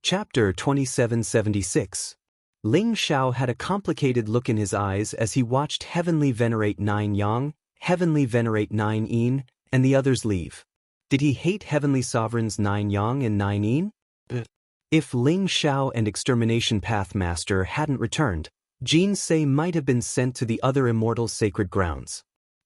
Chapter 2776. Ling Xiao had a complicated look in his eyes as he watched Heavenly Venerate 9 Yang, Heavenly Venerate 9 Yin, and the others leave. Did he hate Heavenly Sovereigns 9 Yang and 9 Yin? If Ling Xiao and Extermination Path Master hadn't returned, Jin Se might have been sent to the other immortal sacred grounds.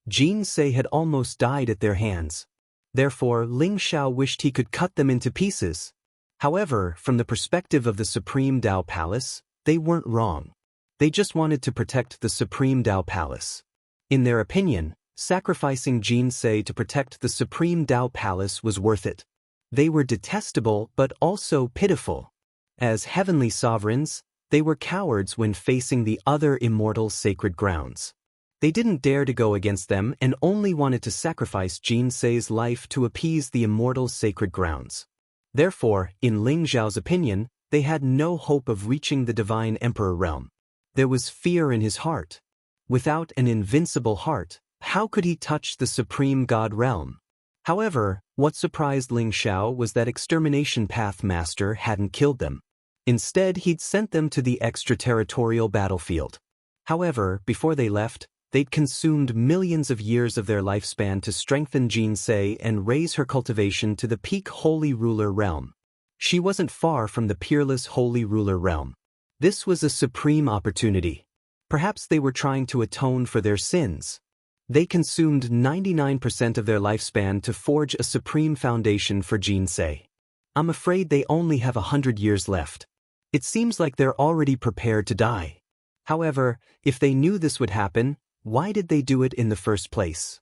Jin Se had almost died at their hands. Therefore, Ling Xiao wished he could cut them into pieces. However, from the perspective of the Supreme Tao Palace, they weren't wrong. They just wanted to protect the Supreme Tao Palace. In their opinion, sacrificing Jin Se to protect the Supreme Tao Palace was worth it. They were detestable but also pitiful. As heavenly sovereigns, they were cowards when facing the other immortal sacred grounds. They didn't dare to go against them and only wanted to sacrifice Jin Se's life to appease the immortal sacred grounds. Therefore, in Ling Xiao's opinion, they had no hope of reaching the Divine Emperor realm. There was fear in his heart. Without an invincible heart, how could he touch the Supreme God realm? However, what surprised Ling Xiao was that Extermination Path Master hadn't killed them. Instead, he'd sent them to the extraterritorial battlefield. However, before they left, they'd consumed millions of years of their lifespan to strengthen Jin Se and raise her cultivation to the peak Holy Ruler realm. She wasn't far from the peerless Holy Ruler realm. This was a supreme opportunity. Perhaps they were trying to atone for their sins. They consumed 99% of their lifespan to forge a supreme foundation for Jin Se. I'm afraid they only have 100 years left. It seems like they're already prepared to die. However, if they knew this would happen, why did they do it in the first place?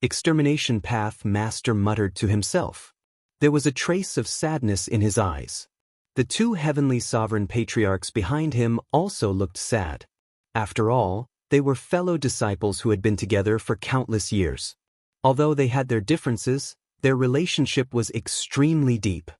Extermination Path Master muttered to himself. There was a trace of sadness in his eyes. The two heavenly sovereign patriarchs behind him also looked sad. After all, they were fellow disciples who had been together for countless years. Although they had their differences, their relationship was extremely deep.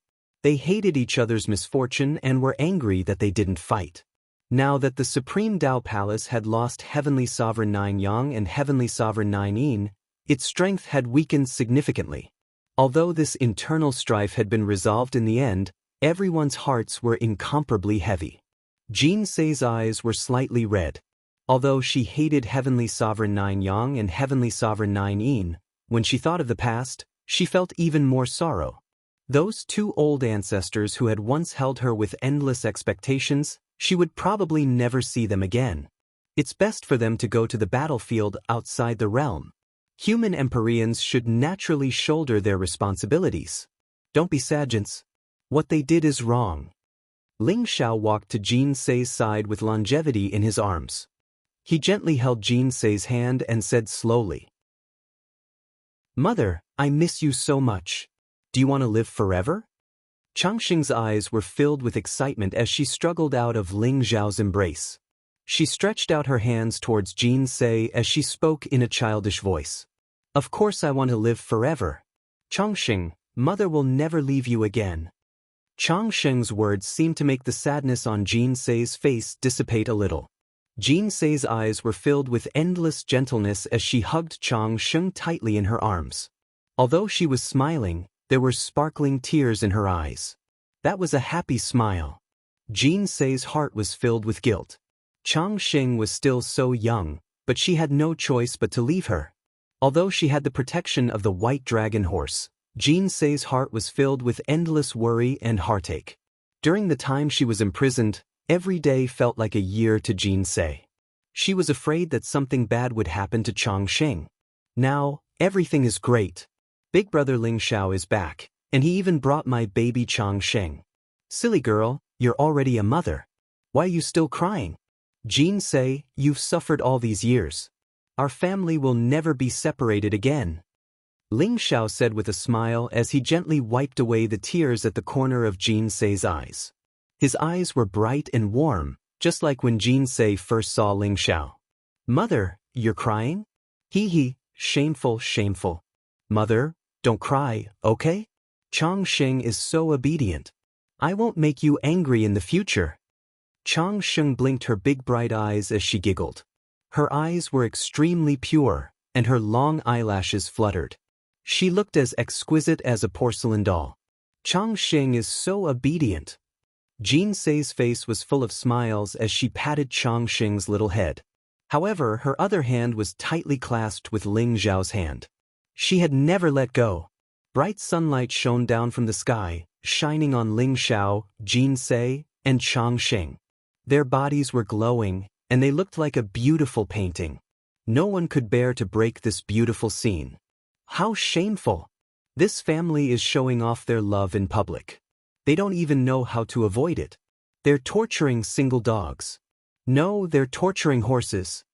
They hated each other's misfortune and were angry that they didn't fight. Now that the Supreme Tao Palace had lost Heavenly Sovereign 9 Yang and Heavenly Sovereign 9 Yin, its strength had weakened significantly. Although this internal strife had been resolved in the end, everyone's hearts were incomparably heavy. Jin Se's eyes were slightly red. Although she hated Heavenly Sovereign 9 Yang and Heavenly Sovereign 9 Yin, when she thought of the past, she felt even more sorrow. Those two old ancestors who had once held her with endless expectations, she would probably never see them again. It's best for them to go to the battlefield outside the realm. Human Empyreans should naturally shoulder their responsibilities. Don't be Sajents. What they did is wrong. Ling Xiao walked to Jin Se's side with longevity in his arms. He gently held Jin Se's hand and said slowly, "Mother, I miss you so much. Do you want to live forever?" Changxing's eyes were filled with excitement as she struggled out of Ling Xiao's embrace. She stretched out her hands towards Jin Se as she spoke in a childish voice. "Of course I want to live forever. Changxing, Mother will never leave you again." Changxing's words seemed to make the sadness on Jin Se's face dissipate a little. Jin Se's eyes were filled with endless gentleness as she hugged Changxing tightly in her arms. Although she was smiling, there were sparkling tears in her eyes. That was a happy smile. Jin Se's heart was filled with guilt. Changxing was still so young, but she had no choice but to leave her. Although she had the protection of the white dragon horse, Jin Se's heart was filled with endless worry and heartache. During the time she was imprisoned, every day felt like a year to Jin Se. She was afraid that something bad would happen to Changxing. Now, everything is great. Big brother Ling Xiao is back, and he even brought my baby Changxing. Silly girl, you're already a mother. Why are you still crying? Jin Se, you've suffered all these years. Our family will never be separated again. Ling Xiao said with a smile as he gently wiped away the tears at the corner of Jin Se's eyes. His eyes were bright and warm, just like when Jin Se first saw Ling Xiao. Mother, you're crying? Hee, shameful, shameful. Mother, don't cry, okay? Changxing is so obedient. I won't make you angry in the future. Changxing blinked her big bright eyes as she giggled. Her eyes were extremely pure, and her long eyelashes fluttered. She looked as exquisite as a porcelain doll. Changxing is so obedient. Jean Sei's face was full of smiles as she patted Changxing's little head. However, her other hand was tightly clasped with Ling Xiao's hand. She had never let go. Bright sunlight shone down from the sky, shining on Ling Xiao, Jean Sei, and Changxing. Their bodies were glowing, and they looked like a beautiful painting. No one could bear to break this beautiful scene. How shameful! This family is showing off their love in public. They don't even know how to avoid it. They're torturing single dogs. No, they're torturing horses.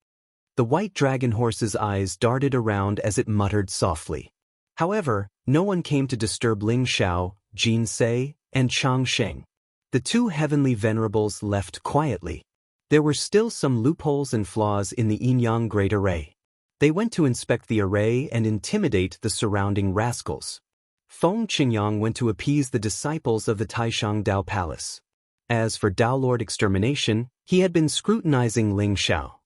The white dragon horse's eyes darted around as it muttered softly. However, no one came to disturb Ling Xiao, Jean Sei, and Changxing. The two heavenly venerables left quietly. There were still some loopholes and flaws in the yin-yang Great Array. They went to inspect the array and intimidate the surrounding rascals. Feng Qingyang went to appease the disciples of the Taishang Dao Palace. As for Dao Lord Extermination, he had been scrutinizing Ling Xiao.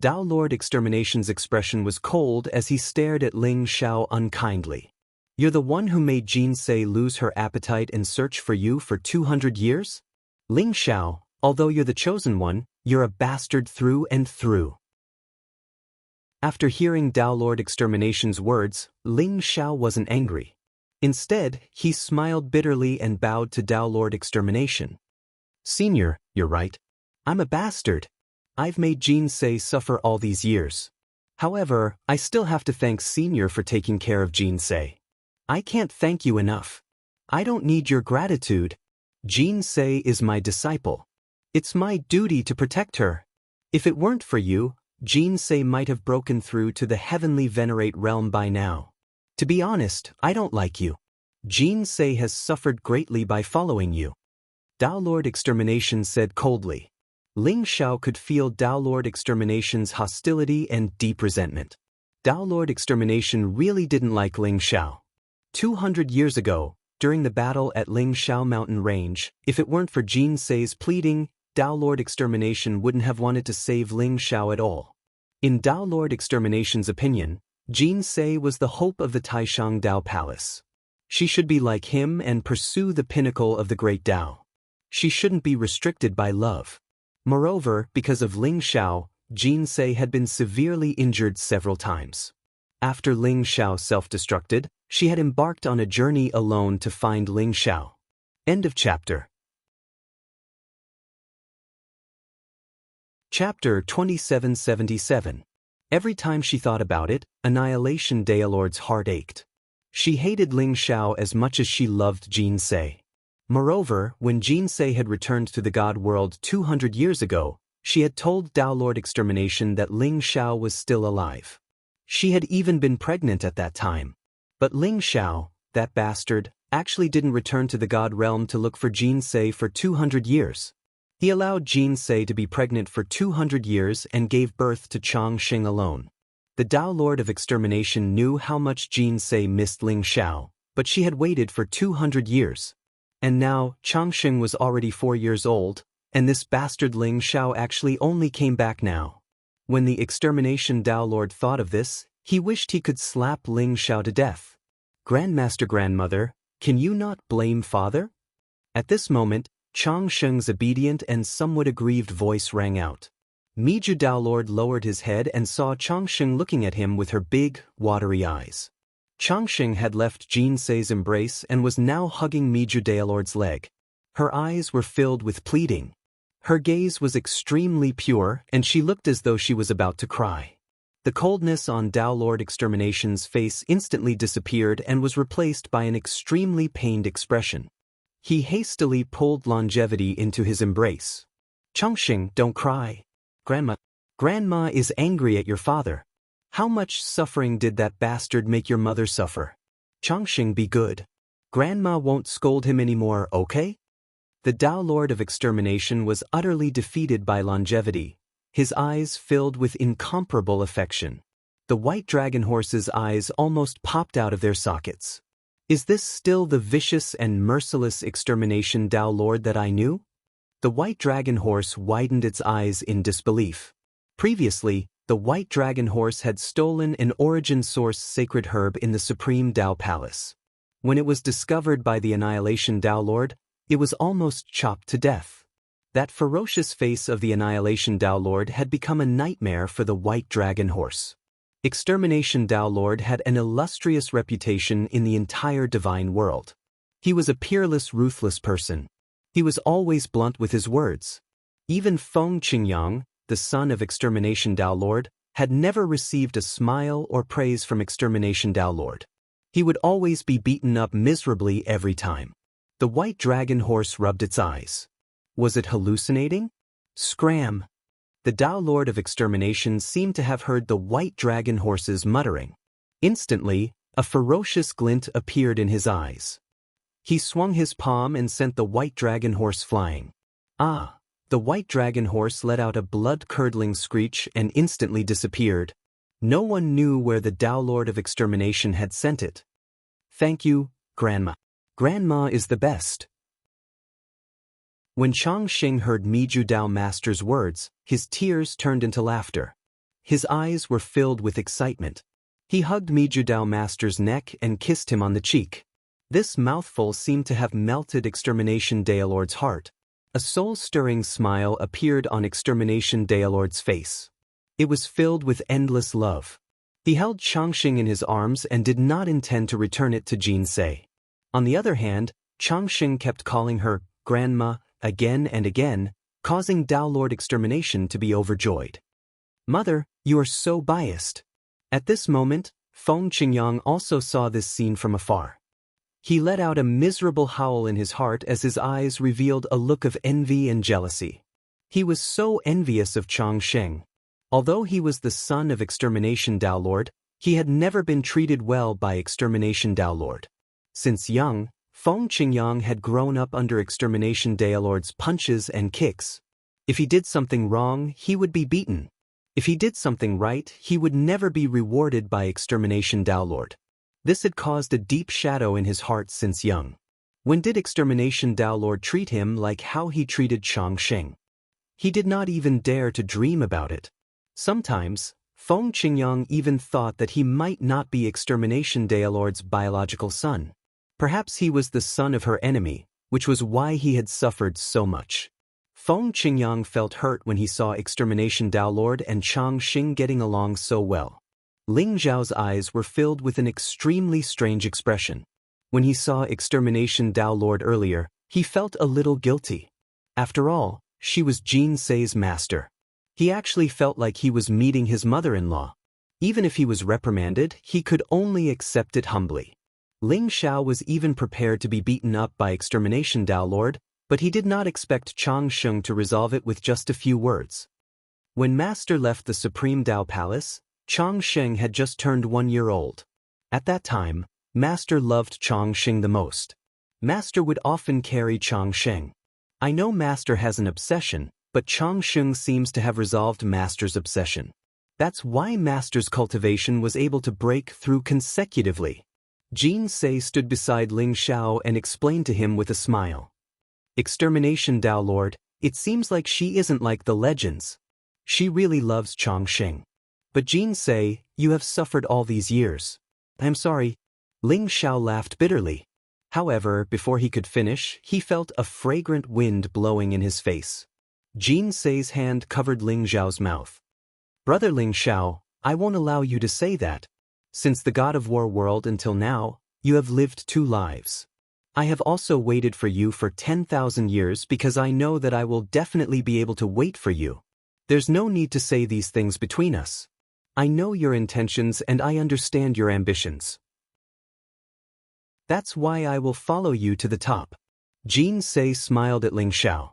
Dao Lord Extermination's expression was cold as he stared at Ling Xiao unkindly. "You're the one who made Jean Sei lose her appetite and search for you for 200 years? Ling Xiao, although you're the chosen one, you're a bastard through and through." After hearing Dao Lord Extermination's words, Ling Xiao wasn't angry. Instead, he smiled bitterly and bowed to Dao Lord Extermination. "Senior, you're right. I'm a bastard. I've made Jean Sei suffer all these years. However, I still have to thank Senior for taking care of Jean Sei. I can't thank you enough. I don't need your gratitude. Jean Sei is my disciple. It's my duty to protect her. If it weren't for you, Jean Sei might have broken through to the heavenly venerate realm by now. To be honest, I don't like you. Jean Sei has suffered greatly by following you." Dao Lord Extermination said coldly. Ling Xiao could feel Dao Lord Extermination's hostility and deep resentment. Dao Lord Extermination really didn't like Ling Xiao. 200 years ago, during the battle at Ling Xiao Mountain Range, if it weren't for Jean Sei's pleading, Dao Lord Extermination wouldn't have wanted to save Ling Xiao at all. In Dao Lord Extermination's opinion, Jean Sei was the hope of the Taishang Dao Palace. She should be like him and pursue the pinnacle of the great Dao. She shouldn't be restricted by love. Moreover, because of Ling Xiao, Jean Sei had been severely injured several times. After Ling Xiao self-destructed, she had embarked on a journey alone to find Ling Xiao. End of chapter. Chapter 2777. Every time she thought about it, Annihilation Daolord's heart ached. She hated Ling Xiao as much as she loved Jean Sei. Moreover, when Jean Sei had returned to the God world 200 years ago, she had told Dao Lord Extermination that Ling Xiao was still alive. She had even been pregnant at that time. But Ling Xiao, that bastard, actually didn't return to the God realm to look for Jean Sei for 200 years. He allowed Jean Sei to be pregnant for 200 years and gave birth to Changxing alone. The Dao Lord of Extermination knew how much Jean Sei missed Ling Xiao, but she had waited for 200 years. And now, Changxing was already 4 years old, and this bastard Ling Xiao actually only came back now. When the Extermination Dao Lord thought of this, he wished he could slap Ling Xiao to death. "Grandmaster Grandmother, can you not blame Father?" At this moment, Changxing's obedient and somewhat aggrieved voice rang out. Miju Dao Lord lowered his head and saw Changxing looking at him with her big, watery eyes. Changxing had left Jean Sei's embrace and was now hugging Miju Dao Lord's leg. Her eyes were filled with pleading. Her gaze was extremely pure, and she looked as though she was about to cry. The coldness on Dao Lord Extermination's face instantly disappeared and was replaced by an extremely pained expression. He hastily pulled Longevity into his embrace. "Changxing, don't cry. Grandma is angry at your father. How much suffering did that bastard make your mother suffer? Changxing, be good. Grandma won't scold him anymore, okay?" The Dao Lord of Extermination was utterly defeated by Longevity, his eyes filled with incomparable affection. The white dragon horse's eyes almost popped out of their sockets. Is this still the vicious and merciless Extermination Dao Lord that I knew? The white dragon horse widened its eyes in disbelief. Previously, the white dragon horse had stolen an origin source sacred herb in the Supreme Dao Palace. When it was discovered by the Annihilation Dao Lord, It was almost chopped to death. That ferocious face of the Annihilation Tao Lord had become a nightmare for the White Dragon Horse. Extermination Tao Lord had an illustrious reputation in the entire divine world. He was a peerless, ruthless person. He was always blunt with his words. Even Feng Qingyang, the son of Extermination Tao Lord, had never received a smile or praise from Extermination Tao Lord. He would always be beaten up miserably every time. The White Dragon Horse rubbed its eyes. Was it hallucinating? Scram! The Tao Lord of Extermination seemed to have heard the White Dragon Horse's muttering. Instantly, a ferocious glint appeared in his eyes. He swung his palm and sent the White Dragon Horse flying. Ah! The White Dragon Horse let out a blood-curdling screech and instantly disappeared. No one knew where the Tao Lord of Extermination had sent it. Thank you, Grandma. Grandma is the best. When Changxing heard Miju Dao Master's words, his tears turned into laughter. His eyes were filled with excitement. He hugged Miju Dao Master's neck and kissed him on the cheek. This mouthful seemed to have melted Extermination Tao Lord's heart. A soul-stirring smile appeared on Extermination Tao Lord's face. It was filled with endless love. He held Changxing in his arms and did not intend to return it to Jin Sei. On the other hand, Changxing kept calling her Grandma again and again, causing Tao Lord Extermination to be overjoyed. Mother, you are so biased. At this moment, Feng Qingyang also saw this scene from afar. He let out a miserable howl in his heart as his eyes revealed a look of envy and jealousy. He was so envious of Changxing. Although he was the son of Extermination Tao Lord, he had never been treated well by Extermination Tao Lord. Since young, Feng Qingyang had grown up under Extermination Tao Lord's punches and kicks. If he did something wrong, he would be beaten. If he did something right, he would never be rewarded by Extermination Tao Lord. This had caused a deep shadow in his heart since young. When did Extermination Tao Lord treat him like how he treated Changxing? He did not even dare to dream about it. Sometimes, Feng Qingyang even thought that he might not be Extermination Tao Lord's biological son. Perhaps he was the son of her enemy, which was why he had suffered so much. Feng Qingyang felt hurt when he saw Extermination Tao Lord and Changxing getting along so well. Ling Zhao's eyes were filled with an extremely strange expression. When he saw Extermination Tao Lord earlier, he felt a little guilty. After all, she was Jin Sei's master. He actually felt like he was meeting his mother-in-law. Even if he was reprimanded, he could only accept it humbly. Ling Zhao was even prepared to be beaten up by Extermination Tao Lord, but he did not expect Changxing to resolve it with just a few words. When Master left the Supreme Tao Palace, Changxing had just turned 1 year old. At that time, Master loved Changxing the most. Master would often carry Changxing. I know Master has an obsession, but Changxing seems to have resolved Master's obsession. That's why Master's cultivation was able to break through consecutively. Jin Sei stood beside Ling Zhao and explained to him with a smile. Extermination Tao Lord, it seems like she isn't like the legends. She really loves Changxing. But Jin Sei, you have suffered all these years. I'm sorry. Ling Zhao laughed bitterly. However, before he could finish, he felt a fragrant wind blowing in his face. Jin Sei's hand covered Ling Zhao's mouth. Brother Ling Zhao, I won't allow you to say that. Since the God of War world until now, you have lived 2 lives. I have also waited for you for 10,000 years because I know that I will definitely be able to wait for you. There's no need to say these things between us. I know your intentions and I understand your ambitions. That's why I will follow you to the top. Jin Sei smiled at Ling Zhao.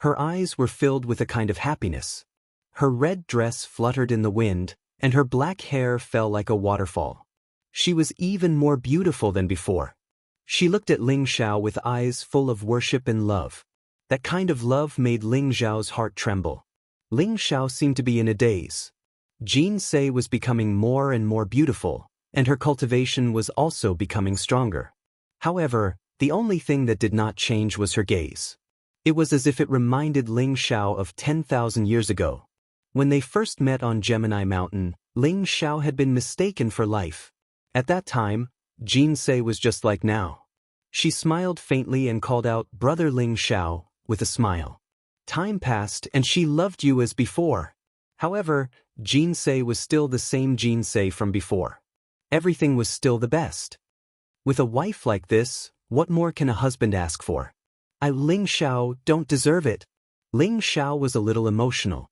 Her eyes were filled with a kind of happiness. Her red dress fluttered in the wind, and her black hair fell like a waterfall. She was even more beautiful than before. She looked at Ling Zhao with eyes full of worship and love. That kind of love made Ling Zhao's heart tremble. Ling Zhao seemed to be in a daze. Jin Sei was becoming more and more beautiful, and her cultivation was also becoming stronger. However, the only thing that did not change was her gaze. It was as if it reminded Ling Zhao of 10,000 years ago. When they first met on Gemini Mountain, Ling Zhao had been mistaken for life. At that time, Jin Sei was just like now. She smiled faintly and called out, "Brother Ling Xiao," with a smile. Time passed and she loved you as before. However, Jinsei was still the same Jinsei from before. Everything was still the best. With a wife like this, what more can a husband ask for? I, Ling Xiao, don't deserve it. Ling Xiao was a little emotional.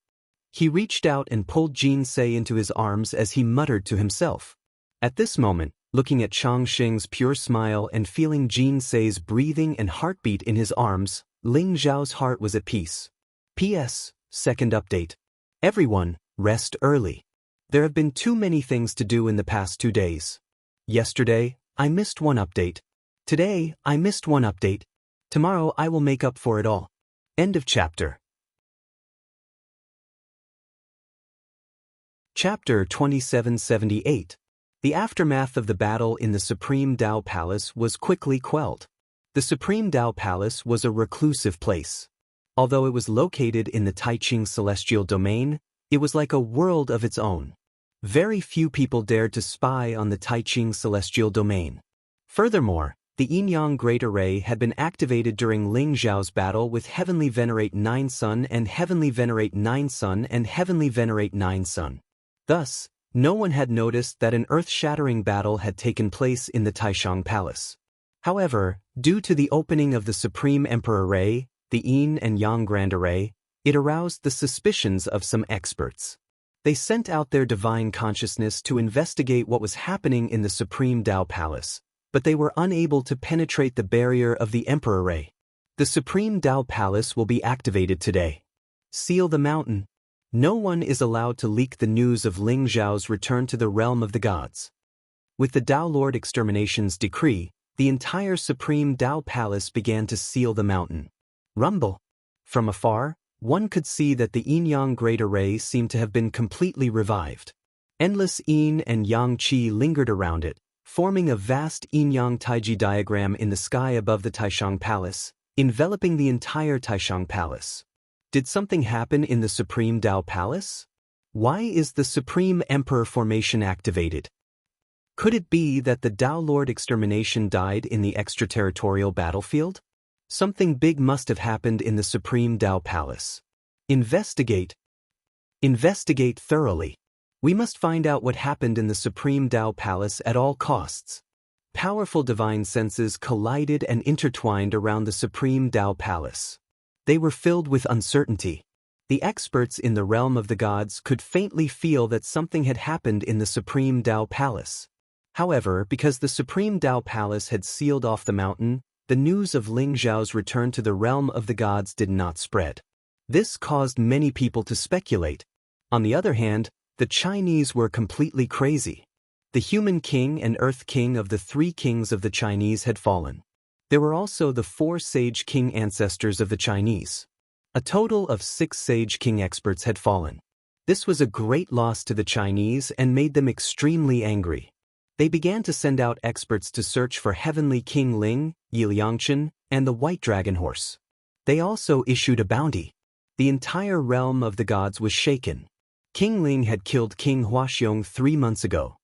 He reached out and pulled Jinsei into his arms as he muttered to himself. At this moment, looking at Changxing's pure smile and feeling Jinsei's breathing and heartbeat in his arms, Ling Xiao's heart was at peace. P.S. Second update. Everyone, rest early. There have been too many things to do in the past 2 days. Yesterday, I missed one update. Today, I missed one update. Tomorrow I will make up for it all. End of chapter. Chapter 2778. The aftermath of the battle in the Supreme Dao Palace was quickly quelled. The Supreme Dao Palace was a reclusive place. Although it was located in the Taiching Celestial Domain, it was like a world of its own. Very few people dared to spy on the Taiching Celestial Domain. Furthermore, the Yin-Yang Great Array had been activated during Ling Xiao's battle with Heavenly Venerate 9 Sun and Heavenly Venerate 9 Sun and Heavenly Venerate 9 Sun. Thus, no one had noticed that an earth-shattering battle had taken place in the Taishang Palace. However, due to the opening of the Supreme Emperor Array, the Yin and Yang Grand Array, it aroused the suspicions of some experts. They sent out their divine consciousness to investigate what was happening in the Supreme Dao Palace, but they were unable to penetrate the barrier of the Emperor Array. The Supreme Dao Palace will be activated today. Seal the mountain. No one is allowed to leak the news of Ling Xiao's return to the realm of the gods. With the Dao Lord Extermination's decree, the entire Supreme Dao Palace began to seal the mountain. Rumble. From afar, one could see that the Yin-Yang Great Array seemed to have been completely revived. Endless Yin and Yang Qi lingered around it, forming a vast Yin-Yang Taiji diagram in the sky above the Taishang Palace, enveloping the entire Taishang Palace. Did something happen in the Supreme Dao Palace? Why is the Supreme Emperor formation activated? Could it be that the Dao Lord Extermination died in the extraterritorial battlefield? Something big must have happened in the Supreme Dao Palace. Investigate. Investigate thoroughly. We must find out what happened in the Supreme Dao Palace at all costs. Powerful divine senses collided and intertwined around the Supreme Dao Palace. They were filled with uncertainty. The experts in the realm of the gods could faintly feel that something had happened in the Supreme Dao Palace. However, because the Supreme Dao Palace had sealed off the mountain, the news of Ling Xiao's return to the realm of the gods did not spread. This caused many people to speculate. On the other hand, the Chinese were completely crazy. The human king and earth king of the 3 kings of the Chinese had fallen. There were also the 4 sage king ancestors of the Chinese. A total of 6 sage king experts had fallen. This was a great loss to the Chinese and made them extremely angry. They began to send out experts to search for Heavenly King Ling, Yi Liangchen, and the White Dragon Horse. They also issued a bounty. The entire realm of the gods was shaken. King Ling had killed King Huaxiong 3 months ago.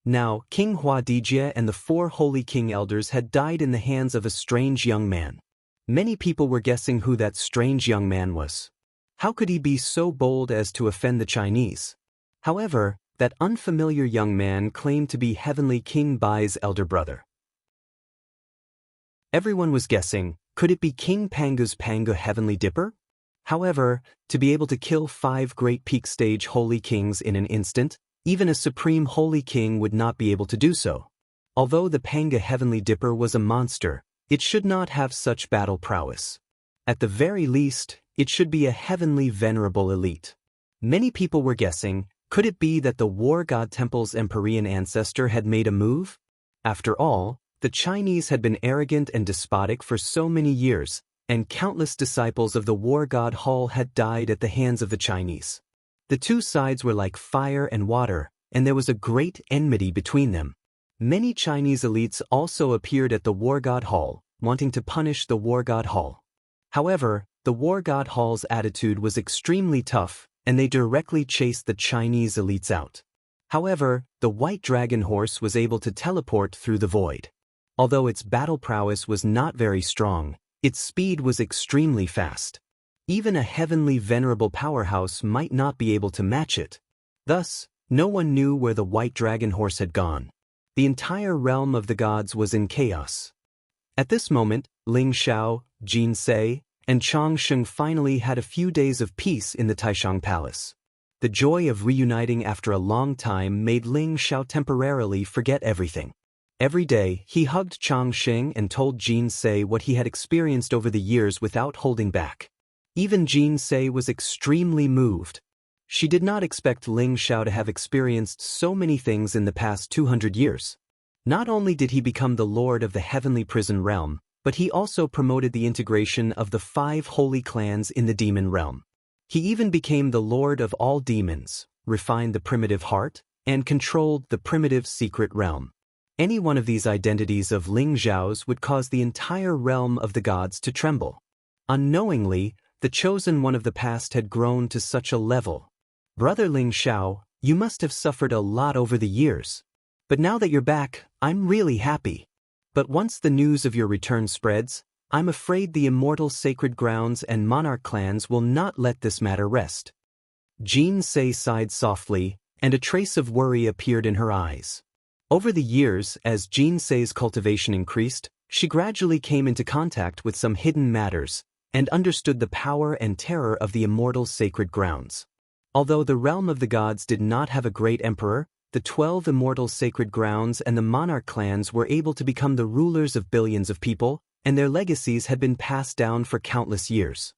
Now, King Hua Dijie and the 4 holy king elders had died in the hands of a strange young man. Many people were guessing who that strange young man was. How could he be so bold as to offend the Chinese? However, that unfamiliar young man claimed to be Heavenly King Bai's elder brother. Everyone was guessing, could it be King Pangu's Pangu Heavenly Dipper? However, to be able to kill 5 great peak stage holy kings in an instant, even a supreme holy king would not be able to do so. Although the Pangu Heavenly Dipper was a monster, it should not have such battle prowess. At the very least, it should be a heavenly venerable elite. Many people were guessing, could it be that the War God Temple's Empyrean ancestor had made a move? After all, the Chinese had been arrogant and despotic for so many years, and countless disciples of the War God Hall had died at the hands of the Chinese. The two sides were like fire and water, and there was a great enmity between them. Many Chinese elites also appeared at the War God Hall, wanting to punish the War God Hall. However, the War God Hall's attitude was extremely tough, and they directly chased the Chinese elites out. However, the White Dragon Horse was able to teleport through the void. Although its battle prowess was not very strong, its speed was extremely fast. Even a heavenly venerable powerhouse might not be able to match it. Thus, no one knew where the white dragon horse had gone. The entire realm of the gods was in chaos. At this moment, Ling Xiao, Jin Se, and Chang Sheng finally had a few days of peace in the Taishang Palace. The joy of reuniting after a long time made Ling Xiao temporarily forget everything. Every day, he hugged Chang Sheng and told Jin Se what he had experienced over the years without holding back. Even Jin Se was extremely moved. She did not expect Ling Xiao to have experienced so many things in the past 200 years. Not only did he become the lord of the heavenly prison realm, but he also promoted the integration of the 5 holy clans in the demon realm. He even became the lord of all demons, refined the primitive heart, and controlled the primitive secret realm. Any one of these identities of Ling Xiao's would cause the entire realm of the gods to tremble. Unknowingly, the chosen one of the past had grown to such a level. Brother Ling Xiao, you must have suffered a lot over the years. But now that you're back, I'm really happy. But once the news of your return spreads, I'm afraid the immortal sacred grounds and monarch clans will not let this matter rest. Jin Se sighed softly, and a trace of worry appeared in her eyes. Over the years, as Jin Se's cultivation increased, she gradually came into contact with some hidden matters, and understood the power and terror of the immortal sacred grounds. Although the realm of the gods did not have a great emperor, the 12 immortal sacred grounds and the monarch clans were able to become the rulers of billions of people, and their legacies had been passed down for countless years.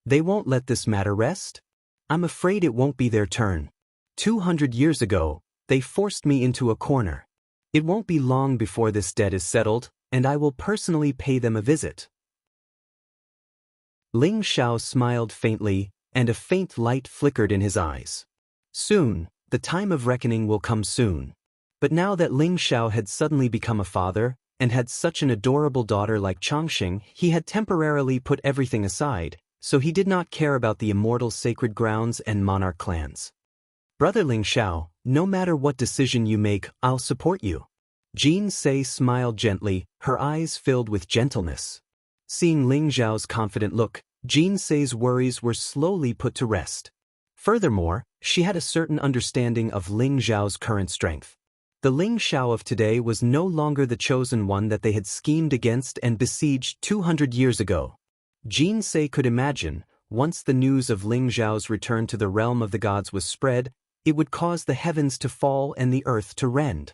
They won't let this matter rest? I'm afraid it won't be their turn. 200 years ago, they forced me into a corner. It won't be long before this debt is settled, and I will personally pay them a visit. Ling Xiao smiled faintly, and a faint light flickered in his eyes. Soon, the time of reckoning will come soon. But now that Ling Xiao had suddenly become a father, and had such an adorable daughter like Changxing, he had temporarily put everything aside, so he did not care about the immortal sacred grounds and monarch clans. Brother Ling Xiao, no matter what decision you make, I'll support you. Jin Se smiled gently, her eyes filled with gentleness. Seeing Ling Xiao's confident look, Jin Se's worries were slowly put to rest. Furthermore, she had a certain understanding of Ling Xiao's current strength. The Ling Xiao of today was no longer the chosen one that they had schemed against and besieged 200 years ago. Jin Se could imagine, once the news of Ling Xiao's return to the realm of the gods was spread, it would cause the heavens to fall and the earth to rend.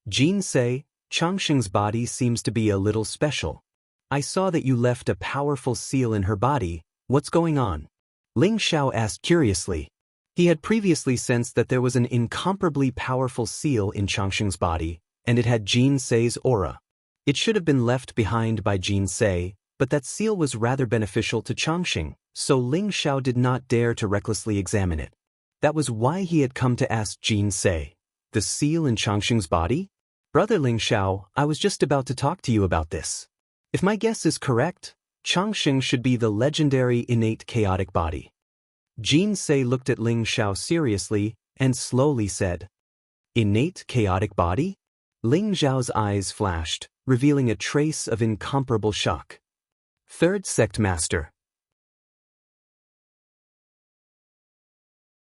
Jin Se, Changxing's body seems to be a little special. I saw that you left a powerful seal in her body. What's going on? Ling Xiao asked curiously. He had previously sensed that there was an incomparably powerful seal in Changxing's body, and it had Jin Se's aura. It should have been left behind by Jin Se, but that seal was rather beneficial to Changxing, so Ling Xiao did not dare to recklessly examine it. That was why he had come to ask Jin Se. The seal in Changxing's body? Brother Ling Xiao, I was just about to talk to you about this. If my guess is correct, Changxing should be the legendary innate chaotic body. Jin Se looked at Ling Xiao seriously and slowly said, Innate chaotic body? Ling Xiao's eyes flashed, revealing a trace of incomparable shock. Third Sect Master.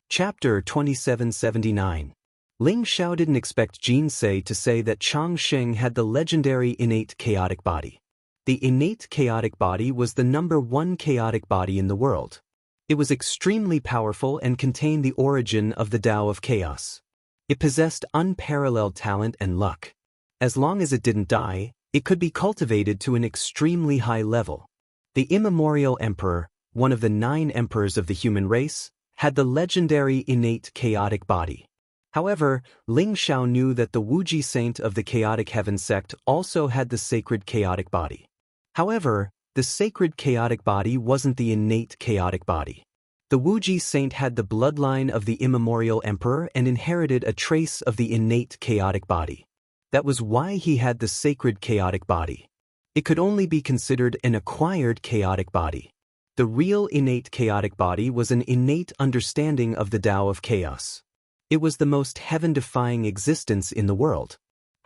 Chapter 2779. Ling Xiao didn't expect Jin Se to say that Changxing had the legendary innate chaotic body. The innate chaotic body was the #1 chaotic body in the world. It was extremely powerful and contained the origin of the Tao of Chaos. It possessed unparalleled talent and luck. As long as it didn't die, it could be cultivated to an extremely high level. The immemorial emperor, one of the 9 emperors of the human race, had the legendary innate chaotic body. However, Ling Xiao knew that the Wuji saint of the chaotic heaven sect also had the sacred chaotic body. However, the sacred chaotic body wasn't the innate chaotic body. The Wuji saint had the bloodline of the immemorial emperor and inherited a trace of the innate chaotic body. That was why he had the sacred chaotic body. It could only be considered an acquired chaotic body. The real innate chaotic body was an innate understanding of the Tao of Chaos. It was the most heaven-defying existence in the world.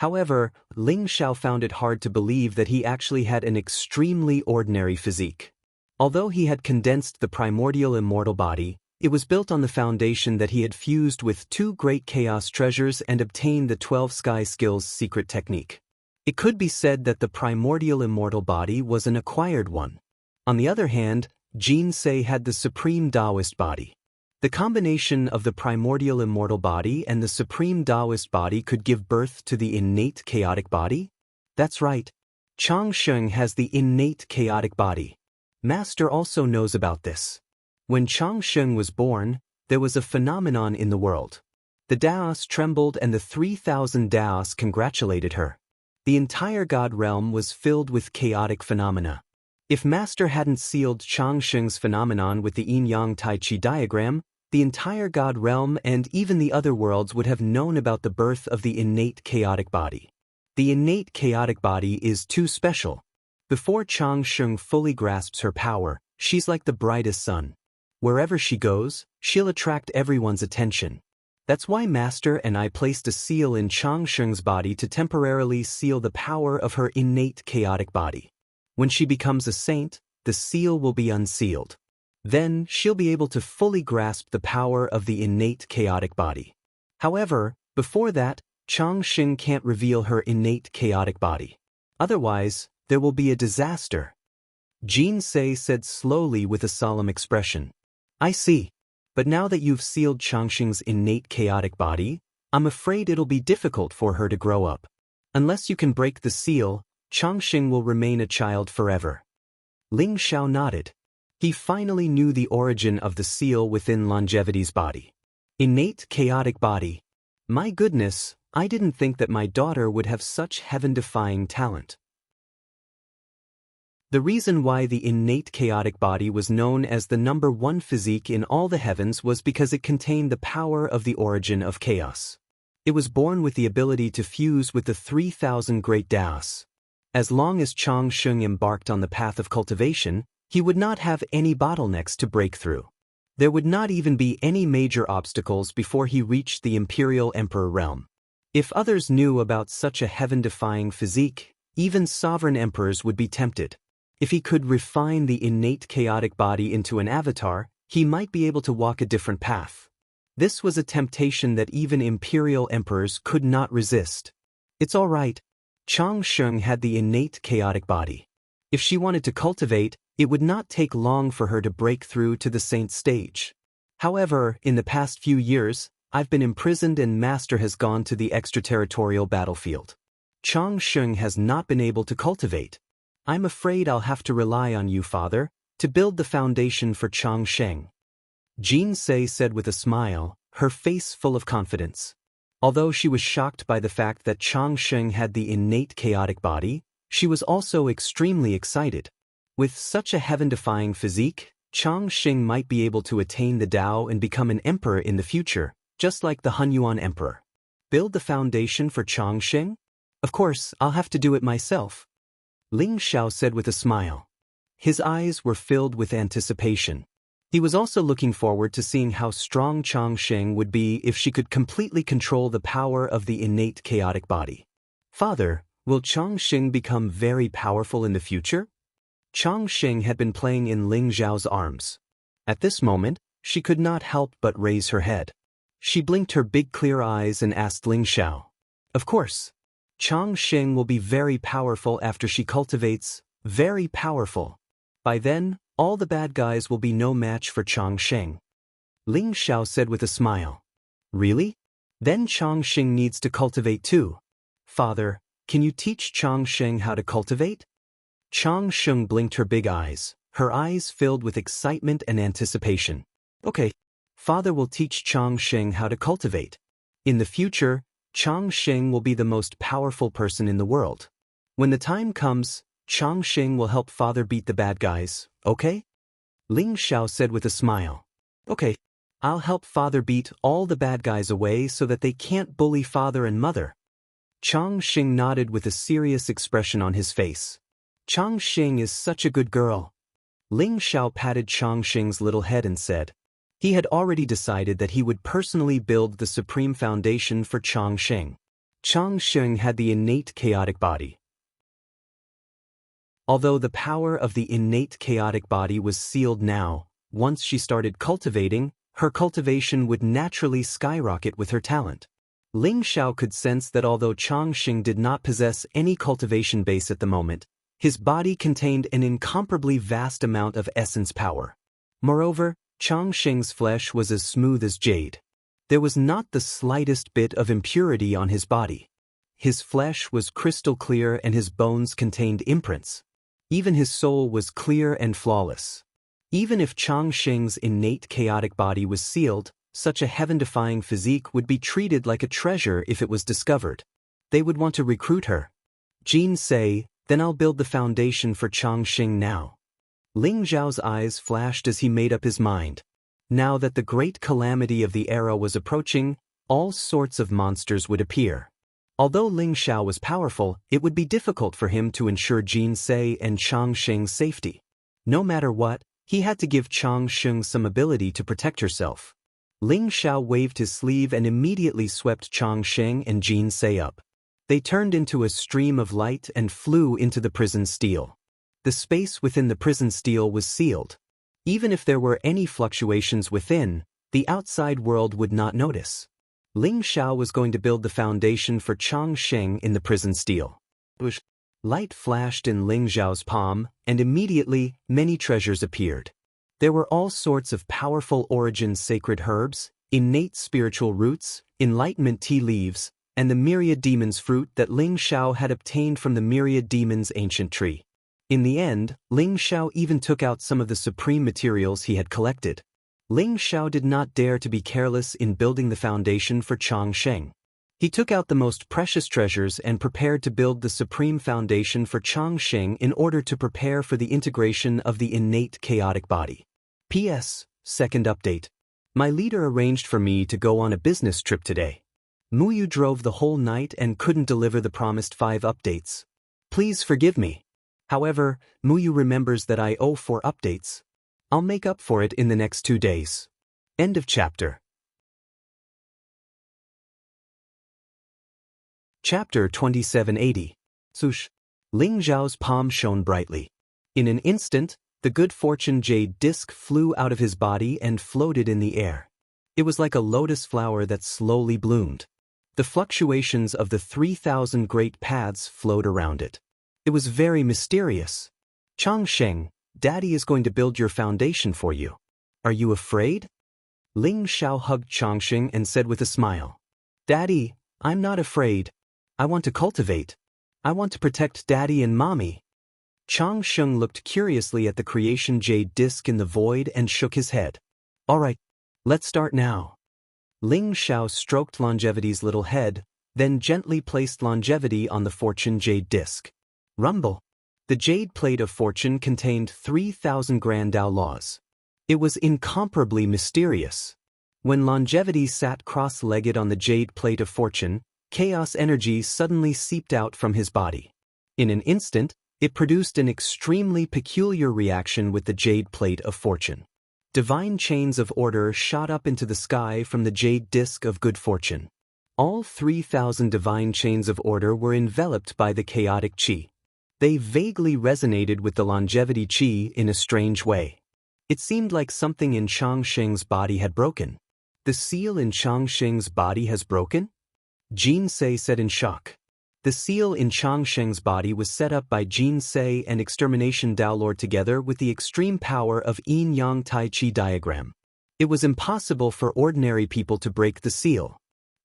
However, Ling Xiao found it hard to believe that he actually had an extremely ordinary physique. Although he had condensed the primordial immortal body, it was built on the foundation that he had fused with 2 great chaos treasures and obtained the 12 sky skills secret technique. It could be said that the primordial immortal body was an acquired one. On the other hand, Jin Se had the supreme Taoist body. The combination of the primordial immortal body and the supreme Taoist body could give birth to the innate chaotic body? That's right. Changsheng has the innate chaotic body. Master also knows about this. When Changsheng was born, there was a phenomenon in the world. The Daos trembled and the 3,000 Daos congratulated her. The entire God realm was filled with chaotic phenomena. If Master hadn't sealed Changsheng's phenomenon with the yin-yang Tai Chi diagram, the entire God realm and even the other worlds would have known about the birth of the innate chaotic body. The innate chaotic body is too special. Before Changsheng fully grasps her power, she's like the brightest sun. Wherever she goes, she'll attract everyone's attention. That's why Master and I placed a seal in Changsheng's body to temporarily seal the power of her innate chaotic body. When she becomes a saint, the seal will be unsealed. Then she'll be able to fully grasp the power of the innate chaotic body. However, before that, Changsheng can't reveal her innate chaotic body. Otherwise, there will be a disaster. Jin Se said slowly with a solemn expression. I see. But now that you've sealed Changsheng's innate chaotic body, I'm afraid it'll be difficult for her to grow up. Unless you can break the seal, Changsheng will remain a child forever. Ling Xiao nodded. He finally knew the origin of the seal within longevity's body. Innate chaotic body. My goodness, I didn't think that my daughter would have such heaven-defying talent. The reason why the innate chaotic body was known as the number 1 physique in all the heavens was because it contained the power of the origin of chaos. It was born with the ability to fuse with the 3,000 great Daos. As long as Changsheng embarked on the path of cultivation, he would not have any bottlenecks to break through. There would not even be any major obstacles before he reached the Imperial Emperor realm. If others knew about such a heaven-defying physique, even sovereign emperors would be tempted. If he could refine the innate chaotic body into an avatar, he might be able to walk a different path. This was a temptation that even imperial emperors could not resist. It's all right. Changsheng had the innate chaotic body. If she wanted to cultivate, it would not take long for her to break through to the saint stage. However, in the past few years, I've been imprisoned and Master has gone to the extraterritorial battlefield. Changsheng has not been able to cultivate. I'm afraid I'll have to rely on you, Father, to build the foundation for Changsheng. Jin Se said with a smile, her face full of confidence. Although she was shocked by the fact that Changsheng had the innate chaotic body, she was also extremely excited. With such a heaven-defying physique, Changsheng might be able to attain the Tao and become an emperor in the future, just like the Hunyuan emperor. Build the foundation for Changsheng? Of course, I'll have to do it myself. Ling Xiao said with a smile. His eyes were filled with anticipation. He was also looking forward to seeing how strong Changsheng would be if she could completely control the power of the innate chaotic body. Father, will Changsheng become very powerful in the future? Changsheng had been playing in Ling Xiao's arms. At this moment, she could not help but raise her head. She blinked her big clear eyes and asked Ling Xiao. Of course. Changsheng will be very powerful after she cultivates, very powerful. By then, all the bad guys will be no match for Changsheng. Ling Xiao said with a smile. Really? Then Changsheng needs to cultivate too. Father, can you teach Changsheng how to cultivate? Changsheng blinked her big eyes, her eyes filled with excitement and anticipation. Okay. Father will teach Changsheng how to cultivate. In the future, Changsheng will be the most powerful person in the world. When the time comes, Changsheng will help Father beat the bad guys, okay? Ling Xiao said with a smile. Okay, I'll help Father beat all the bad guys away so that they can't bully Father and Mother. Changsheng nodded with a serious expression on his face. Changsheng is such a good girl. Ling Xiao patted Changsheng's little head and said. He had already decided that he would personally build the supreme foundation for Changsheng. Changsheng had the innate chaotic body. Although the power of the innate chaotic body was sealed now, once she started cultivating, her cultivation would naturally skyrocket with her talent. Ling Xiao could sense that although Changsheng did not possess any cultivation base at the moment, his body contained an incomparably vast amount of essence power. Moreover, Changsheng's flesh was as smooth as jade. There was not the slightest bit of impurity on his body. His flesh was crystal clear and his bones contained imprints. Even his soul was clear and flawless. Even if Changsheng's innate chaotic body was sealed, such a heaven-defying physique would be treated like a treasure if it was discovered. They would want to recruit her. Jin say, then I'll build the foundation for Changsheng now. Ling Zhao's eyes flashed as he made up his mind. Now that the great calamity of the era was approaching, all sorts of monsters would appear. Although Ling Xiao was powerful, it would be difficult for him to ensure Jin Sei and Changsheng's safety. No matter what, he had to give Changsheng some ability to protect herself. Ling Xiao waved his sleeve and immediately swept Changsheng and Jin Sei up. They turned into a stream of light and flew into the prison steel. The space within the prison steel was sealed. Even if there were any fluctuations within, the outside world would not notice. Ling Xiao was going to build the foundation for Changsheng in the prison steel. Light flashed in Ling Xiao's palm, and immediately, many treasures appeared. There were all sorts of powerful origin sacred herbs, innate spiritual roots, enlightenment tea leaves, and the myriad demons fruit that Ling Xiao had obtained from the myriad demons ancient tree. In the end, Ling Xiao even took out some of the supreme materials he had collected. Ling Xiao did not dare to be careless in building the foundation for Changsheng. He took out the most precious treasures and prepared to build the supreme foundation for Changsheng in order to prepare for the integration of the innate chaotic body. P.S. Second update. My leader arranged for me to go on a business trip today. Muyu drove the whole night and couldn't deliver the promised 5 updates. Please forgive me. However, Muyu remembers that I owe 4 updates. I'll make up for it in the next 2 days. End of chapter. Chapter 2780. Sush. Ling Zhao's palm shone brightly. In an instant, the good fortune jade disc flew out of his body and floated in the air. It was like a lotus flower that slowly bloomed. The fluctuations of the 3,000 great paths flowed around it. It was very mysterious. Changsheng, Daddy is going to build your foundation for you. Are you afraid? Ling Xiao hugged Changsheng and said with a smile. Daddy, I'm not afraid. I want to cultivate. I want to protect Daddy and Mommy. Changsheng looked curiously at the creation jade disc in the void and shook his head. All right, let's start now. Ling Xiao stroked Longevity's little head, then gently placed Longevity on the fortune jade disc. Rumble. The jade plate of fortune contained 3,000 grand Dao laws. It was incomparably mysterious. When Longevity sat cross-legged on the jade plate of fortune, chaos energy suddenly seeped out from his body. In an instant, it produced an extremely peculiar reaction with the jade plate of fortune. Divine chains of order shot up into the sky from the jade disc of good fortune. All 3,000 divine chains of order were enveloped by the chaotic qi. They vaguely resonated with the longevity qi in a strange way. It seemed like something in Changsheng's body had broken. The seal in Changsheng's body has broken? Jin Sei said in shock. The seal in Changsheng's body was set up by Jin Sei and Extermination Dao Lord together with the extreme power of Yin-Yang Tai Chi diagram. It was impossible for ordinary people to break the seal.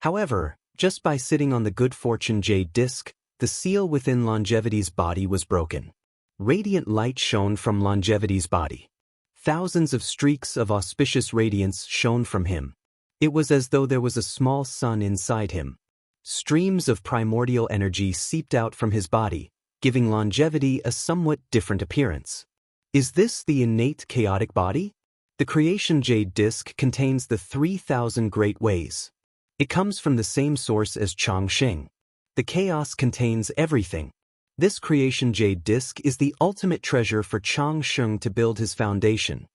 However, just by sitting on the good fortune jade disc, the seal within Longevity's body was broken. Radiant light shone from Longevity's body. Thousands of streaks of auspicious radiance shone from him. It was as though there was a small sun inside him. Streams of primordial energy seeped out from his body, giving Longevity a somewhat different appearance. Is this the innate chaotic body? The creation jade disc contains the 3,000 great ways. It comes from the same source as Changsheng. The chaos contains everything. This creation jade disc is the ultimate treasure for Changsheng to build his foundation.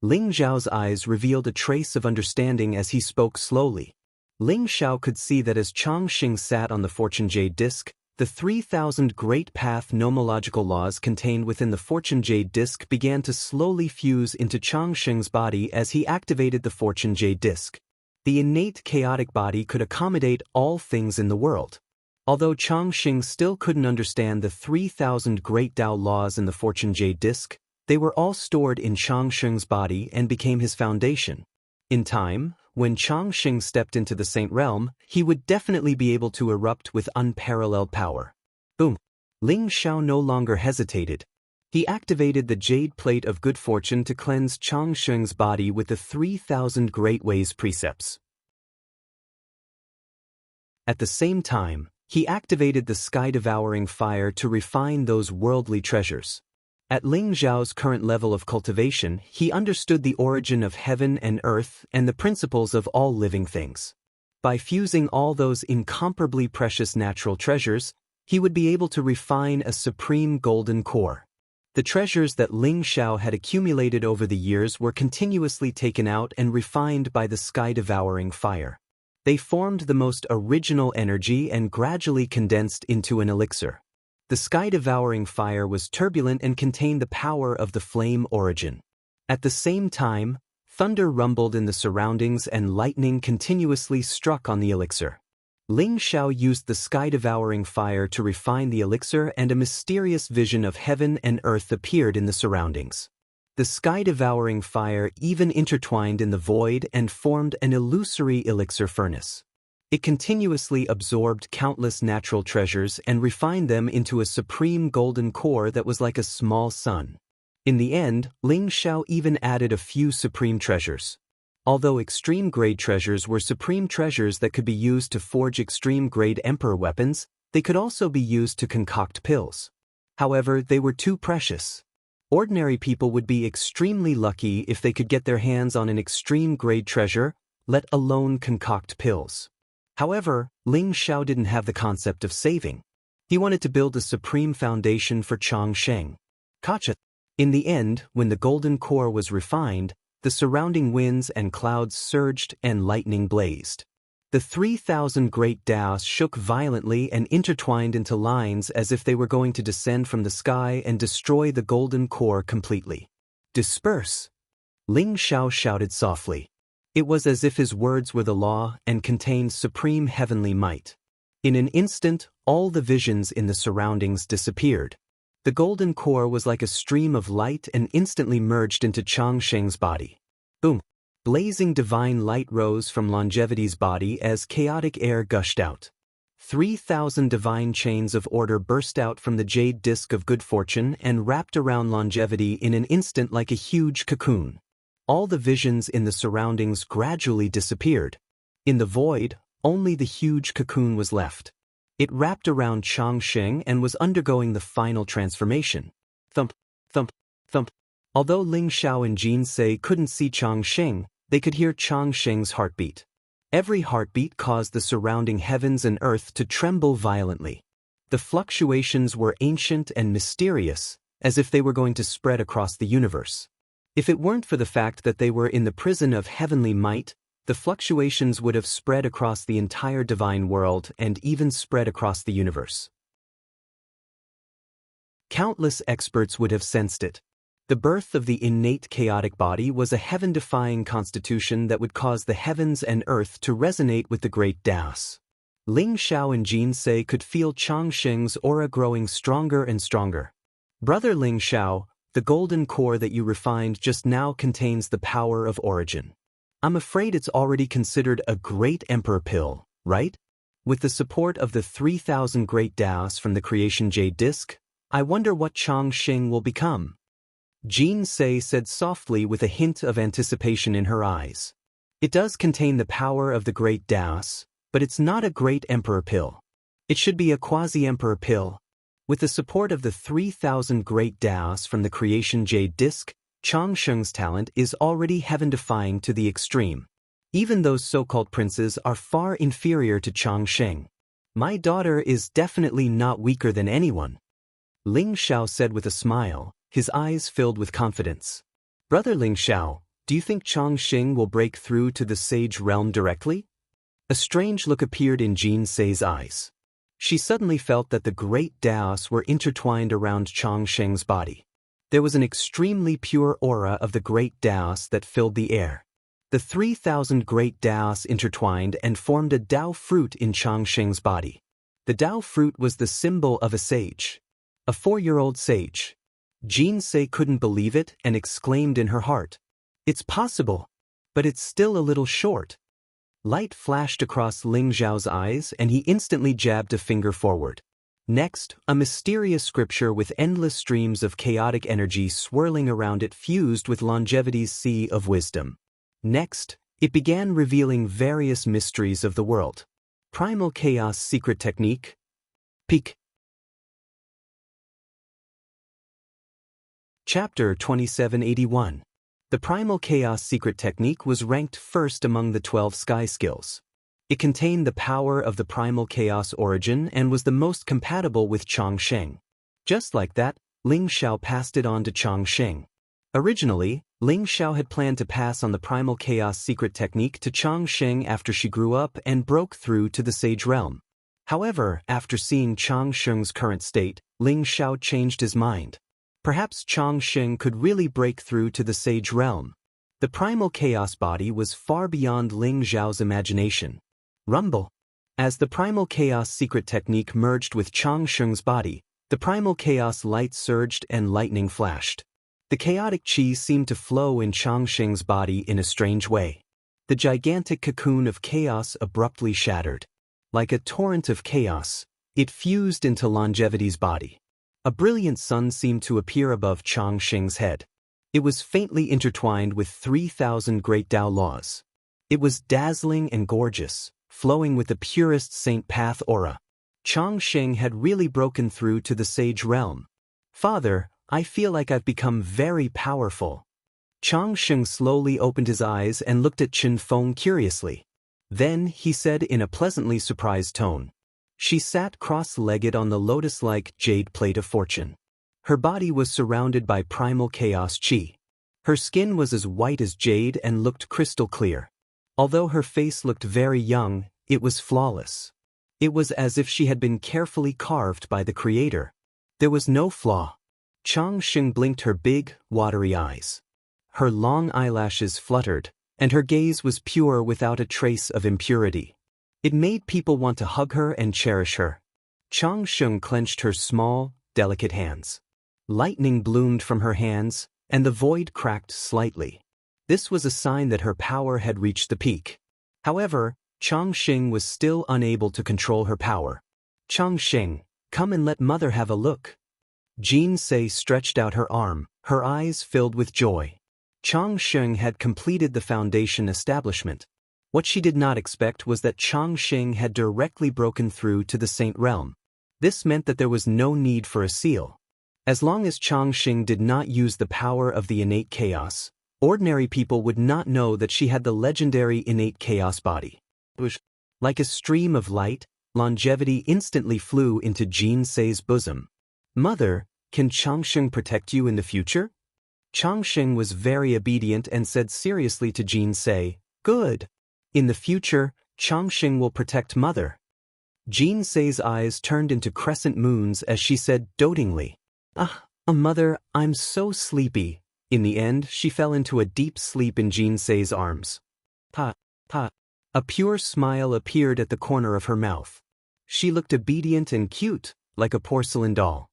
Ling Zhao's eyes revealed a trace of understanding as he spoke slowly. Ling Xiao could see that as Changxing sat on the fortune jade disk, the 3,000 Great Path nomological laws contained within the fortune jade disk began to slowly fuse into Changxing's body as he activated the fortune jade disk. The innate chaotic body could accommodate all things in the world. Although Changxing still couldn't understand the 3,000 Great Tao laws in the fortune jade disk, they were all stored in Changxing's body and became his foundation. In time, when Changxing stepped into the Saint Realm, he would definitely be able to erupt with unparalleled power. Boom! Ling Xiao no longer hesitated. He activated the Jade Plate of Good Fortune to cleanse Changxing's body with the 3,000 Great Ways precepts. At the same time, he activated the Sky-Devouring Fire to refine those worldly treasures. At Ling Xiao's current level of cultivation, he understood the origin of heaven and earth and the principles of all living things. By fusing all those incomparably precious natural treasures, he would be able to refine a supreme golden core. The treasures that Ling Xiao had accumulated over the years were continuously taken out and refined by the Sky-Devouring Fire. They formed the most original energy and gradually condensed into an elixir. The Sky-Devouring Fire was turbulent and contained the power of the flame origin. At the same time, thunder rumbled in the surroundings and lightning continuously struck on the elixir. Ling Xiao used the Sky-Devouring Fire to refine the elixir, and a mysterious vision of heaven and earth appeared in the surroundings. The Sky-Devouring Fire even intertwined in the void and formed an illusory elixir furnace. It continuously absorbed countless natural treasures and refined them into a supreme golden core that was like a small sun. In the end, Ling Xiao even added a few supreme treasures. Although extreme-grade treasures were supreme treasures that could be used to forge extreme-grade emperor weapons, they could also be used to concoct pills. However, they were too precious. Ordinary people would be extremely lucky if they could get their hands on an extreme-grade treasure, let alone concoct pills. However, Ling Xiao didn't have the concept of saving. He wanted to build a supreme foundation for Changxing. Gotcha. In the end, when the golden core was refined, the surrounding winds and clouds surged and lightning blazed. The 3,000 Great Taos shook violently and intertwined into lines as if they were going to descend from the sky and destroy the golden core completely. Disperse! Ling Xiao shouted softly. It was as if his words were the law and contained supreme heavenly might. In an instant, all the visions in the surroundings disappeared. The golden core was like a stream of light and instantly merged into Changxing's body. Boom! Blazing divine light rose from Longevity's body as chaotic air gushed out. 3,000 divine chains of order burst out from the jade disk of good fortune and wrapped around Longevity in an instant like a huge cocoon. All the visions in the surroundings gradually disappeared. In the void, only the huge cocoon was left. It wrapped around Changxing and was undergoing the final transformation. Thump, thump, thump. Although Ling Xiao and Jin Se couldn't see Changxing, they could hear Changxing's heartbeat. Every heartbeat caused the surrounding heavens and earth to tremble violently. The fluctuations were ancient and mysterious, as if they were going to spread across the universe. If it weren't for the fact that they were in the prison of heavenly might, the fluctuations would have spread across the entire divine world and even spread across the universe. Countless experts would have sensed it. The birth of the innate chaotic body was a heaven-defying constitution that would cause the heavens and earth to resonate with the great Taos. Ling Xiao and Jin Se could feel Changxing's aura growing stronger and stronger. Brother Ling Xiao, the golden core that you refined just now contains the power of origin. I'm afraid it's already considered a great emperor pill, right? With the support of the 3,000 Great Taos from the Creation Jade Disk, I wonder what Changxing will become. Jin Se said softly with a hint of anticipation in her eyes. It does contain the power of the Great Taos, but it's not a great emperor pill. It should be a quasi-emperor pill. With the support of the 3,000 Great Taos from the Creation Jade Disk, Changxing's talent is already heaven-defying to the extreme. Even those so-called princes are far inferior to Changxing. My daughter is definitely not weaker than anyone. Ling Xiao said with a smile, his eyes filled with confidence. Brother Ling Xiao, do you think Changxing will break through to the Sage Realm directly? A strange look appeared in Jin Sei's eyes. She suddenly felt that the great Daos were intertwined around Changsheng's body. There was an extremely pure aura of the great Daos that filled the air. The 3,000 great Daos intertwined and formed a Dao fruit in Changsheng's body. The Dao fruit was the symbol of a sage. A 4-year-old sage. Jin Sei couldn't believe it and exclaimed in her heart, "It's possible, but it's still a little short." Light flashed across Ling Xiao's eyes and he instantly jabbed a finger forward. Next, a mysterious scripture with endless streams of chaotic energy swirling around it fused with longevity's sea of wisdom. Next, it began revealing various mysteries of the world. Primal Chaos Secret Technique. Peak. Chapter 2781. The Primal Chaos Secret Technique was ranked first among the 12 sky skills. It contained the power of the Primal Chaos origin and was the most compatible with Changsheng. Just like that, Ling Xiao passed it on to Changsheng. Originally, Ling Xiao had planned to pass on the Primal Chaos Secret Technique to Changsheng after she grew up and broke through to the Sage Realm. However, after seeing Changsheng's current state, Ling Xiao changed his mind. Perhaps Changsheng could really break through to the Sage Realm. The Primal Chaos body was far beyond Ling Xiao's imagination. Rumble. As the Primal Chaos Secret Technique merged with Changsheng's body, the Primal Chaos light surged and lightning flashed. The chaotic qi seemed to flow in Changsheng's body in a strange way. The gigantic cocoon of chaos abruptly shattered. Like a torrent of chaos, it fused into longevity's body. A brilliant sun seemed to appear above Changsheng's head. It was faintly intertwined with 3,000 great Dao laws. It was dazzling and gorgeous, flowing with the purest Saint Path aura. Changsheng had really broken through to the Sage Realm. "Father, I feel like I've become very powerful." Changsheng slowly opened his eyes and looked at Chen Feng curiously. Then he said in a pleasantly surprised tone. She sat cross-legged on the lotus-like jade plate of fortune. Her body was surrounded by primal chaos qi. Her skin was as white as jade and looked crystal clear. Although her face looked very young, it was flawless. It was as if she had been carefully carved by the Creator. There was no flaw. Changsheng blinked her big, watery eyes. Her long eyelashes fluttered, and her gaze was pure without a trace of impurity. It made people want to hug her and cherish her. Changsheng clenched her small, delicate hands. Lightning bloomed from her hands, and the void cracked slightly. This was a sign that her power had reached the peak. However, Changsheng was still unable to control her power. "Changsheng, come and let mother have a look." Jin Sei stretched out her arm, her eyes filled with joy. Changsheng had completed the foundation establishment. What she did not expect was that Changsheng had directly broken through to the Saint Realm. This meant that there was no need for a seal. As long as Changsheng did not use the power of the innate chaos, ordinary people would not know that she had the legendary innate chaos body. Like a stream of light, longevity instantly flew into Jin Sei's bosom. "Mother, can Changsheng protect you in the future?" Changsheng was very obedient and said seriously to Jin Sei, "Good. In the future, Changsheng will protect mother." Jin Sei's eyes turned into crescent moons as she said dotingly, Mother, I'm so sleepy." In the end, she fell into a deep sleep in Jin Sei's arms. A pure smile appeared at the corner of her mouth. She looked obedient and cute, like a porcelain doll.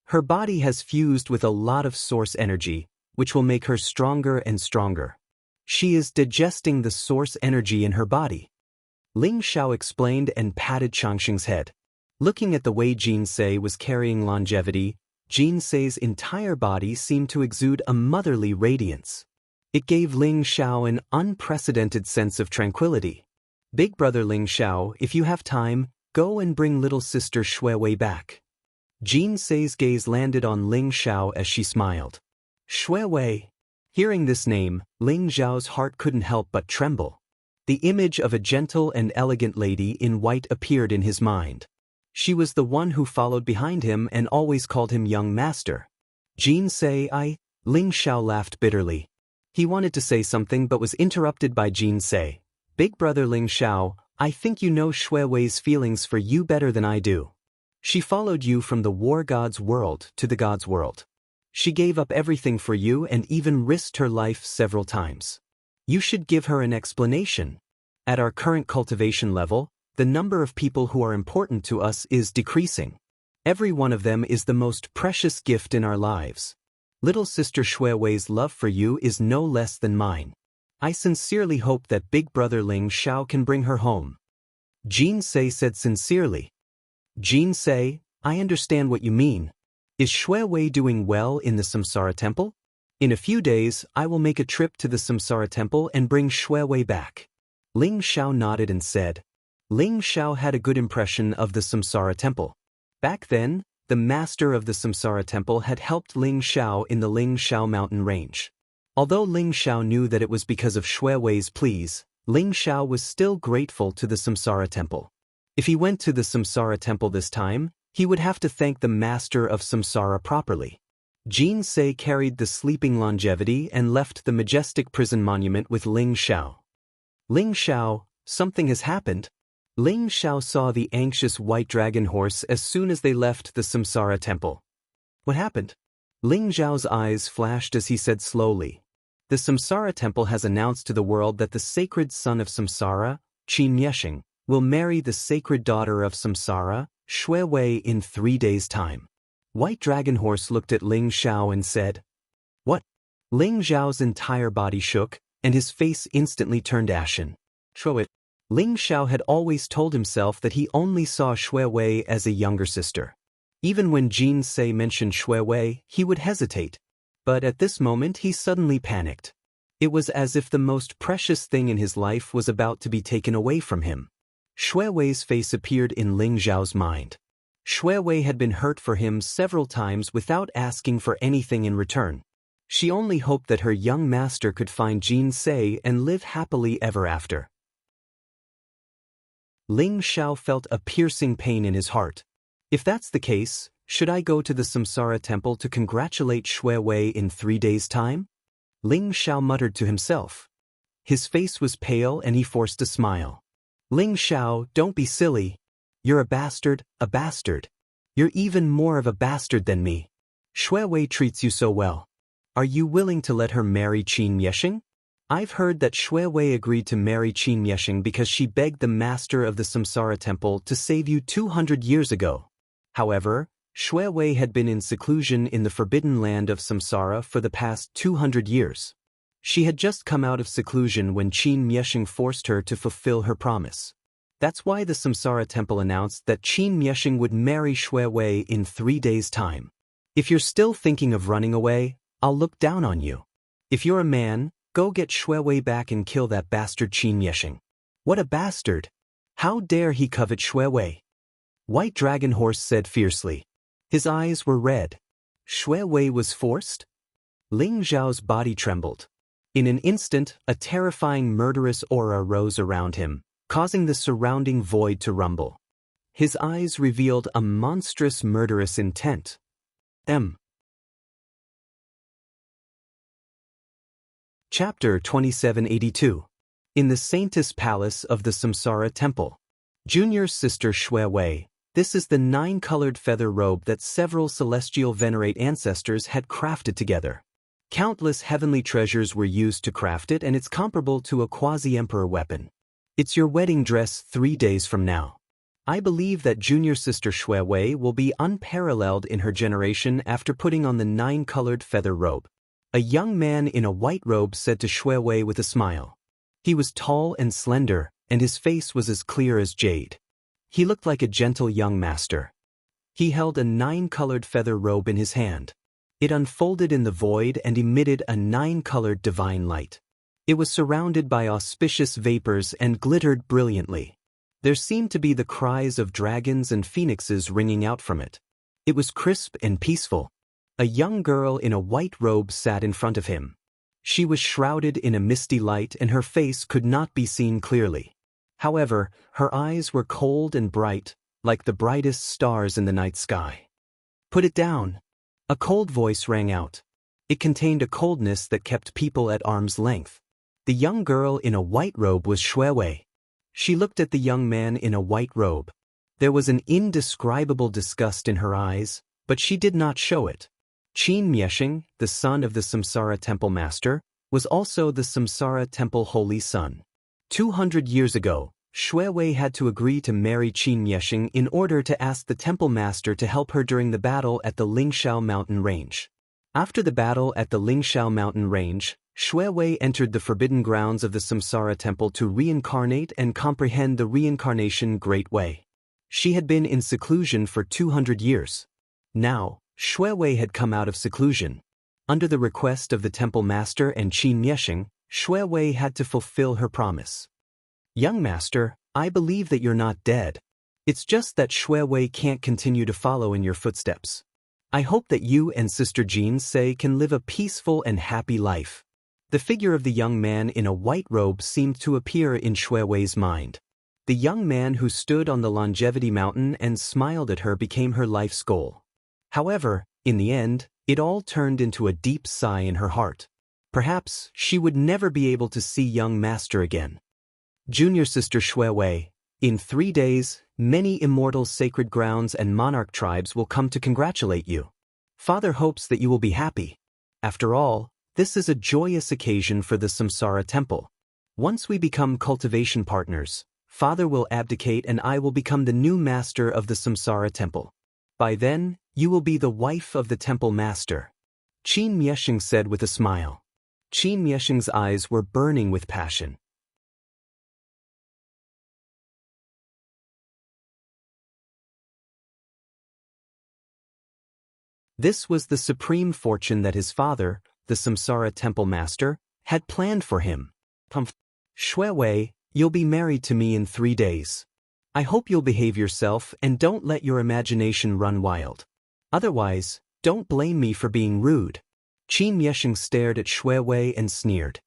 Her body has fused with a lot of source energy, which will make her stronger and stronger. She is digesting the source energy in her body. Ling Xiao explained and patted Changsheng's head. Looking at the way Jin Sei was carrying longevity, Jin Sei's entire body seemed to exude a motherly radiance. It gave Ling Xiao an unprecedented sense of tranquility. "Big brother Ling Xiao, if you have time, go and bring little sister Shui Wei back." Jin Sei's gaze landed on Ling Xiao as she smiled. Shui Wei. Hearing this name, Ling Xiao's heart couldn't help but tremble. The image of a gentle and elegant lady in white appeared in his mind. She was the one who followed behind him and always called him young master. Jin Sei, Ling Xiao laughed bitterly. He wanted to say something but was interrupted by Jin Sei. Big brother Ling Xiao, I think you know Shui Wei's feelings for you better than I do. She followed you from the war god's world to the god's world. She gave up everything for you and even risked her life several times. You should give her an explanation. At our current cultivation level, the number of people who are important to us is decreasing. Every one of them is the most precious gift in our lives. Little sister Shui Wei's love for you is no less than mine. I sincerely hope that big brother Ling Xiao can bring her home. Jin Sei said sincerely. Jin Sei, I understand what you mean. Is Shui Wei doing well in the Samsara Temple? In a few days, I will make a trip to the Samsara Temple and bring Shui Wei back. Ling Xiao nodded and said. Ling Xiao had a good impression of the Samsara Temple. Back then, the master of the Samsara Temple had helped Ling Xiao in the Ling Xiao mountain range. Although Ling Xiao knew that it was because of Shui Wei's pleas, Ling Xiao was still grateful to the Samsara Temple. If he went to the Samsara Temple this time, he would have to thank the master of Samsara properly. Jin Sei carried the sleeping longevity and left the majestic prison monument with Ling Xiao. Ling Xiao, something has happened. Ling Xiao saw the anxious white dragon horse as soon as they left the Samsara Temple. What happened? Ling Xiao's eyes flashed as he said slowly. The Samsara Temple has announced to the world that the sacred son of Samsara, Qin Mieshing, will marry the sacred daughter of Samsara, Shui Wei, in 3 days' time. White Dragon Horse looked at Ling Xiao and said, What? Ling Xiao's entire body shook, and his face instantly turned ashen. Show it. Ling Xiao had always told himself that he only saw Shui Wei as a younger sister. Even when Jin Sei mentioned Shui Wei, he would hesitate. But at this moment he suddenly panicked. It was as if the most precious thing in his life was about to be taken away from him. Shui Wei's face appeared in Ling Xiao's mind. Shui Wei had been hurt for him several times without asking for anything in return. She only hoped that her young master could find Jin Sei and live happily ever after. Ling Xiao felt a piercing pain in his heart. If that's the case, should I go to the Samsara Temple to congratulate Shui Wei in 3 days' time? Ling Xiao muttered to himself. His face was pale and he forced a smile. Ling Xiao, don't be silly. You're a bastard, a bastard. You're even more of a bastard than me. Shui Wei treats you so well. Are you willing to let her marry Qin Mieshing? I've heard that Shui Wei agreed to marry Qin Mieshing because she begged the master of the Samsara Temple to save you 200 years ago. However, Shui Wei had been in seclusion in the forbidden land of Samsara for the past 200 years. She had just come out of seclusion when Qin Mieshing forced her to fulfill her promise. That's why the Samsara Temple announced that Qin Mieshing would marry Shui Wei in 3 days' time. If you're still thinking of running away, I'll look down on you. If you're a man, go get Shui Wei back and kill that bastard Qin Mieshing. What a bastard! How dare he covet Shui Wei? White Dragon Horse said fiercely. His eyes were red. Shui Wei was forced? Ling Xiao's body trembled. In an instant, a terrifying murderous aura rose around him, causing the surrounding void to rumble. His eyes revealed a monstrous murderous intent. Chapter 2782. In the Saintess Palace of the Samsara Temple. Junior Sister Shui Wei. This is the 9-colored feather robe that several celestial venerate ancestors had crafted together. Countless heavenly treasures were used to craft it, and it's comparable to a quasi-emperor weapon. It's your wedding dress 3 days from now. I believe that Junior Sister Shui Wei will be unparalleled in her generation after putting on the 9-colored feather robe. A young man in a white robe said to Shui Wei with a smile. He was tall and slender, and his face was as clear as jade. He looked like a gentle young master. He held a 9-colored feather robe in his hand. It unfolded in the void and emitted a 9-colored divine light. It was surrounded by auspicious vapors and glittered brilliantly. There seemed to be the cries of dragons and phoenixes ringing out from it. It was crisp and peaceful. A young girl in a white robe sat in front of him. She was shrouded in a misty light and her face could not be seen clearly. However, her eyes were cold and bright, like the brightest stars in the night sky. Put it down. A cold voice rang out. It contained a coldness that kept people at arm's length. The young girl in a white robe was Shui Wei. She looked at the young man in a white robe. There was an indescribable disgust in her eyes, but she did not show it. Qin Mieshing, the son of the Samsara Temple Master, was also the Samsara Temple Holy Son. 200 years ago, Shui Wei had to agree to marry Qin Mieshing in order to ask the Temple Master to help her during the battle at the Lingshao mountain range. After the battle at the Lingshao mountain range, Shui Wei entered the forbidden grounds of the Samsara Temple to reincarnate and comprehend the reincarnation great way. She had been in seclusion for 200 years. Now, Shui Wei had come out of seclusion. Under the request of the Temple Master and Qin Mieshing, Shui Wei had to fulfill her promise. Young Master, I believe that you're not dead. It's just that Shui Wei can't continue to follow in your footsteps. I hope that you and Sister Jean Sei can live a peaceful and happy life. The figure of the young man in a white robe seemed to appear in Shui Wei's mind. The young man who stood on the Longevity Mountain and smiled at her became her life's goal. However, in the end, it all turned into a deep sigh in her heart. Perhaps she would never be able to see young Master again. Junior Sister Shui Wei, in 3 days, many immortal sacred grounds and monarch tribes will come to congratulate you. Father hopes that you will be happy. After all, this is a joyous occasion for the Samsara Temple. Once we become cultivation partners, Father will abdicate and I will become the new master of the Samsara Temple. By then, you will be the wife of the Temple Master. Qin Mieshing said with a smile. Qin Mieshing's eyes were burning with passion. This was the supreme fortune that his father, the Samsara Temple Master, had planned for him. Shui Wei, you'll be married to me in 3 days. I hope you'll behave yourself and don't let your imagination run wild. Otherwise, don't blame me for being rude. Qin Mieshing stared at Shui Wei and sneered.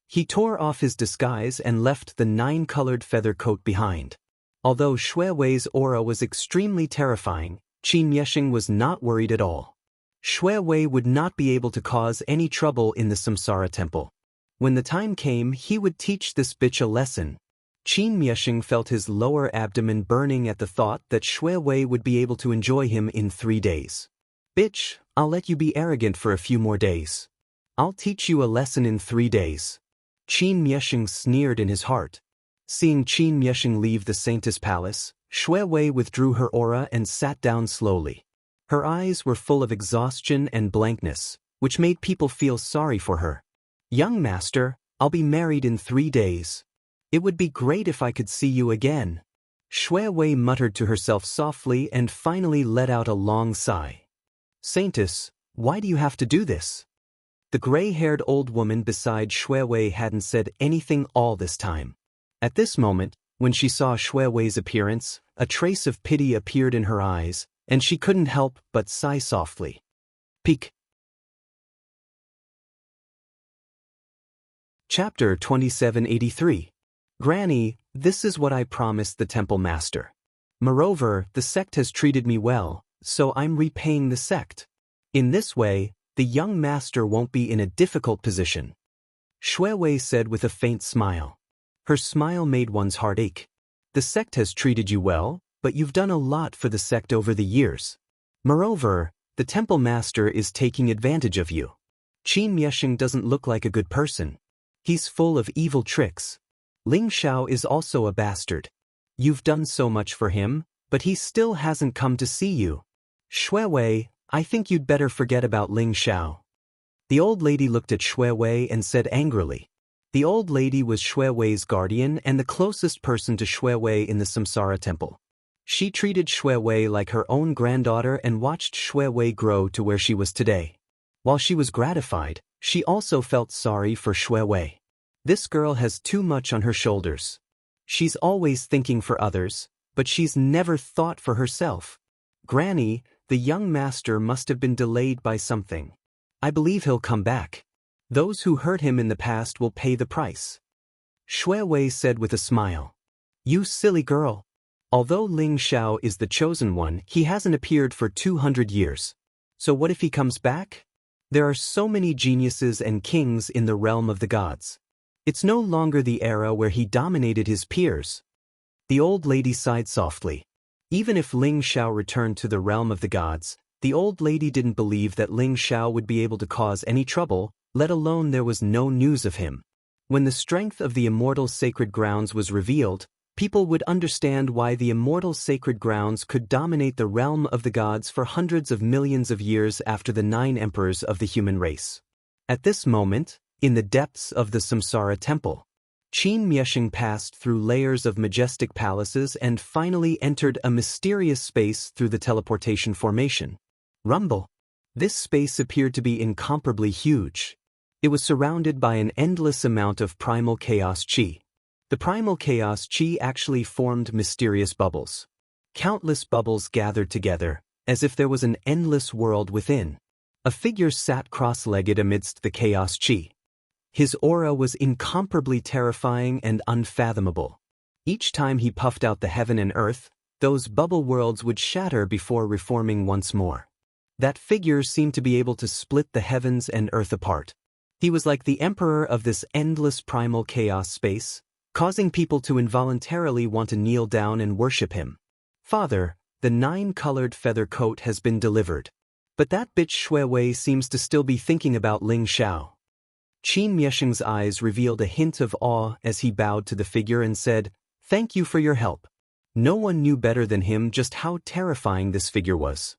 He tore off his disguise and left the 9-colored feather coat behind. Although Shui Wei's aura was extremely terrifying, Qin Mieshing was not worried at all. Shui Wei would not be able to cause any trouble in the Samsara Temple. When the time came, he would teach this bitch a lesson. Qin Mieshing felt his lower abdomen burning at the thought that Shui Wei would be able to enjoy him in 3 days. Bitch, I'll let you be arrogant for a few more days. I'll teach you a lesson in 3 days. Qin Mieshing sneered in his heart. Seeing Qin Mieshing leave the Saintess Palace, Shui Wei withdrew her aura and sat down slowly. Her eyes were full of exhaustion and blankness, which made people feel sorry for her. Young Master, I'll be married in 3 days. It would be great if I could see you again. Shui Wei muttered to herself softly and finally let out a long sigh. Saintess, why do you have to do this? The gray-haired old woman beside Shui Wei hadn't said anything all this time. At this moment, when she saw Shui Wei's appearance, a trace of pity appeared in her eyes, and she couldn't help but sigh softly. Peek. Chapter 2783. Granny, this is what I promised the Temple Master. Moreover, the sect has treated me well, so I'm repaying the sect. In this way, the young master won't be in a difficult position. Shui Wei said with a faint smile. Her smile made one's heart ache. The sect has treated you well, but you've done a lot for the sect over the years. Moreover, the Temple Master is taking advantage of you. Qin Mieshing doesn't look like a good person. He's full of evil tricks. Ling Shao is also a bastard. You've done so much for him, but he still hasn't come to see you. Shui Wei, I think you'd better forget about Ling Shao. The old lady looked at Shui Wei and said angrily. The old lady was Shui Wei's guardian and the closest person to Shui Wei in the Samsara Temple. She treated Shui Wei like her own granddaughter and watched Shui Wei grow to where she was today. While she was gratified, she also felt sorry for Shui Wei. This girl has too much on her shoulders. She's always thinking for others, but she's never thought for herself. Granny, the young master must have been delayed by something. I believe he'll come back. Those who hurt him in the past will pay the price. Shui Wei said with a smile. You silly girl. Although Ling Shao is the chosen one, he hasn't appeared for 200 years. So what if he comes back? There are so many geniuses and kings in the realm of the gods. It's no longer the era where he dominated his peers. The old lady sighed softly. Even if Ling Xiao returned to the realm of the gods, the old lady didn't believe that Ling Xiao would be able to cause any trouble, let alone there was no news of him. When the strength of the immortal sacred grounds was revealed, people would understand why the immortal sacred grounds could dominate the realm of the gods for hundreds of millions of years after the 9 emperors of the human race. At this moment, in the depths of the Samsara temple, Qin Mieshing passed through layers of majestic palaces and finally entered a mysterious space through the teleportation formation. Rumble. This space appeared to be incomparably huge. It was surrounded by an endless amount of primal chaos qi. The primal chaos qi actually formed mysterious bubbles. Countless bubbles gathered together, as if there was an endless world within. A figure sat cross-legged amidst the chaos qi. His aura was incomparably terrifying and unfathomable. Each time he puffed out the heaven and earth, those bubble worlds would shatter before reforming once more. That figure seemed to be able to split the heavens and earth apart. He was like the emperor of this endless primal chaos space, causing people to involuntarily want to kneel down and worship him. Father, the 9-colored feather coat has been delivered. But that bitch Shui Wei seems to still be thinking about Ling Xiao. Qin Mieshing's eyes revealed a hint of awe as he bowed to the figure and said, "Thank you for your help." No one knew better than him just how terrifying this figure was.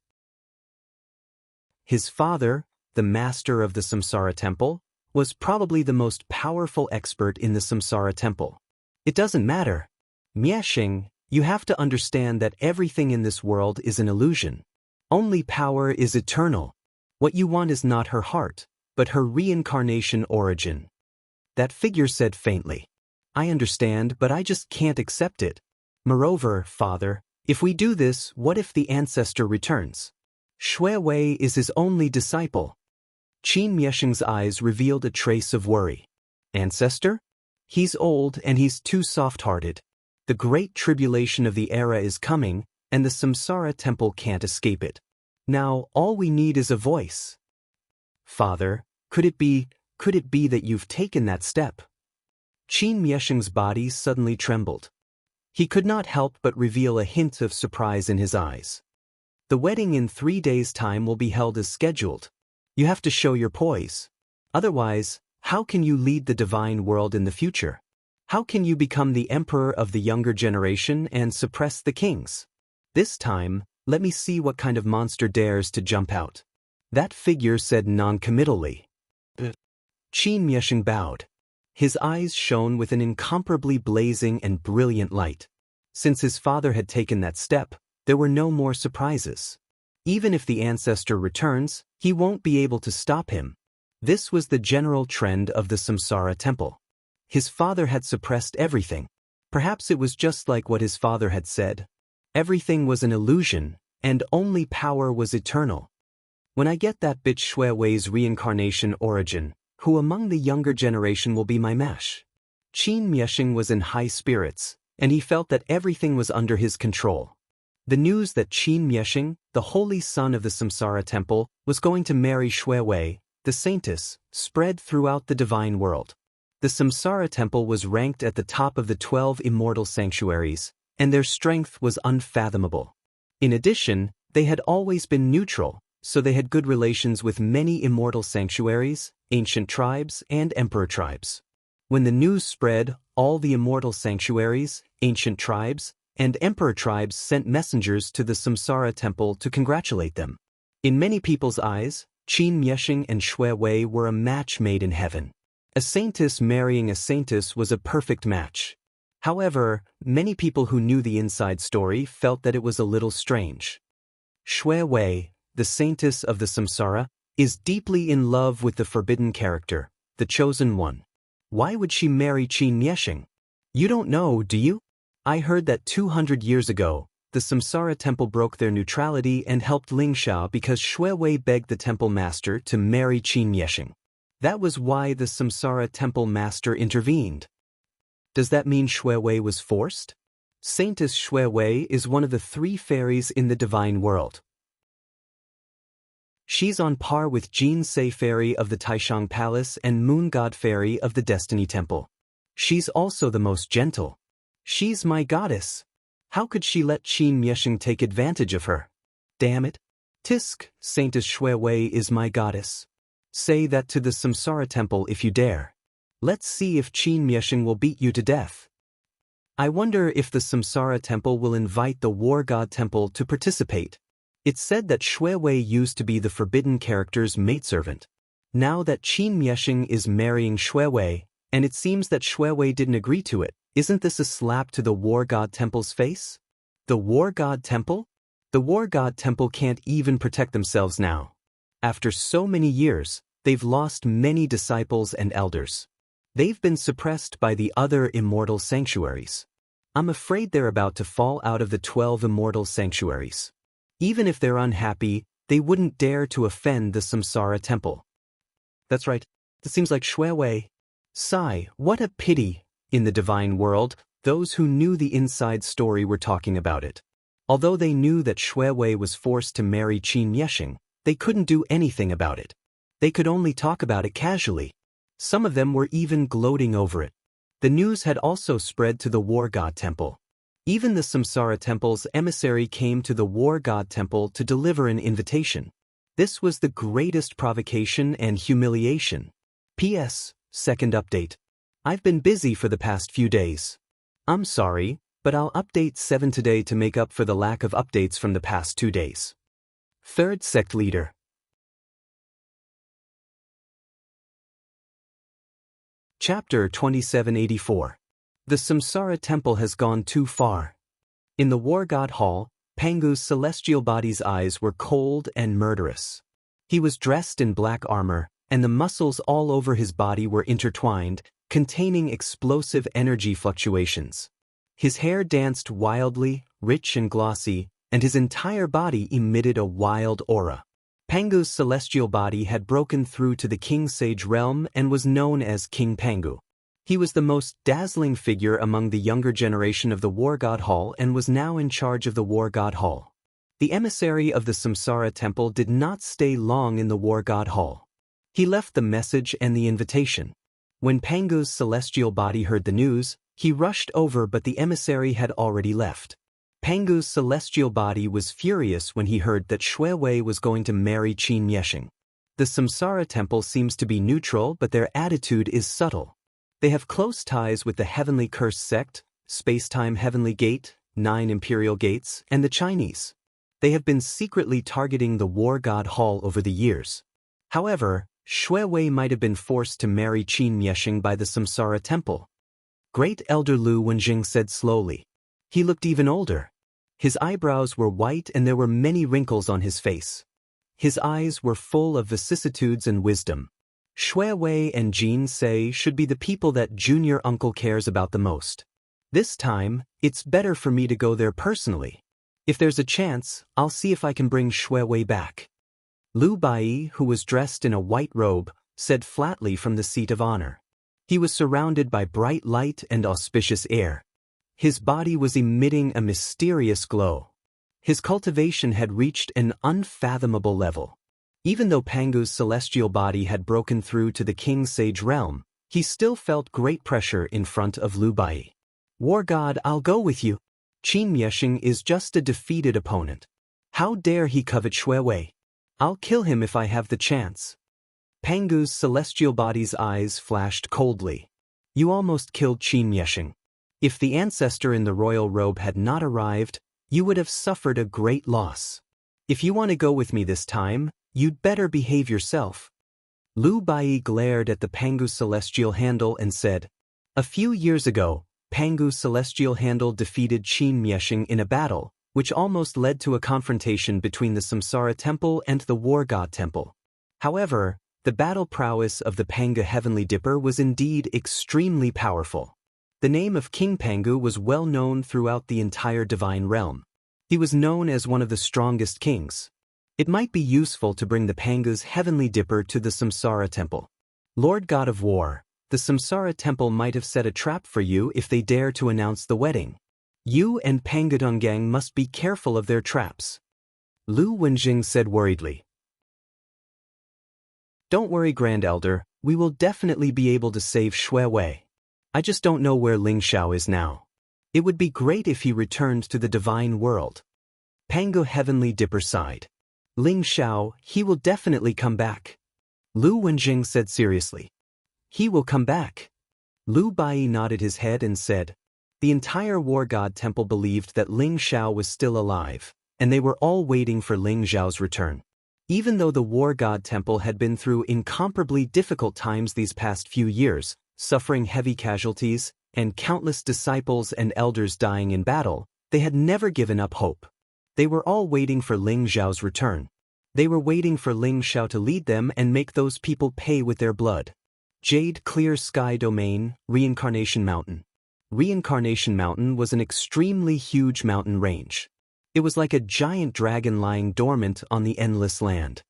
His father, the master of the Samsara temple, was probably the most powerful expert in the Samsara temple. It doesn't matter. Mieshing, you have to understand that everything in this world is an illusion. Only power is eternal. What you want is not her heart, but her reincarnation origin. That figure said faintly. I understand, but I just can't accept it. Moreover, Father, if we do this, what if the ancestor returns? Shui Wei is his only disciple. Qin Mieshing's eyes revealed a trace of worry. Ancestor? He's old and he's too soft-hearted. The great tribulation of the era is coming, and the Samsara temple can't escape it. Now, all we need is a voice. Father, could it be that you've taken that step? Qin Mieshing's body suddenly trembled. He could not help but reveal a hint of surprise in his eyes. The wedding in 3 days' time will be held as scheduled. You have to show your poise. Otherwise, how can you lead the divine world in the future? How can you become the emperor of the younger generation and suppress the kings? This time, let me see what kind of monster dares to jump out. That figure said non-committally. Qin Mieshing bowed. His eyes shone with an incomparably blazing and brilliant light. Since his father had taken that step, there were no more surprises. Even if the ancestor returns, he won't be able to stop him. This was the general trend of the Samsara temple. His father had suppressed everything. Perhaps it was just like what his father had said. Everything was an illusion, and only power was eternal. When I get that bitch Shui Wei's reincarnation origin, who among the younger generation will be my mesh? Qin Mieshing was in high spirits, and he felt that everything was under his control. The news that Qin Mieshing, the holy son of the Samsara temple, was going to marry Shui Wei, the saintess, spread throughout the divine world. The Samsara temple was ranked at the top of the 12 immortal sanctuaries, and their strength was unfathomable. In addition, they had always been neutral, so they had good relations with many immortal sanctuaries, ancient tribes, and emperor tribes. When the news spread, all the immortal sanctuaries, ancient tribes, and emperor tribes sent messengers to the Samsara temple to congratulate them. In many people's eyes, Qin Mieshing and Shui Wei were a match made in heaven. A saintess marrying a saintess was a perfect match. However, many people who knew the inside story felt that it was a little strange. Shui Wei, the saintess of the Samsara, is deeply in love with the forbidden character, the chosen one. Why would she marry Qin Mieshing? You don't know, do you? I heard that 200 years ago, the Samsara temple broke their neutrality and helped Ling Xiao because Shui Wei begged the temple master to marry Qin Mieshing. That was why the Samsara temple master intervened. Does that mean Shui Wei was forced? Saintess Shui Wei is one of the 3 fairies in the divine world. She's on par with Jin Se Fairy of the Taishang Palace and Moon God Fairy of the Destiny Temple. She's also the most gentle. She's my goddess. How could she let Qin Miesheng take advantage of her? Damn it. Tisk, Saintess Shui Wei is my goddess. Say that to the Samsara Temple if you dare. Let's see if Qin Miesheng will beat you to death. I wonder if the Samsara Temple will invite the War God Temple to participate. It's said that Shui Wei used to be the forbidden character's maidservant. Now that Qin Miesheng is marrying Shui Wei, and it seems that Shui Wei didn't agree to it, isn't this a slap to the War God Temple's face? The War God Temple? The War God Temple can't even protect themselves now. After so many years, they've lost many disciples and elders. They've been suppressed by the other immortal sanctuaries. I'm afraid they're about to fall out of the 12 immortal sanctuaries. Even if they're unhappy, they wouldn't dare to offend the Samsara Temple. That's right, it seems like Shui Wei. Sigh, what a pity. In the divine world, those who knew the inside story were talking about it. Although they knew that Shui Wei was forced to marry Qin Miesheng, they couldn't do anything about it. They could only talk about it casually. Some of them were even gloating over it. The news had also spread to the War God Temple. Even the Samsara Temple's emissary came to the War God Temple to deliver an invitation. This was the greatest provocation and humiliation. P.S. Second update. I've been busy for the past few days. I'm sorry, but I'll update 7 today to make up for the lack of updates from the past 2 days. Third sect leader. Chapter 2784. The Samsara Temple has gone too far. In the War God Hall, Pangu's celestial body's eyes were cold and murderous. He was dressed in black armor, and the muscles all over his body were intertwined, containing explosive energy fluctuations. His hair danced wildly, rich and glossy, and his entire body emitted a wild aura. Pangu's celestial body had broken through to the King Sage realm and was known as King Pangu. He was the most dazzling figure among the younger generation of the War God Hall and was now in charge of the War God Hall. The emissary of the Samsara Temple did not stay long in the War God Hall. He left the message and the invitation. When Pangu's celestial body heard the news, he rushed over, but the emissary had already left. Pangu's celestial body was furious when he heard that Shui Wei was going to marry Qin Miesheng. The Samsara Temple seems to be neutral, but their attitude is subtle. They have close ties with the Heavenly Curse sect, Space-Time Heavenly Gate, 9 Imperial Gates, and the Chinese. They have been secretly targeting the War God Hall over the years. However, Shui Wei might have been forced to marry Qin Miesheng by the Samsara Temple. Great Elder Lu Wenjing said slowly. He looked even older. His eyebrows were white and there were many wrinkles on his face. His eyes were full of vicissitudes and wisdom. Shui Wei and Jin Se should be the people that Junior Uncle cares about the most. This time, it's better for me to go there personally. If there's a chance, I'll see if I can bring Shui Wei back. Lu Bai, who was dressed in a white robe, said flatly from the seat of honor. He was surrounded by bright light and auspicious air. His body was emitting a mysterious glow. His cultivation had reached an unfathomable level. Even though Pangu's celestial body had broken through to the King Sage realm, he still felt great pressure in front of Lu Bai. War God, I'll go with you. Qin Miesheng is just a defeated opponent. How dare he covet Shui Wei? I'll kill him if I have the chance. Pangu's celestial body's eyes flashed coldly. You almost killed Qin Miesheng. If the ancestor in the royal robe had not arrived, you would have suffered a great loss. If you want to go with me this time, you'd better behave yourself. Lu Bai glared at the Pangu celestial handle and said, a few years ago, Pangu celestial handle defeated Qin Miesheng in a battle, which almost led to a confrontation between the Samsara Temple and the War God Temple. However, the battle prowess of the Pangu Heavenly Dipper was indeed extremely powerful. The name of King Pangu was well known throughout the entire divine realm. He was known as one of the strongest kings. It might be useful to bring the Pangu's Heavenly Dipper to the Samsara Temple. Lord God of War, the Samsara Temple might have set a trap for you if they dare to announce the wedding. You and Pangu Donggang must be careful of their traps. Lu Wenjing said worriedly. Don't worry, Grand Elder, we will definitely be able to save Shui Wei. I just don't know where Ling Xiao is now. It would be great if he returned to the divine world. Pangu Heavenly Dipper sighed. Ling Xiao, he will definitely come back. Lu Wenjing said seriously. He will come back. Lu Bai nodded his head and said. The entire War God Temple believed that Ling Xiao was still alive, and they were all waiting for Ling Xiao's return. Even though the War God Temple had been through incomparably difficult times these past few years, suffering heavy casualties, and countless disciples and elders dying in battle, they had never given up hope. They were all waiting for Ling Xiao's return. They were waiting for Ling Xiao to lead them and make those people pay with their blood. Jade Clear Sky Domain, Reincarnation Mountain. Reincarnation Mountain was an extremely huge mountain range. It was like a giant dragon lying dormant on the endless land.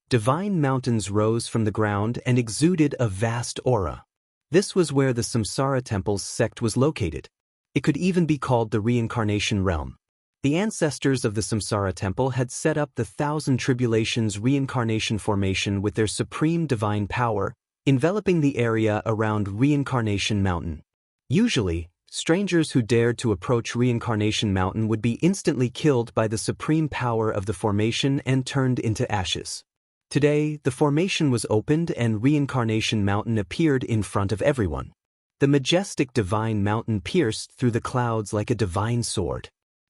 Divine mountains rose from the ground and exuded a vast aura. This was where the Samsara Temple's sect was located. It could even be called the Reincarnation Realm. The ancestors of the Samsara Temple had set up the Thousand Tribulations Reincarnation Formation with their supreme divine power, enveloping the area around Reincarnation Mountain. Usually, strangers who dared to approach Reincarnation Mountain would be instantly killed by the supreme power of the formation and turned into ashes. Today, the formation was opened and Reincarnation Mountain appeared in front of everyone. The majestic divine mountain pierced through the clouds like a divine sword.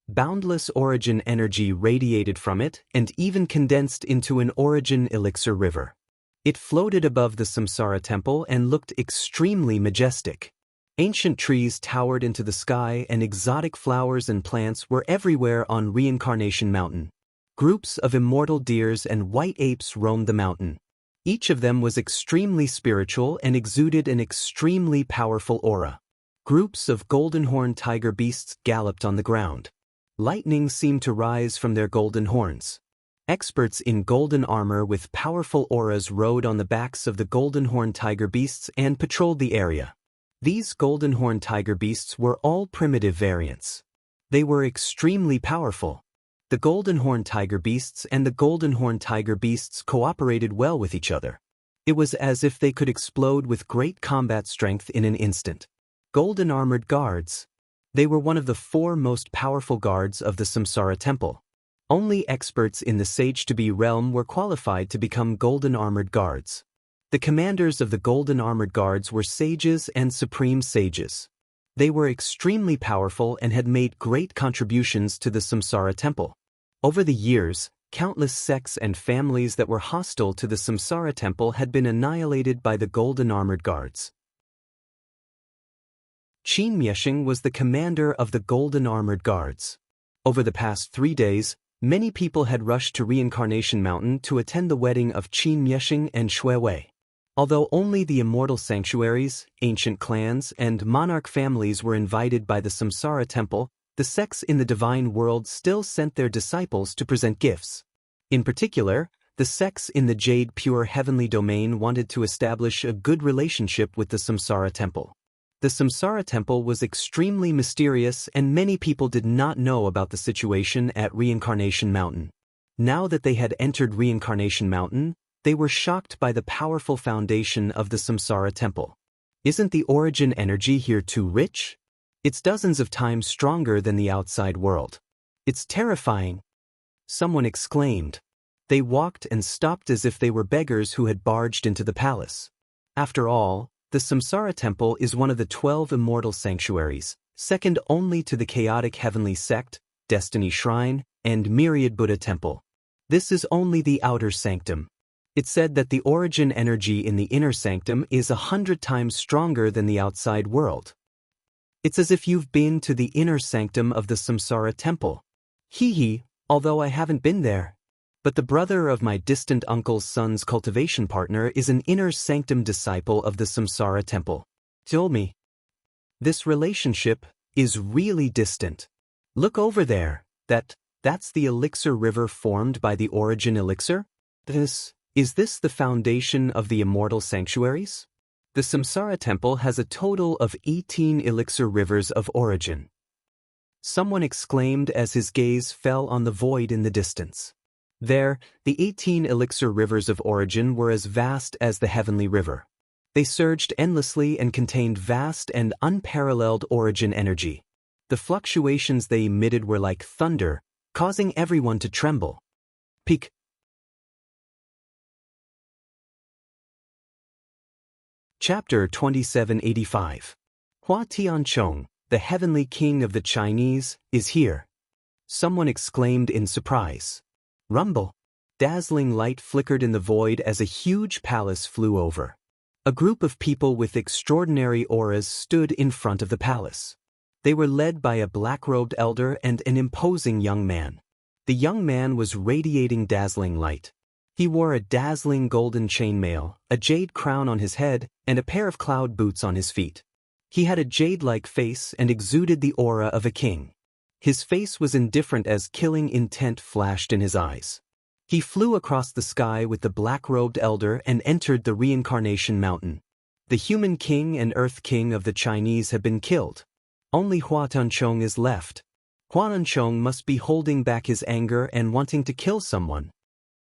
Boundless origin energy radiated from it and even condensed into an origin elixir river. It floated above the Samsara Temple and looked extremely majestic. Ancient trees towered into the sky and exotic flowers and plants were everywhere on Reincarnation Mountain. Groups of immortal deers and white apes roamed the mountain. Each of them was extremely spiritual and exuded an extremely powerful aura. Groups of golden horned tiger beasts galloped on the ground. Lightning seemed to rise from their golden horns. Experts in golden armor with powerful auras rode on the backs of the golden horned tiger beasts and patrolled the area. These golden horned tiger beasts were all primitive variants. They were extremely powerful. The golden horned tiger beasts and the golden horned tiger beasts cooperated well with each other. It was as if they could explode with great combat strength in an instant. Golden armored guards. They were one of the 4 most powerful guards of the Samsara Temple. Only experts in the Sage-to-Be realm were qualified to become golden armored guards. The commanders of the golden armored guards were sages and supreme sages. They were extremely powerful and had made great contributions to the Samsara Temple. Over the years, countless sects and families that were hostile to the Samsara Temple had been annihilated by the golden armored guards. Qin Mieshing was the commander of the golden armored guards. Over the past 3 days, many people had rushed to Reincarnation Mountain to attend the wedding of Qin Mieshing and Shui Wei. Although only the immortal sanctuaries, ancient clans, and monarch families were invited by the Samsara Temple, the sects in the divine world still sent their disciples to present gifts. In particular, the sects in the Jade Pure Heavenly Domain wanted to establish a good relationship with the Samsara Temple. The Samsara Temple was extremely mysterious and many people did not know about the situation at Reincarnation Mountain. Now that they had entered Reincarnation Mountain, they were shocked by the powerful foundation of the Samsara Temple. Isn't the origin energy here too rich? It's dozens of times stronger than the outside world. It's terrifying. Someone exclaimed. They walked and stopped as if they were beggars who had barged into the palace. After all, the Samsara Temple is one of the 12 immortal sanctuaries, second only to the chaotic heavenly sect, Destiny Shrine, and Myriad Buddha Temple. This is only the outer sanctum. It's said that the origin energy in the inner sanctum is 100 times stronger than the outside world. It's as if you've been to the inner sanctum of the Samsara Temple. Hee, although I haven't been there. But the brother of my distant uncle's son's cultivation partner is an inner sanctum disciple of the Samsara Temple. Told me. This relationship is really distant. Look over there. That's the elixir river formed by the origin elixir? Is this the foundation of the immortal sanctuaries? The Samsara Temple has a total of 18 elixir rivers of origin. Someone exclaimed as his gaze fell on the void in the distance. There, the 18 elixir rivers of origin were as vast as the heavenly river. They surged endlessly and contained vast and unparalleled origin energy. The fluctuations they emitted were like thunder, causing everyone to tremble. Peak. Chapter 2785. Hua Tianchong, the heavenly king of the Chinese, is here. Someone exclaimed in surprise. Rumble. Dazzling light flickered in the void as a huge palace flew over. A group of people with extraordinary auras stood in front of the palace. They were led by a black-robed elder and an imposing young man. The young man was radiating dazzling light. He wore a dazzling golden chainmail, a jade crown on his head, and a pair of cloud boots on his feet. He had a jade-like face and exuded the aura of a king. His face was indifferent as killing intent flashed in his eyes. He flew across the sky with the black-robed elder and entered the reincarnation mountain. The human king and earth king of the Chinese have been killed. Only Hua Tianchong is left. Hua Tianchong must be holding back his anger and wanting to kill someone.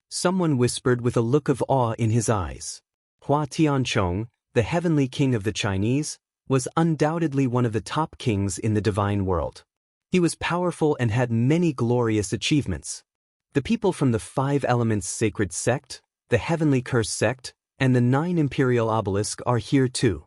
Someone whispered with a look of awe in his eyes. Hua Tianchong, the heavenly king of the Chinese, was undoubtedly one of the top kings in the divine world. He was powerful and had many glorious achievements. The people from the 5 Elements Sacred Sect, the Heavenly Curse Sect, and the 9 Imperial Obelisk are here too.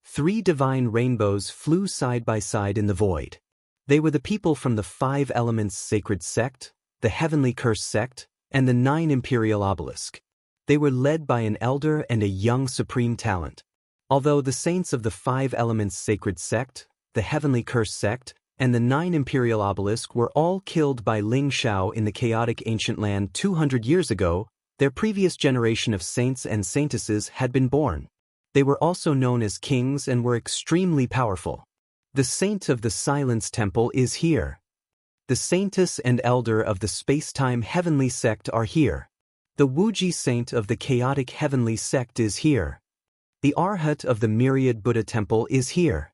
3 divine rainbows flew side by side in the void. They were the people from the 5 Elements Sacred Sect, the Heavenly Curse Sect, and the 9 Imperial Obelisk. They were led by an elder and a young supreme talent. Although the saints of the 5 Elements Sacred Sect, the Heavenly Curse Sect, and the 9 Imperial Obelisk were all killed by Ling Shao in the chaotic ancient land 200 years ago, their previous generation of saints and saintesses had been born. They were also known as kings and were extremely powerful. The saint of the Silence Temple is here. The saintess and elder of the space-time heavenly sect are here. The Wuji saint of the chaotic heavenly sect is here. The Arhat of the myriad Buddha temple is here.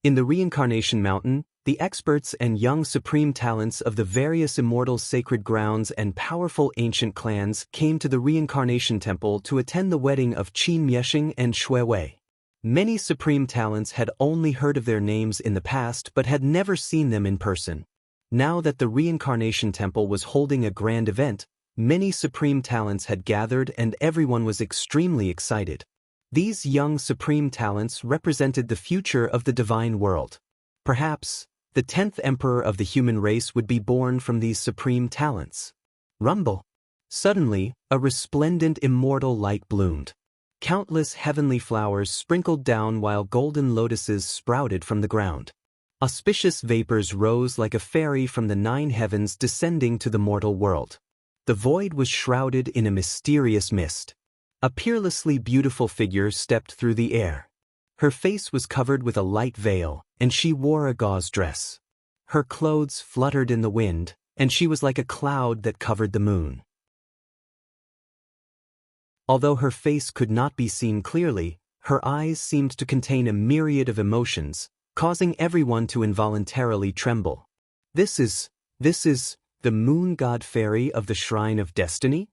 In the reincarnation mountain, the experts and young supreme talents of the various immortal sacred grounds and powerful ancient clans came to the reincarnation temple to attend the wedding of Qin Mieshing and Shui Wei. Many supreme talents had only heard of their names in the past but had never seen them in person. Now that the reincarnation temple was holding a grand event, many supreme talents had gathered and everyone was extremely excited. These young supreme talents represented the future of the divine world. Perhaps, the 10th emperor of the human race would be born from these supreme talents. Rumble. Suddenly, a resplendent immortal light bloomed. Countless heavenly flowers sprinkled down while golden lotuses sprouted from the ground. Auspicious vapors rose like a fairy from the 9 heavens descending to the mortal world. The void was shrouded in a mysterious mist. A peerlessly beautiful figure stepped through the air. Her face was covered with a light veil, and she wore a gauze dress. Her clothes fluttered in the wind, and she was like a cloud that covered the moon. Although her face could not be seen clearly, her eyes seemed to contain a myriad of emotions, causing everyone to involuntarily tremble. This is the moon god fairy of the Shrine of Destiny?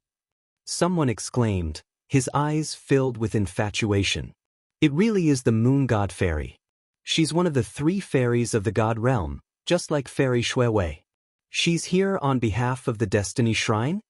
Someone exclaimed, his eyes filled with infatuation. It really is the moon god fairy. She's one of the 3 fairies of the god realm, just like Fairy Shui Wei. She's here on behalf of the Destiny Shrine?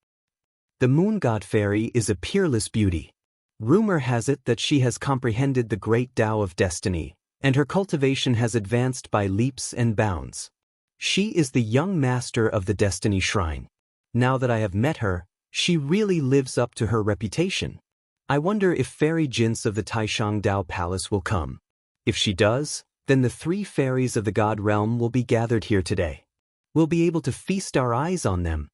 The moon god fairy is a peerless beauty. Rumor has it that she has comprehended the great Tao of destiny, and her cultivation has advanced by leaps and bounds. She is the young master of the Destiny Shrine. Now that I have met her, she really lives up to her reputation. I wonder if Fairy Jints of the Taishang Dao Palace will come. If she does, then the 3 fairies of the god realm will be gathered here today. We'll be able to feast our eyes on them.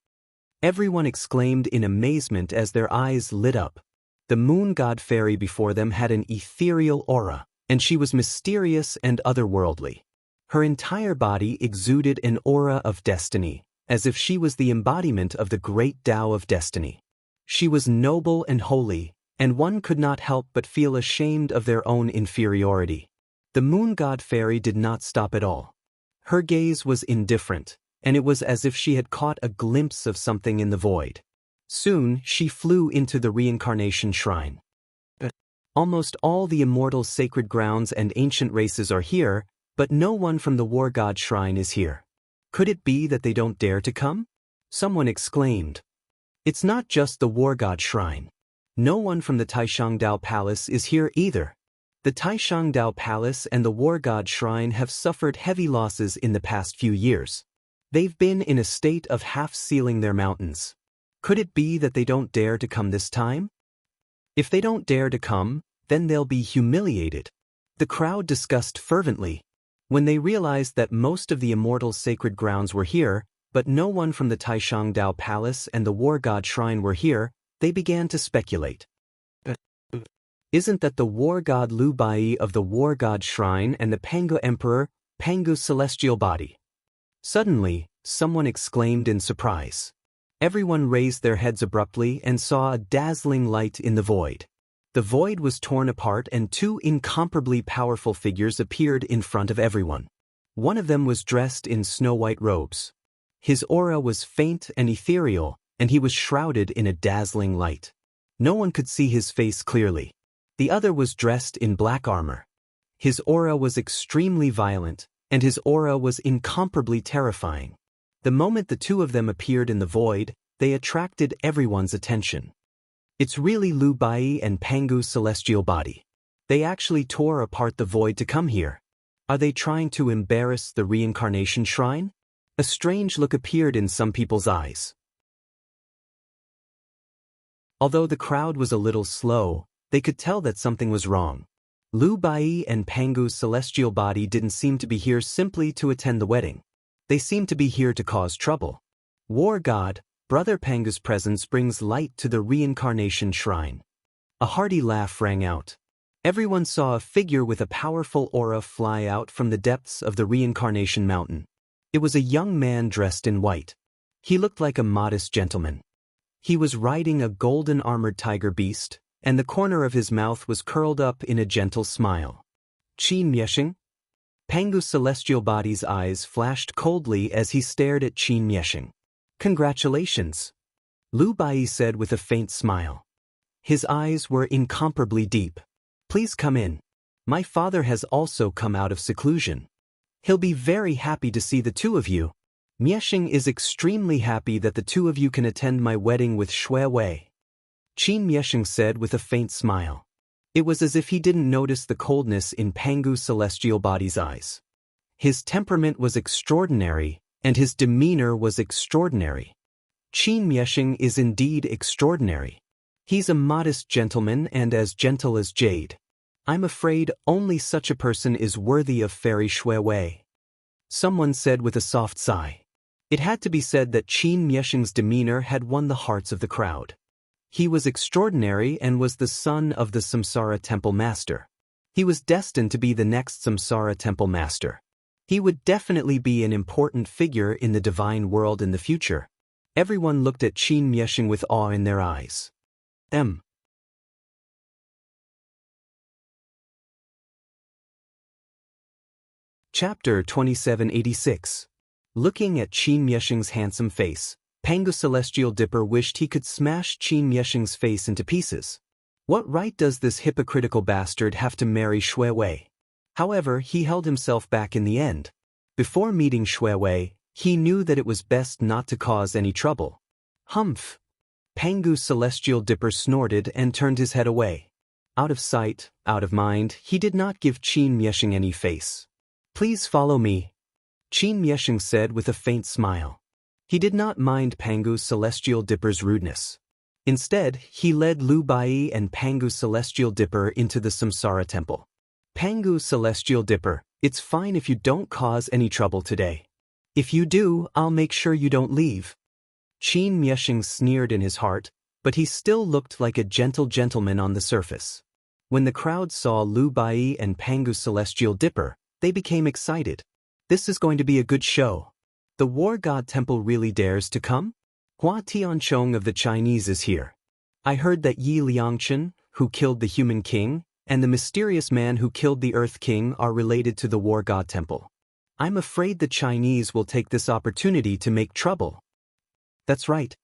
Everyone exclaimed in amazement as their eyes lit up. The moon god fairy before them had an ethereal aura, and she was mysterious and otherworldly. Her entire body exuded an aura of destiny, as if she was the embodiment of the great Tao of destiny. She was noble and holy, and one could not help but feel ashamed of their own inferiority. The moon god fairy did not stop at all. Her gaze was indifferent, and it was as if she had caught a glimpse of something in the void. Soon, she flew into the reincarnation shrine. Almost all the immortal sacred grounds and ancient races are here, but no one from the war god shrine is here. Could it be that they don't dare to come? Someone exclaimed. It's not just the war god shrine. No one from the Taishangdao Palace is here either. The Taishangdao Palace and the war god shrine have suffered heavy losses in the past few years. They've been in a state of half-sealing their mountains. Could it be that they don't dare to come this time? If they don't dare to come, then they'll be humiliated. The crowd discussed fervently. When they realized that most of the immortal sacred grounds were here, but no one from the Taishangdao Palace and the war god shrine were here, they began to speculate. Isn't that the war god Lu Bai of the war god shrine and the Pangu emperor, Pangu's celestial body? Suddenly, someone exclaimed in surprise. Everyone raised their heads abruptly and saw a dazzling light in the void. The void was torn apart and two incomparably powerful figures appeared in front of everyone. One of them was dressed in snow-white robes. His aura was faint and ethereal, and he was shrouded in a dazzling light. No one could see his face clearly. The other was dressed in black armor. His aura was extremely violent, and his aura was incomparably terrifying. The moment the two of them appeared in the void, they attracted everyone's attention. It's really Lu Bai and Pangu's celestial body. They actually tore apart the void to come here. Are they trying to embarrass the reincarnation shrine? A strange look appeared in some people's eyes. Although the crowd was a little slow, they could tell that something was wrong. Lu Bai and Pangu's celestial body didn't seem to be here simply to attend the wedding. They seemed to be here to cause trouble. War God, Brother Pangu's presence brings light to the reincarnation shrine. A hearty laugh rang out. Everyone saw a figure with a powerful aura fly out from the depths of the reincarnation mountain. It was a young man dressed in white. He looked like a modest gentleman. He was riding a golden armored tiger beast, and the corner of his mouth was curled up in a gentle smile. Qin Mieshing? Pangu's celestial body's eyes flashed coldly as he stared at Qin Mieshing. Congratulations, Lu Bai said with a faint smile. His eyes were incomparably deep. Please come in. My father has also come out of seclusion. He'll be very happy to see the two of you. Mieshing is extremely happy that the two of you can attend my wedding with Shui Wei. Qin Mieshing said with a faint smile. It was as if he didn't notice the coldness in Pangu's celestial body's eyes. His temperament was extraordinary, and his demeanor was extraordinary. Qin Mieshing is indeed extraordinary. He's a modest gentleman and as gentle as jade. I'm afraid only such a person is worthy of Fairy Shui Wei. Someone said with a soft sigh. It had to be said that Qin Mieshing's demeanor had won the hearts of the crowd. He was extraordinary and was the son of the Samsara Temple Master. He was destined to be the next Samsara Temple Master. He would definitely be an important figure in the divine world in the future. Everyone looked at Qin Mieshing with awe in their eyes. Chapter 2786. Looking at Qin Mieshing's handsome face, Pangu's celestial dipper wished he could smash Qin Mieshing's face into pieces. What right does this hypocritical bastard have to marry Shui Wei? However, he held himself back in the end. Before meeting Shui Wei, he knew that it was best not to cause any trouble. Humph! Pangu's celestial dipper snorted and turned his head away. Out of sight, out of mind, he did not give Qin Mieshing any face. Please follow me, Qin Mieshing said with a faint smile. He did not mind Pangu's celestial dipper's rudeness. Instead, he led Lu Bai and Pangu's celestial dipper into the Samsara temple. Pangu's celestial dipper, it's fine if you don't cause any trouble today. If you do, I'll make sure you don't leave. Qin Mieshing sneered in his heart, but he still looked like a gentle gentleman on the surface. When the crowd saw Lu Bai and Pangu's celestial dipper, they became excited. This is going to be a good show. The War God Temple really dares to come? Hua Tianchong of the Chinese is here. I heard that Yi Liangchen, who killed the Human King, and the mysterious man who killed the Earth King are related to the War God Temple. I'm afraid the Chinese will take this opportunity to make trouble. That's right.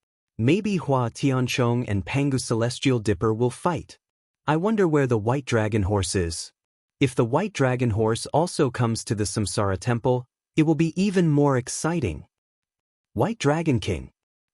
Maybe Hua Tianchong and Pangu Celestial Dipper will fight. I wonder where the White Dragon Horse is. If the White Dragon Horse also comes to the Samsara Temple, it will be even more exciting. White Dragon King.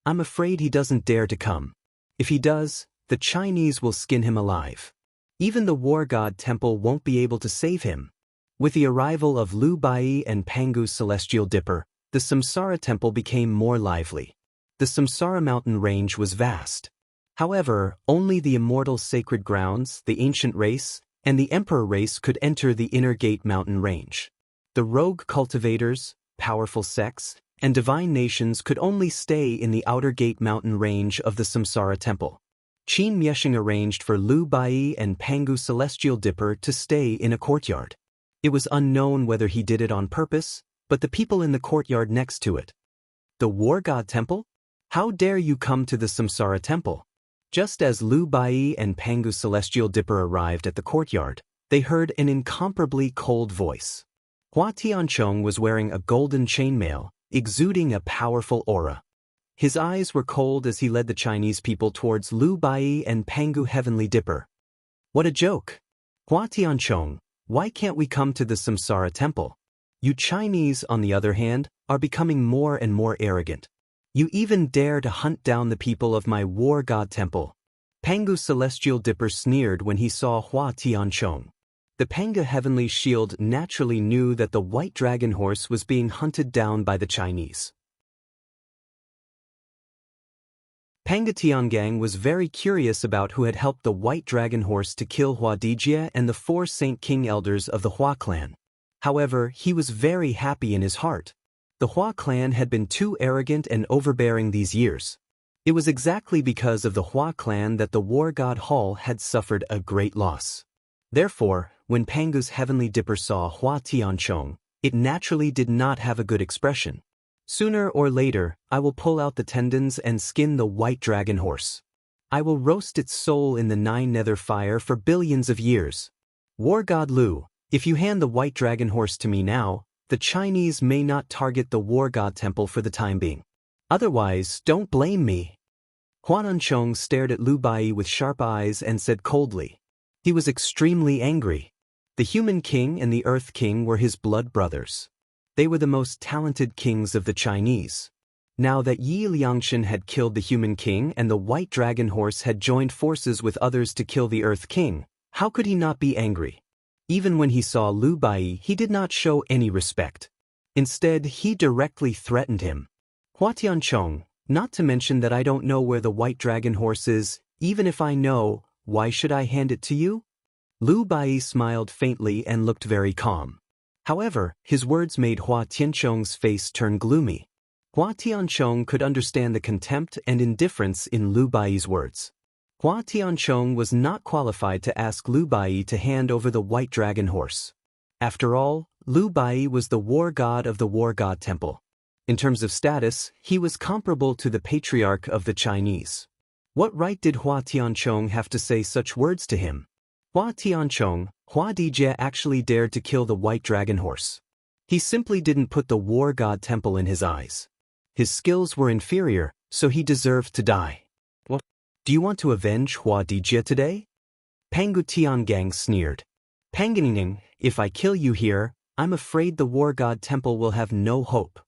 I'm afraid he doesn't dare to come. If he does, the Chinese will skin him alive. Even the War God Temple won't be able to save him. With the arrival of Lu Bai and Pangu's Celestial Dipper, the Samsara Temple became more lively. The Samsara mountain range was vast. However, only the immortal sacred grounds, the ancient race, and the emperor race could enter the inner gate mountain range. The rogue cultivators, powerful sects, and divine nations could only stay in the outer gate mountain range of the Samsara Temple. Qin Mieshing arranged for Lu Bai and Pangu Celestial Dipper to stay in a courtyard. It was unknown whether he did it on purpose, but the people in the courtyard next to it. The War God Temple? How dare you come to the Samsara Temple? Just as Lu Bai and Pangu Celestial Dipper arrived at the courtyard, they heard an incomparably cold voice. Hua Tianchong was wearing a golden chainmail, exuding a powerful aura. His eyes were cold as he led the Chinese people towards Lu Bai and Pangu Heavenly Dipper. What a joke! Hua Tianchong, why can't we come to the Samsara Temple? You Chinese, on the other hand, are becoming more and more arrogant. You even dare to hunt down the people of my War God Temple. Pangu Celestial Dipper sneered when he saw Hua Tianchong. The Panga Heavenly Shield naturally knew that the White Dragon Horse was being hunted down by the Chinese. Panga Tiangang was very curious about who had helped the White Dragon Horse to kill Hua Dijie and the 4 Saint King Elders of the Hua clan. However, he was very happy in his heart. The Hua clan had been too arrogant and overbearing these years. It was exactly because of the Hua clan that the War God Hall had suffered a great loss. Therefore, when Pangu's Heavenly Dipper saw Hua Tianchong, it naturally did not have a good expression. Sooner or later, I will pull out the tendons and skin the White Dragon Horse. I will roast its soul in the 9 nether fire for billions of years. War God Lu, if you hand the White Dragon Horse to me now, the Chinese may not target the War God Temple for the time being. Otherwise, don't blame me. Hua Tianchong stared at Lu Bai with sharp eyes and said coldly. He was extremely angry. The Human King and the Earth King were his blood brothers. They were the most talented kings of the Chinese. Now that Yi Liangshan had killed the Human King and the White Dragon Horse had joined forces with others to kill the Earth King, how could he not be angry? Even when he saw Lu Bai, he did not show any respect. Instead, he directly threatened him. Hua Tianchong, not to mention that I don't know where the White Dragon Horse is, even if I know, why should I hand it to you? Lu Bai smiled faintly and looked very calm. However, his words made Hua Tianchong's face turn gloomy. Hua Tianchong could understand the contempt and indifference in Lu Bai's words. Hua Tianchong was not qualified to ask Lu Bai to hand over the White Dragon Horse. After all, Lu Bai was the war god of the War God Temple. In terms of status, he was comparable to the patriarch of the Chinese. What right did Hua Tianchong have to say such words to him? Hua Tianchong, Hua Dijie actually dared to kill the White Dragon Horse. He simply didn't put the War God Temple in his eyes. His skills were inferior, so he deserved to die. What? Do you want to avenge Hua Dijie today? Pangu Tiangang sneered. Panganing, if I kill you here, I'm afraid the War God Temple will have no hope.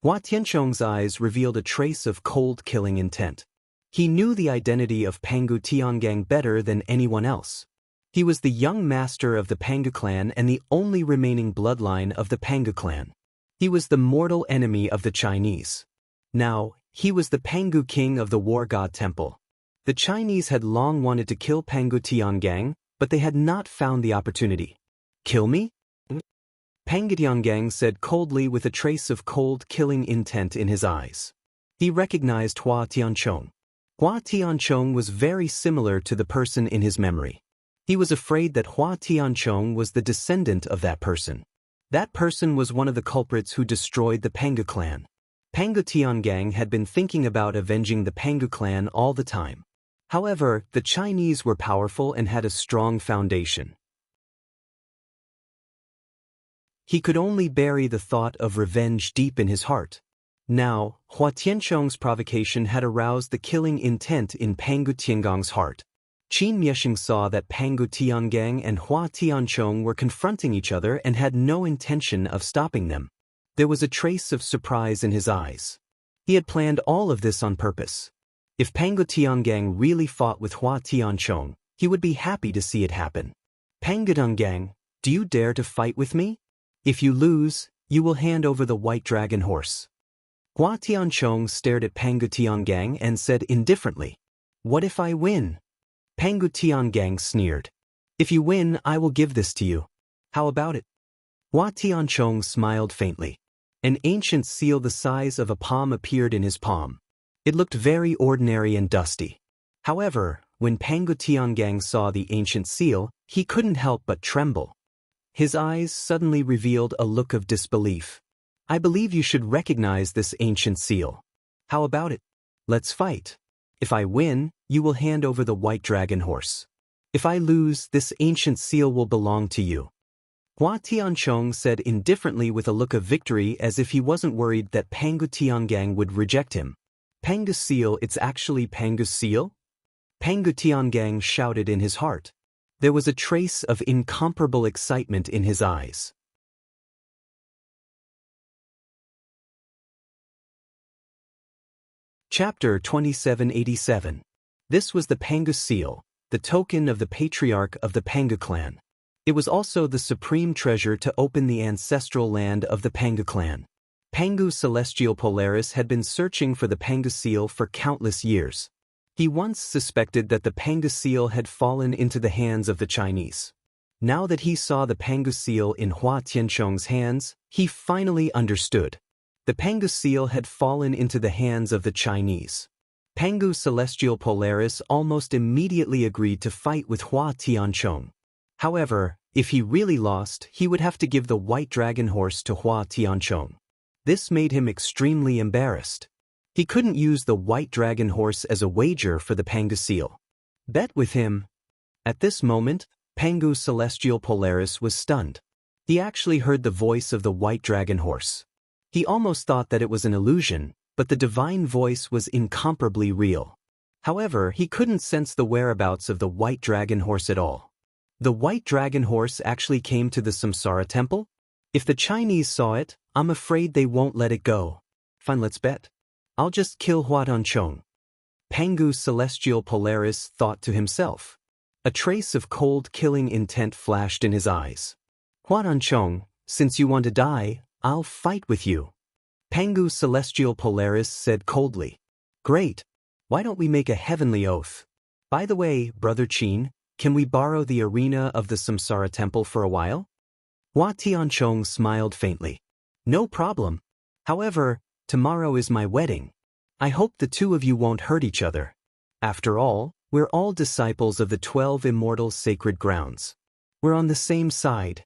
Hua Tianchong's eyes revealed a trace of cold killing intent. He knew the identity of Pangu Tiangang better than anyone else. He was the young master of the Pangu clan and the only remaining bloodline of the Pangu clan. He was the mortal enemy of the Chinese. Now, he was the Pangu king of the War God Temple. The Chinese had long wanted to kill Pangu Tiangang, but they had not found the opportunity. Kill me? Pangu Tiangang said coldly with a trace of cold killing intent in his eyes. He recognized Hua Tianchong. Hua Tianchong was very similar to the person in his memory. He was afraid that Hua Tianchong was the descendant of that person. That person was one of the culprits who destroyed the Pangu clan. Pangu Tiangang had been thinking about avenging the Pangu clan all the time. However, the Chinese were powerful and had a strong foundation. He could only bury the thought of revenge deep in his heart. Now, Hua Tianchong's provocation had aroused the killing intent in Pangu Tiangong's heart. Qin Miexing saw that Pangu Tiangang and Hua Tianchong were confronting each other and had no intention of stopping them. There was a trace of surprise in his eyes. He had planned all of this on purpose. If Pangu Tiangang really fought with Hua Tianchong, he would be happy to see it happen. Pangu Tiangang, do you dare to fight with me? If you lose, you will hand over the white dragon horse. Hua Tianchong stared at Pangu Tiangang and said indifferently, "What if I win?" Pangu Tiangang sneered. "If you win, I will give this to you. How about it?" Hua Tianchong smiled faintly. An ancient seal the size of a palm appeared in his palm. It looked very ordinary and dusty. However, when Pangu Tiangang saw the ancient seal, he couldn't help but tremble. His eyes suddenly revealed a look of disbelief. "I believe you should recognize this ancient seal. How about it? Let's fight. If I win, you will hand over the white dragon horse. If I lose, this ancient seal will belong to you." Hua Tianchong said indifferently with a look of victory as if he wasn't worried that Pangu Tiangang would reject him. "Pangu seal, it's actually Pangu's seal?" Pangu Tiangang shouted in his heart. There was a trace of incomparable excitement in his eyes. Chapter 2787. This was the Pangu seal, the token of the patriarch of the Pangu clan. It was also the supreme treasure to open the ancestral land of the Pangu clan. Pangu Celestial Polaris had been searching for the Pangu seal for countless years. He once suspected that the Pangu seal had fallen into the hands of the Chinese. Now that he saw the Pangu seal in Hua Tianchong's hands, he finally understood. The Pangu seal had fallen into the hands of the Chinese. Pangu Celestial Polaris almost immediately agreed to fight with Hua Tianchong. However, if he really lost, he would have to give the white dragon horse to Hua Tianchong. This made him extremely embarrassed. He couldn't use the white dragon horse as a wager for the Pangu seal. Bet with him. At this moment, Pangu Celestial Polaris was stunned. He actually heard the voice of the white dragon horse. He almost thought that it was an illusion, but the divine voice was incomparably real. However, he couldn't sense the whereabouts of the white dragon horse at all. The white dragon horse actually came to the Samsara temple? If the Chinese saw it, I'm afraid they won't let it go. Fine, let's bet. I'll just kill Hua Tianchong. Pangu Celestial Polaris thought to himself. A trace of cold killing intent flashed in his eyes. Hua Tianchong, since you want to die, I'll fight with you. Pangu Celestial Polaris said coldly. Great. Why don't we make a heavenly oath? By the way, Brother Qin, can we borrow the arena of the Samsara temple for a while? Hua Tianchong smiled faintly. No problem. However, tomorrow is my wedding. I hope the two of you won't hurt each other. After all, we're all disciples of the 12 immortal sacred grounds. We're on the same side.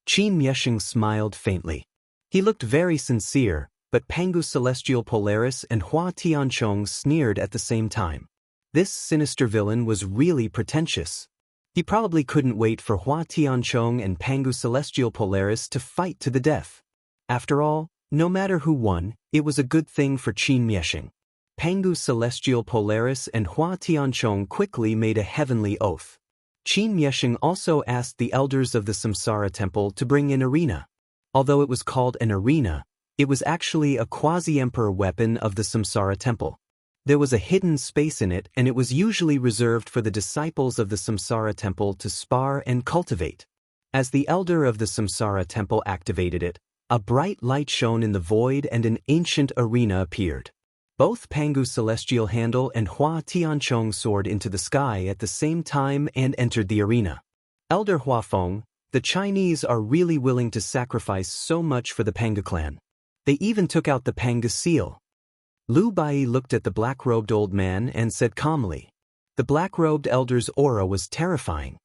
Qin Miexing smiled faintly. He looked very sincere, but Pangu Celestial Polaris and Hua Tianchong sneered at the same time. This sinister villain was really pretentious. He probably couldn't wait for Hua Tianchong and Pangu Celestial Polaris to fight to the death. After all, no matter who won, it was a good thing for Qin Miexing. Pangu Celestial Polaris and Hua Tianchong quickly made a heavenly oath. Qin Miexing also asked the elders of the Samsara temple to bring an arena. Although it was called an arena, it was actually a quasi-emperor weapon of the Samsara temple. There was a hidden space in it, and it was usually reserved for the disciples of the Samsara temple to spar and cultivate. As the elder of the Samsara temple activated it, a bright light shone in the void and an ancient arena appeared. Both Pangu Celestial Handle and Hua Tianchong soared into the sky at the same time and entered the arena. Elder Huafeng, the Chinese are really willing to sacrifice so much for the Pangu clan. They even took out the Pangu seal. Lu Bai looked at the black-robed old man and said calmly. The black-robed elder's aura was terrifying.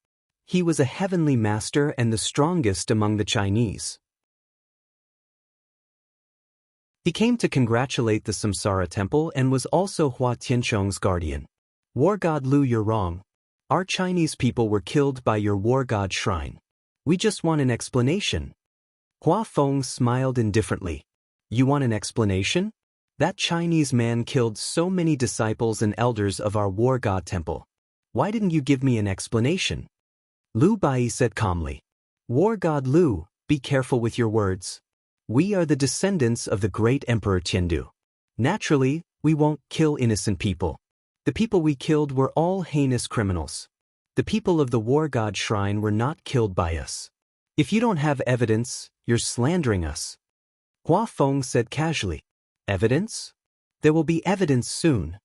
He was a heavenly master and the strongest among the Chinese. He came to congratulate the Samsara temple and was also Hua Tianchong's guardian. War god Lu, you're wrong. Our Chinese people were killed by your war god shrine. We just want an explanation. Hua Feng smiled indifferently. You want an explanation? That Chinese man killed so many disciples and elders of our war god temple. Why didn't you give me an explanation? Lu Bai said calmly. War god Lu, be careful with your words. We are the descendants of the great Emperor Tiandu. Naturally, we won't kill innocent people. The people we killed were all heinous criminals. The people of the war god shrine were not killed by us. If you don't have evidence, you're slandering us. Hua Feng said casually. Evidence? There will be evidence soon.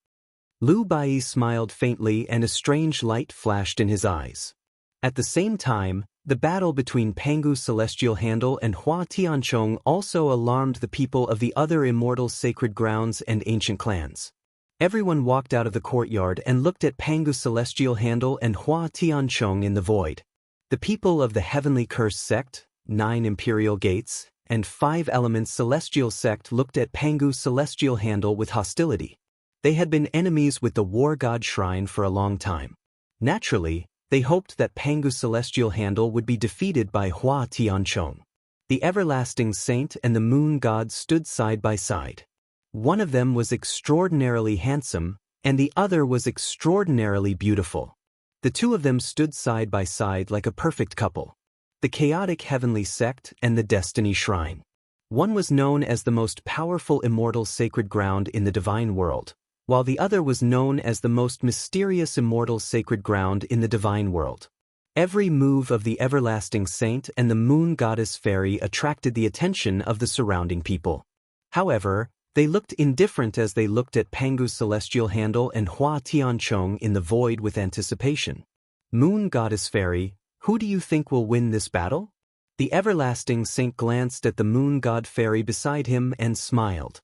Lu Bai smiled faintly and a strange light flashed in his eyes. At the same time, the battle between Pangu's celestial handle and Hua Tianchong also alarmed the people of the other immortal sacred grounds and ancient clans. Everyone walked out of the courtyard and looked at Pangu's celestial handle and Hua Tianchong in the void. The people of the heavenly curse sect, 9 imperial gates, and 5 elements celestial sect looked at Pangu's celestial handle with hostility. They had been enemies with the war god shrine for a long time. Naturally, they hoped that Pangu's celestial handle would be defeated by Hua Tianchong. The everlasting saint and the moon god stood side by side. One of them was extraordinarily handsome, and the other was extraordinarily beautiful. The two of them stood side by side like a perfect couple. The chaotic heavenly sect and the destiny shrine. One was known as the most powerful immortal sacred ground in the divine world, while the other was known as the most mysterious immortal sacred ground in the divine world. Every move of the everlasting saint and the moon goddess fairy attracted the attention of the surrounding people. However, they looked indifferent as they looked at Pangu's celestial handle and Hua Tianchong in the void with anticipation. Moon goddess fairy, who do you think will win this battle? The everlasting saint glanced at the moon god fairy beside him and smiled.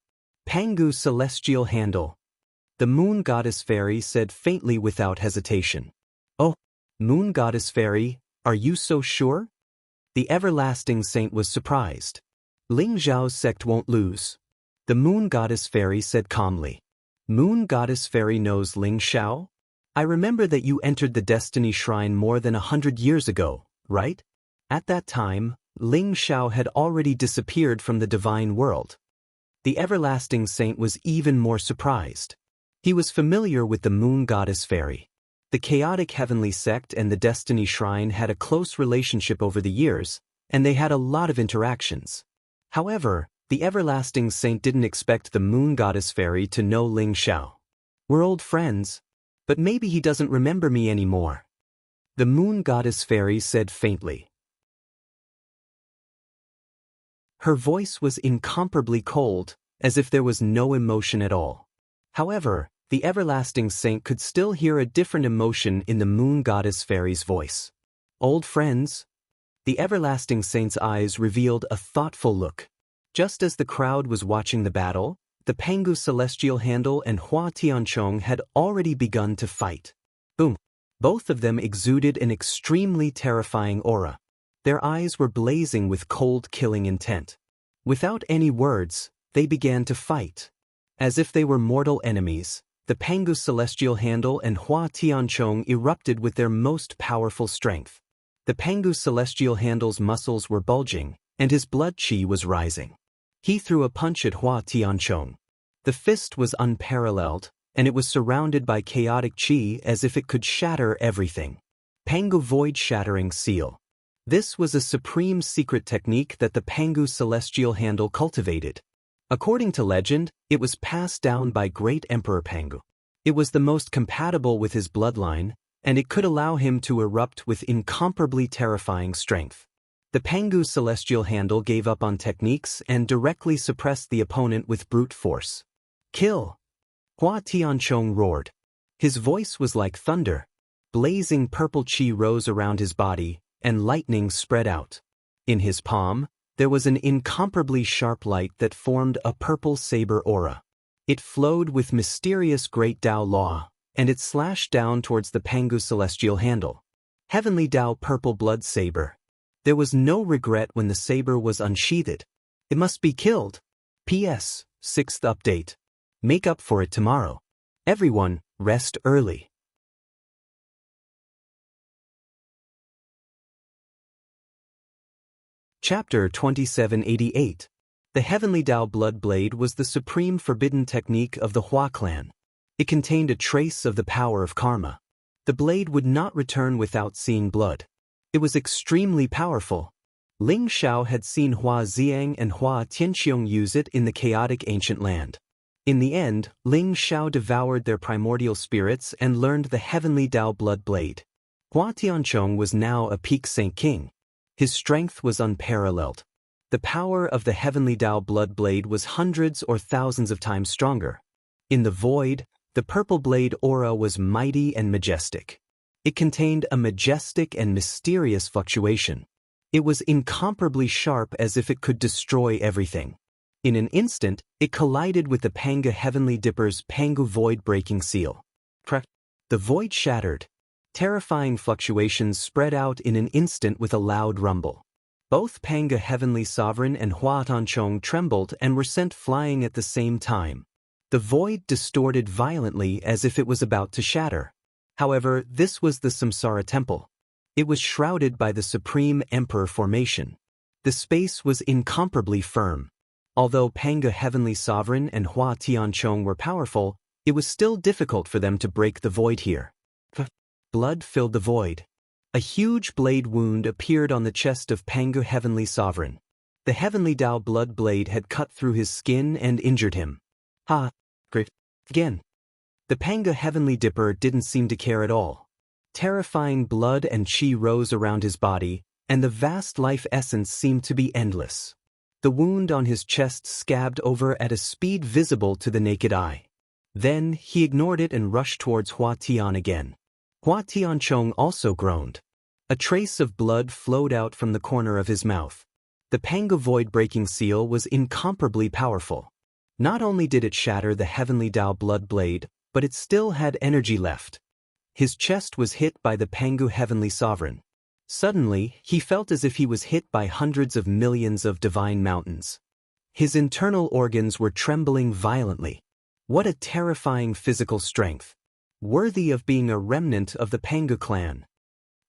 Pangu's celestial handle. The moon goddess fairy said faintly without hesitation. Oh, moon goddess fairy, are you so sure? The everlasting saint was surprised. Ling Zhao's sect won't lose. The moon goddess fairy said calmly. Moon goddess fairy knows Ling Zhao? I remember that you entered the destiny shrine more than 100 years ago, right? At that time, Ling Zhao had already disappeared from the divine world. The everlasting saint was even more surprised. He was familiar with the moon goddess fairy. The chaotic heavenly sect and the destiny shrine had a close relationship over the years, and they had a lot of interactions. However, the everlasting saint didn't expect the moon goddess fairy to know Ling Zhao. We're old friends, but maybe he doesn't remember me anymore. The moon goddess fairy said faintly. Her voice was incomparably cold, as if there was no emotion at all. However, the everlasting saint could still hear a different emotion in the moon goddess fairy's voice. Old friends? The everlasting saint's eyes revealed a thoughtful look. Just as the crowd was watching the battle, the Pangu celestial handle and Hua Tianchong had already begun to fight. Boom! Both of them exuded an extremely terrifying aura. Their eyes were blazing with cold killing intent. Without any words, they began to fight. As if they were mortal enemies, the Pangu celestial handle and Hua Tianchong erupted with their most powerful strength. The Pangu celestial handle's muscles were bulging, and his blood qi was rising. He threw a punch at Hua Tianchong. The fist was unparalleled, and it was surrounded by chaotic qi as if it could shatter everything. Pangu Void Shattering Seal. This was a supreme secret technique that the Pangu celestial handle cultivated. According to legend, it was passed down by great Emperor Pangu. It was the most compatible with his bloodline, and it could allow him to erupt with incomparably terrifying strength. The Pangu celestial handle gave up on techniques and directly suppressed the opponent with brute force. Kill! Hua Tianchong roared. His voice was like thunder. Blazing purple qi rose around his body, and lightning spread out. In his palm, there was an incomparably sharp light that formed a purple saber aura. It flowed with mysterious great Dao law, and it slashed down towards the Pangu celestial handle. Heavenly Dao purple blood saber. There was no regret when the saber was unsheathed. It must be killed. P.S. 6th update. Make up for it tomorrow. Everyone, rest early. Chapter 2788. The Heavenly Tao Blood Blade was the supreme forbidden technique of the Hua clan. It contained a trace of the power of karma. The blade would not return without seeing blood. It was extremely powerful. Ling Shao had seen Hua Xiang and Hua Tianqiong use it in the chaotic ancient land. In the end, Ling Shao devoured their primordial spirits and learned the Heavenly Tao Blood Blade. Hua Tianqiong was now a peak Saint King. His strength was unparalleled. The power of the Heavenly Tao Blood Blade was hundreds or thousands of times stronger. In the void, the purple blade aura was mighty and majestic. It contained a majestic and mysterious fluctuation. It was incomparably sharp, as if it could destroy everything. In an instant, it collided with the Panga Heavenly Dipper's Pangu Void-breaking seal. The void shattered. Terrifying fluctuations spread out in an instant with a loud rumble. Both Panga Heavenly Sovereign and Hua Tianqiong trembled and were sent flying at the same time. The void distorted violently as if it was about to shatter. However, this was the Samsara Temple. It was shrouded by the Supreme Emperor formation. The space was incomparably firm. Although Panga Heavenly Sovereign and Hua Tianqiong were powerful, it was still difficult for them to break the void here. Blood filled the void. A huge blade wound appeared on the chest of Panga Heavenly Sovereign. The Heavenly Tao Blood Blade had cut through his skin and injured him. Again. The Panga Heavenly Dipper didn't seem to care at all. Terrifying blood and chi rose around his body, and the vast life essence seemed to be endless. The wound on his chest scabbed over at a speed visible to the naked eye. Then, he ignored it and rushed towards Hua Tian again. Hua Tianqiong also groaned. A trace of blood flowed out from the corner of his mouth. The Panga Void-breaking seal was incomparably powerful. Not only did it shatter the Heavenly Tao Blood Blade, but it still had energy left. His chest was hit by the Pangu Heavenly Sovereign. Suddenly, he felt as if he was hit by hundreds of millions of divine mountains. His internal organs were trembling violently. What a terrifying physical strength! Worthy of being a remnant of the Pangu clan.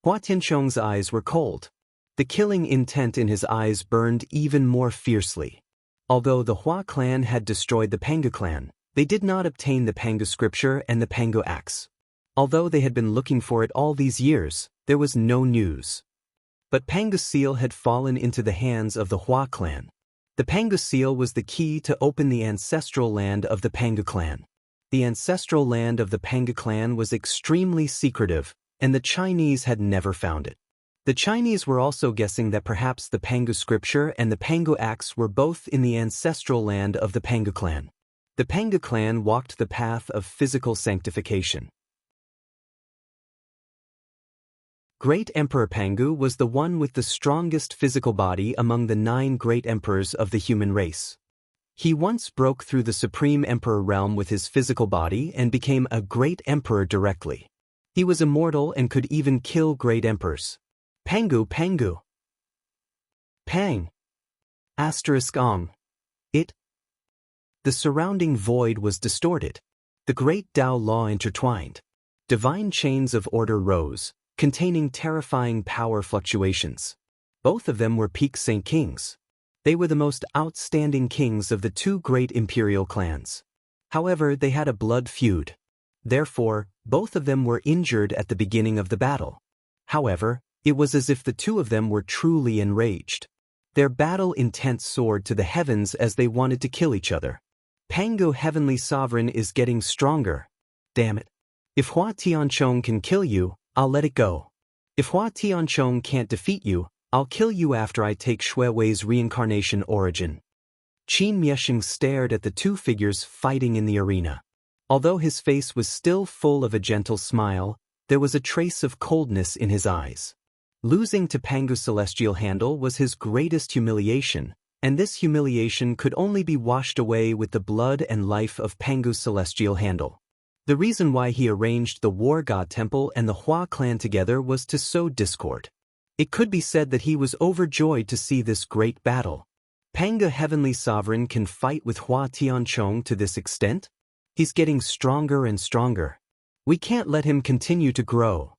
Hua Tianqiong's eyes were cold. The killing intent in his eyes burned even more fiercely. Although the Hua clan had destroyed the Pangu clan, they did not obtain the Pangu scripture and the Pangu axe. Although they had been looking for it all these years, there was no news. But Pangu seal had fallen into the hands of the Hua clan. The Pangu seal was the key to open the ancestral land of the Pangu clan. The ancestral land of the Pangu clan was extremely secretive, and the Chinese had never found it. The Chinese were also guessing that perhaps the Pangu scripture and the Pangu axe were both in the ancestral land of the Pangu clan. The Pangu clan walked the path of physical sanctification. Great Emperor Pangu was the one with the strongest physical body among the 9 great emperors of the human race. He once broke through the Supreme Emperor realm with his physical body and became a great emperor directly. He was immortal and could even kill great emperors. Pangu. Pang. *ong. It. The surrounding void was distorted. The great Tao law intertwined. Divine chains of order rose, containing terrifying power fluctuations. Both of them were peak Saint Kings. They were the most outstanding kings of the 2 great imperial clans. However, they had a blood feud. Therefore, both of them were injured at the beginning of the battle. However, it was as if the 2 of them were truly enraged. Their battle intent soared to the heavens as they wanted to kill each other. Pangu Heavenly Sovereign is getting stronger. Damn it. If Hua Tianqiong can kill you, I'll let it go. If Hua Tianqiong can't defeat you, I'll kill you after I take Shui Wei's reincarnation origin. Qin Miesheng stared at the 2 figures fighting in the arena. Although his face was still full of a gentle smile, there was a trace of coldness in his eyes. Losing to Pangu's celestial handle was his greatest humiliation, and this humiliation could only be washed away with the blood and life of Pangu's celestial handle. The reason why he arranged the War God Temple and the Hua clan together was to sow discord. It could be said that he was overjoyed to see this great battle. Panga Heavenly Sovereign can fight with Hua Tianqiong to this extent? He's getting stronger and stronger. We can't let him continue to grow.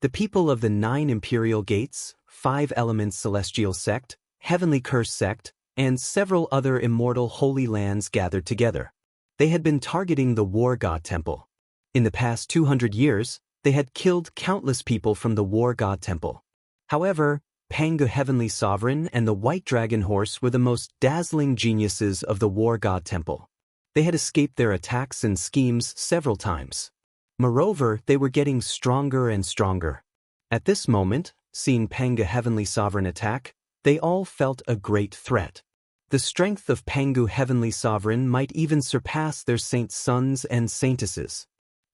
The people of the 9 imperial gates, 5 elements celestial sect, heavenly curse sect, and several other immortal holy lands gathered together. They had been targeting the war god temple. In the past 200 years, they had killed countless people from the war god temple. However, Pangu Heavenly Sovereign and the White Dragon Horse were the most dazzling geniuses of the war god temple. They had escaped their attacks and schemes several times. Moreover, they were getting stronger and stronger. At this moment, seeing Pangu Heavenly Sovereign attack, they all felt a great threat. The strength of Pangu Heavenly Sovereign might even surpass their saint sons and saintesses.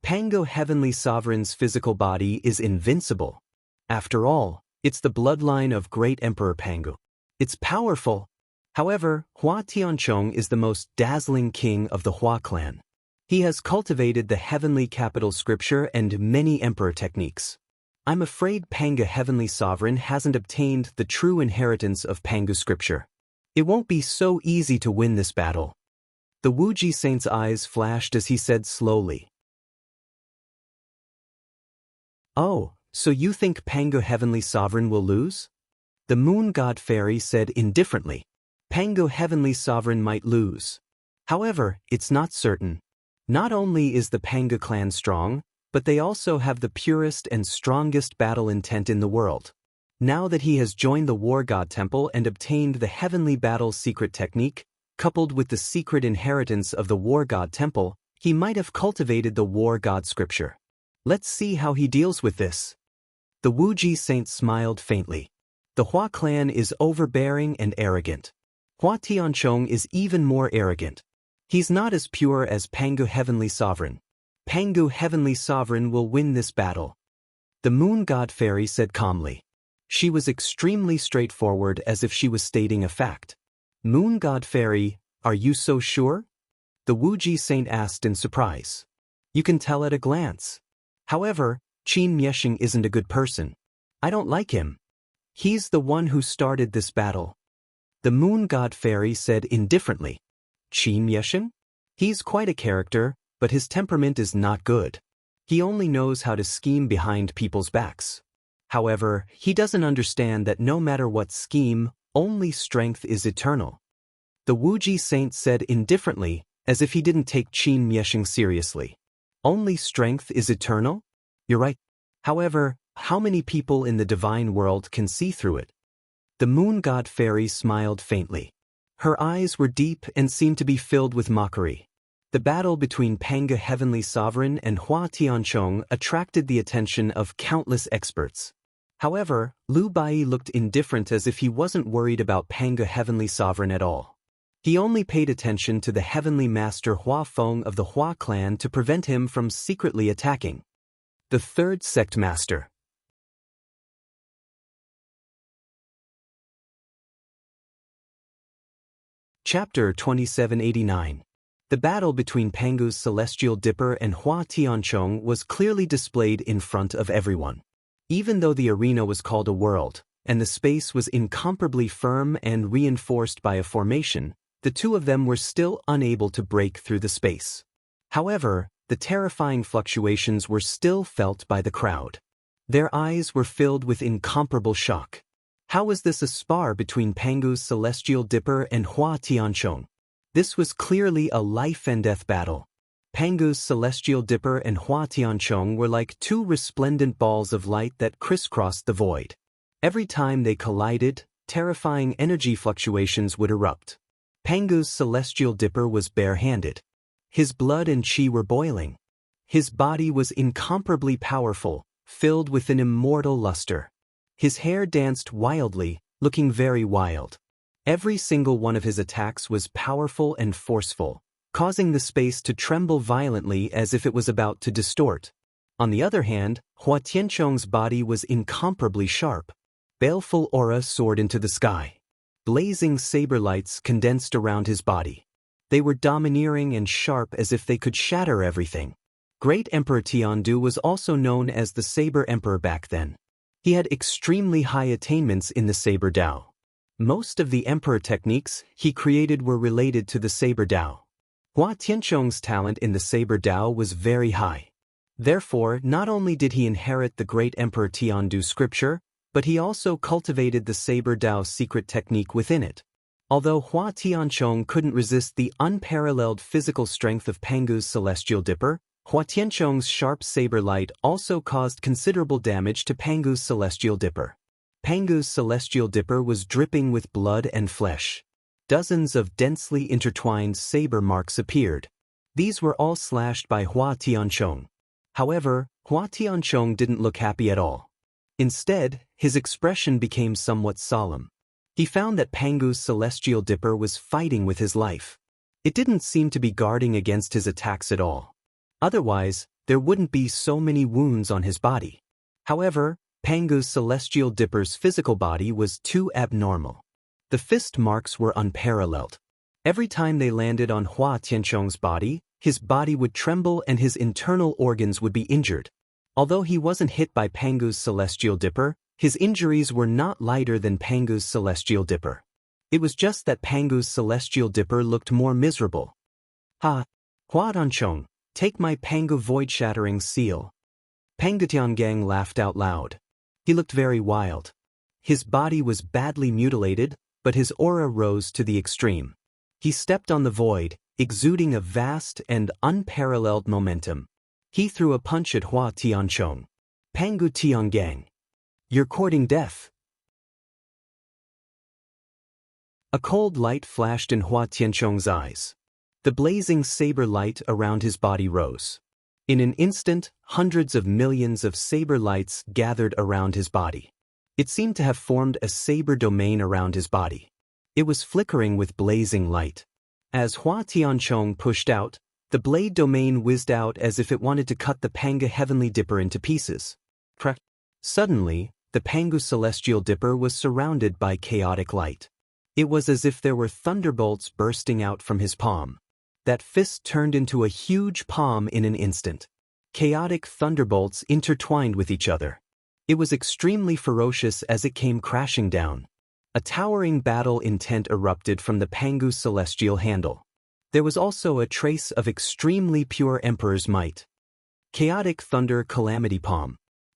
Pangu Heavenly Sovereign's physical body is invincible. After all, it's the bloodline of great Emperor Pangu. It's powerful. However, Hua Tianchong is the most dazzling king of the Hua clan. He has cultivated the heavenly capital scripture and many emperor techniques. I'm afraid Pangu Heavenly Sovereign hasn't obtained the true inheritance of Pangu scripture. It won't be so easy to win this battle. The Wuji Saint's eyes flashed as he said slowly. Oh, so you think Pangu Heavenly Sovereign will lose? The Moon God Fairy said indifferently. Pangu Heavenly Sovereign might lose. However, it's not certain. Not only is the Pangu clan strong, but they also have the purest and strongest battle intent in the world. Now that he has joined the War God Temple and obtained the Heavenly Battle secret technique, coupled with the secret inheritance of the War God Temple, he might have cultivated the War God Scripture. Let's see how he deals with this. The Wuji Saint smiled faintly. The Hua clan is overbearing and arrogant. Hua Tianchong is even more arrogant. He's not as pure as Pangu Heavenly Sovereign. Pangu Heavenly Sovereign will win this battle. The Moon God Fairy said calmly. She was extremely straightforward, as if she was stating a fact. Moon God Fairy, are you so sure? The Wuji Saint asked in surprise. You can tell at a glance. However, Qin Mieshing isn't a good person. I don't like him. He's the one who started this battle. The Moon God Fairy said indifferently. Qin Mieshing? He's quite a character, but his temperament is not good. He only knows how to scheme behind people's backs. However, he doesn't understand that no matter what scheme, only strength is eternal. The Wuji Saint said indifferently, as if he didn't take Qin Mieshing seriously. Only strength is eternal? You're right. However, how many people in the divine world can see through it? The Moon God Fairy smiled faintly. Her eyes were deep and seemed to be filled with mockery. The battle between Pangu Heavenly Sovereign and Hua Tianchong attracted the attention of countless experts. However, Liu Bai looked indifferent, as if he wasn't worried about Pangu Heavenly Sovereign at all. He only paid attention to the Heavenly Master Hua Feng of the Hua clan to prevent him from secretly attacking. The Third Sect Master. Chapter 2789. The battle between Pangu's Celestial Dipper and Hua Tianchong was clearly displayed in front of everyone. Even though the arena was called a world, and the space was incomparably firm and reinforced by a formation, the two of them were still unable to break through the space. However, the terrifying fluctuations were still felt by the crowd. Their eyes were filled with incomparable shock. How was this a spar between Pangu's Celestial Dipper and Hua Tianchong? This was clearly a life-and-death battle. Pangu's Celestial Dipper and Hua Tianchong were like two resplendent balls of light that crisscrossed the void. Every time they collided, terrifying energy fluctuations would erupt. Pangu's Celestial Dipper was bare-handed. His blood and qi were boiling. His body was incomparably powerful, filled with an immortal luster. His hair danced wildly, looking very wild. Every single one of his attacks was powerful and forceful, causing the space to tremble violently as if it was about to distort. On the other hand, Hua Tianchong's body was incomparably sharp. Baleful aura soared into the sky. Blazing saber lights condensed around his body. They were domineering and sharp, as if they could shatter everything. Great Emperor Tiandu was also known as the Saber Emperor back then. He had extremely high attainments in the Saber Dao. Most of the Emperor techniques he created were related to the Saber Dao. Hua Tianchong's talent in the Saber Dao was very high. Therefore, not only did he inherit the great Emperor Tiandu's scripture, but he also cultivated the Saber Dao secret technique within it. Although Hua Tianchong couldn't resist the unparalleled physical strength of Pangu's celestial dipper, Hua Tianchong's sharp saber light also caused considerable damage to Pangu's celestial dipper. Pangu's celestial dipper was dripping with blood and flesh. Dozens of densely intertwined saber marks appeared. These were all slashed by Hua Tianchong. However, Hua Tianchong didn't look happy at all. Instead, his expression became somewhat solemn. He found that Pangu's celestial dipper was fighting with his life. It didn't seem to be guarding against his attacks at all. Otherwise, there wouldn't be so many wounds on his body. However, Pangu's celestial dipper's physical body was too abnormal. The fist marks were unparalleled. Every time they landed on Hua Tianchong's body, his body would tremble and his internal organs would be injured. Although he wasn't hit by Pangu's celestial dipper, his injuries were not lighter than Pangu's celestial dipper. It was just that Pangu's celestial dipper looked more miserable. Ha! Hua Tianchong, take my Pangu void-shattering seal. Pangu Tiangang laughed out loud. He looked very wild. His body was badly mutilated, but his aura rose to the extreme. He stepped on the void, exuding a vast and unparalleled momentum. He threw a punch at Hua Tianchong. Pangu Tiangang. You're courting death. A cold light flashed in Hua Tianchong's eyes. The blazing saber light around his body rose. In an instant, hundreds of millions of saber lights gathered around his body. It seemed to have formed a saber domain around his body. It was flickering with blazing light. As Hua Tianchong pushed out, the blade domain whizzed out as if it wanted to cut the Pangu heavenly dipper into pieces. Crack! Suddenly, the Pangu celestial dipper was surrounded by chaotic light. It was as if there were thunderbolts bursting out from his palm. That fist turned into a huge palm in an instant. Chaotic thunderbolts intertwined with each other. It was extremely ferocious as it came crashing down. A towering battle intent erupted from the Pangu celestial handle. There was also a trace of extremely pure Emperor's might. Chaotic thunder calamity palm.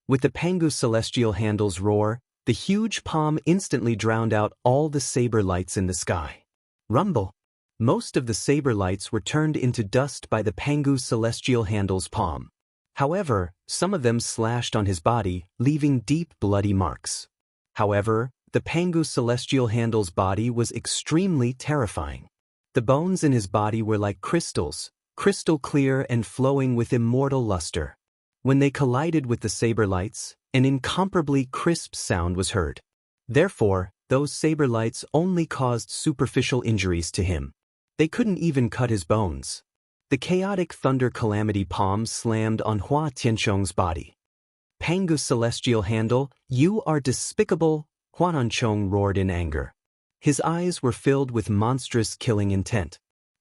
With the Pangu celestial handle's roar, the huge palm instantly drowned out all the saber lights in the sky. Rumble. Most of the saber lights were turned into dust by the Pangu celestial handle's palm. However, some of them slashed on his body, leaving deep bloody marks. However, the Pangu celestial handle's body was extremely terrifying. The bones in his body were like crystals, crystal clear and flowing with immortal luster. When they collided with the saber lights, an incomparably crisp sound was heard. Therefore, those saber lights only caused superficial injuries to him. They couldn't even cut his bones. The chaotic thunder calamity palm slammed on Hua Tianchong's body. Pangu celestial handle, you are despicable, Hua Tianchong roared in anger. His eyes were filled with monstrous killing intent.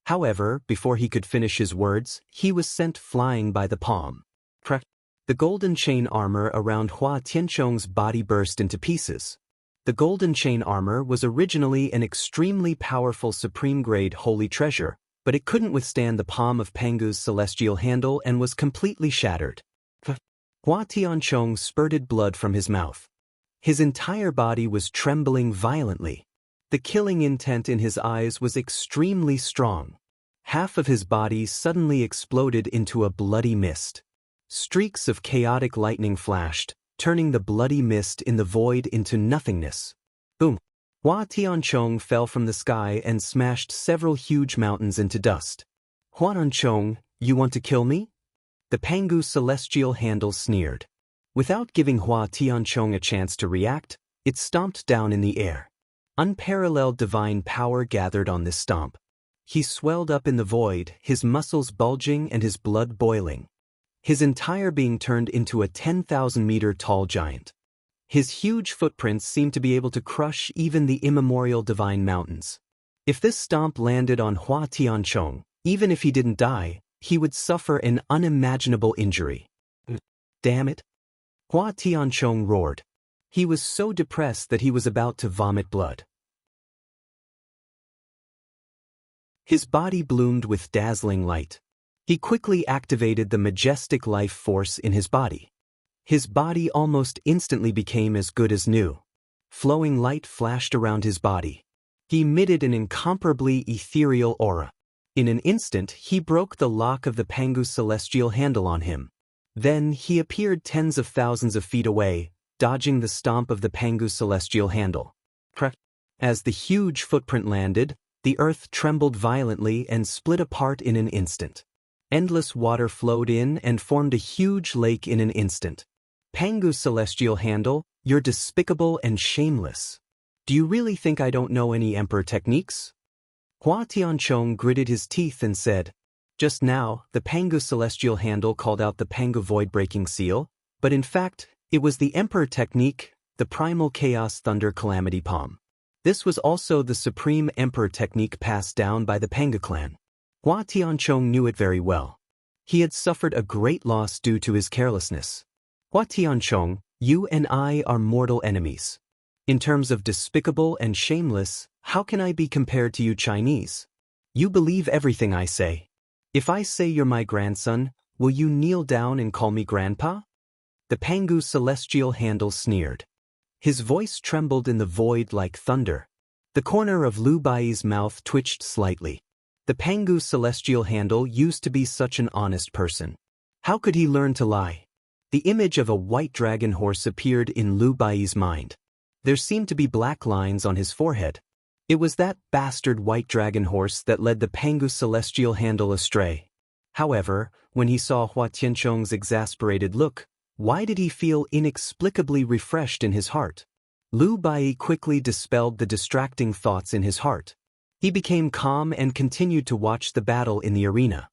However, before he could finish his words, he was sent flying by the palm. Crack! The golden chain armor around Hua Tianchong's body burst into pieces. The golden chain armor was originally an extremely powerful supreme-grade holy treasure, but it couldn't withstand the palm of Pangu's celestial handle and was completely shattered. Hua Tianchong spurted blood from his mouth. His entire body was trembling violently. The killing intent in his eyes was extremely strong. Half of his body suddenly exploded into a bloody mist. Streaks of chaotic lightning flashed, turning the bloody mist in the void into nothingness. Boom! Hua Tianchong fell from the sky and smashed several huge mountains into dust. Hua Tianchong, you want to kill me? The Pangu celestial handle sneered. Without giving Hua Tianchong a chance to react, it stomped down in the air. Unparalleled divine power gathered on this stomp. He swelled up in the void, his muscles bulging and his blood boiling. His entire being turned into a 10,000-meter-tall giant. His huge footprints seemed to be able to crush even the immemorial divine mountains. If this stomp landed on Hua Tianchong, even if he didn't die, he would suffer an unimaginable injury. Damn it! Hua Tianchong roared. He was so depressed that he was about to vomit blood. His body bloomed with dazzling light. He quickly activated the majestic life force in his body. His body almost instantly became as good as new. Flowing light flashed around his body. He emitted an incomparably ethereal aura. In an instant he broke the lock of the Pangu's celestial handle on him. Then he appeared tens of thousands of feet away, dodging the stomp of the Pangu's celestial handle. As the huge footprint landed, the earth trembled violently and split apart in an instant. Endless water flowed in and formed a huge lake in an instant. Pangu's celestial handle, you're despicable and shameless. Do you really think I don't know any emperor techniques? Hua Tianchong gritted his teeth and said, just now, the Pangu celestial handle called out the Pangu void-breaking seal, but in fact, it was the emperor technique, the primal chaos thunder calamity palm. This was also the supreme emperor technique passed down by the Pangu clan. Hua Tianchong knew it very well. He had suffered a great loss due to his carelessness. Hua Tianchong, you and I are mortal enemies. In terms of despicable and shameless, how can I be compared to you Chinese? You believe everything I say. If I say you're my grandson, will you kneel down and call me grandpa? The Pangu celestial handle sneered. His voice trembled in the void like thunder. The corner of Lu Bai's mouth twitched slightly. The Pangu celestial handle used to be such an honest person. How could he learn to lie? The image of a white dragon horse appeared in Lu Bai's mind. There seemed to be black lines on his forehead. It was that bastard white dragon horse that led the Pangu celestial handle astray. However, when he saw Hua Tianchong's exasperated look, why did he feel inexplicably refreshed in his heart? Lu Bai quickly dispelled the distracting thoughts in his heart. He became calm and continued to watch the battle in the arena.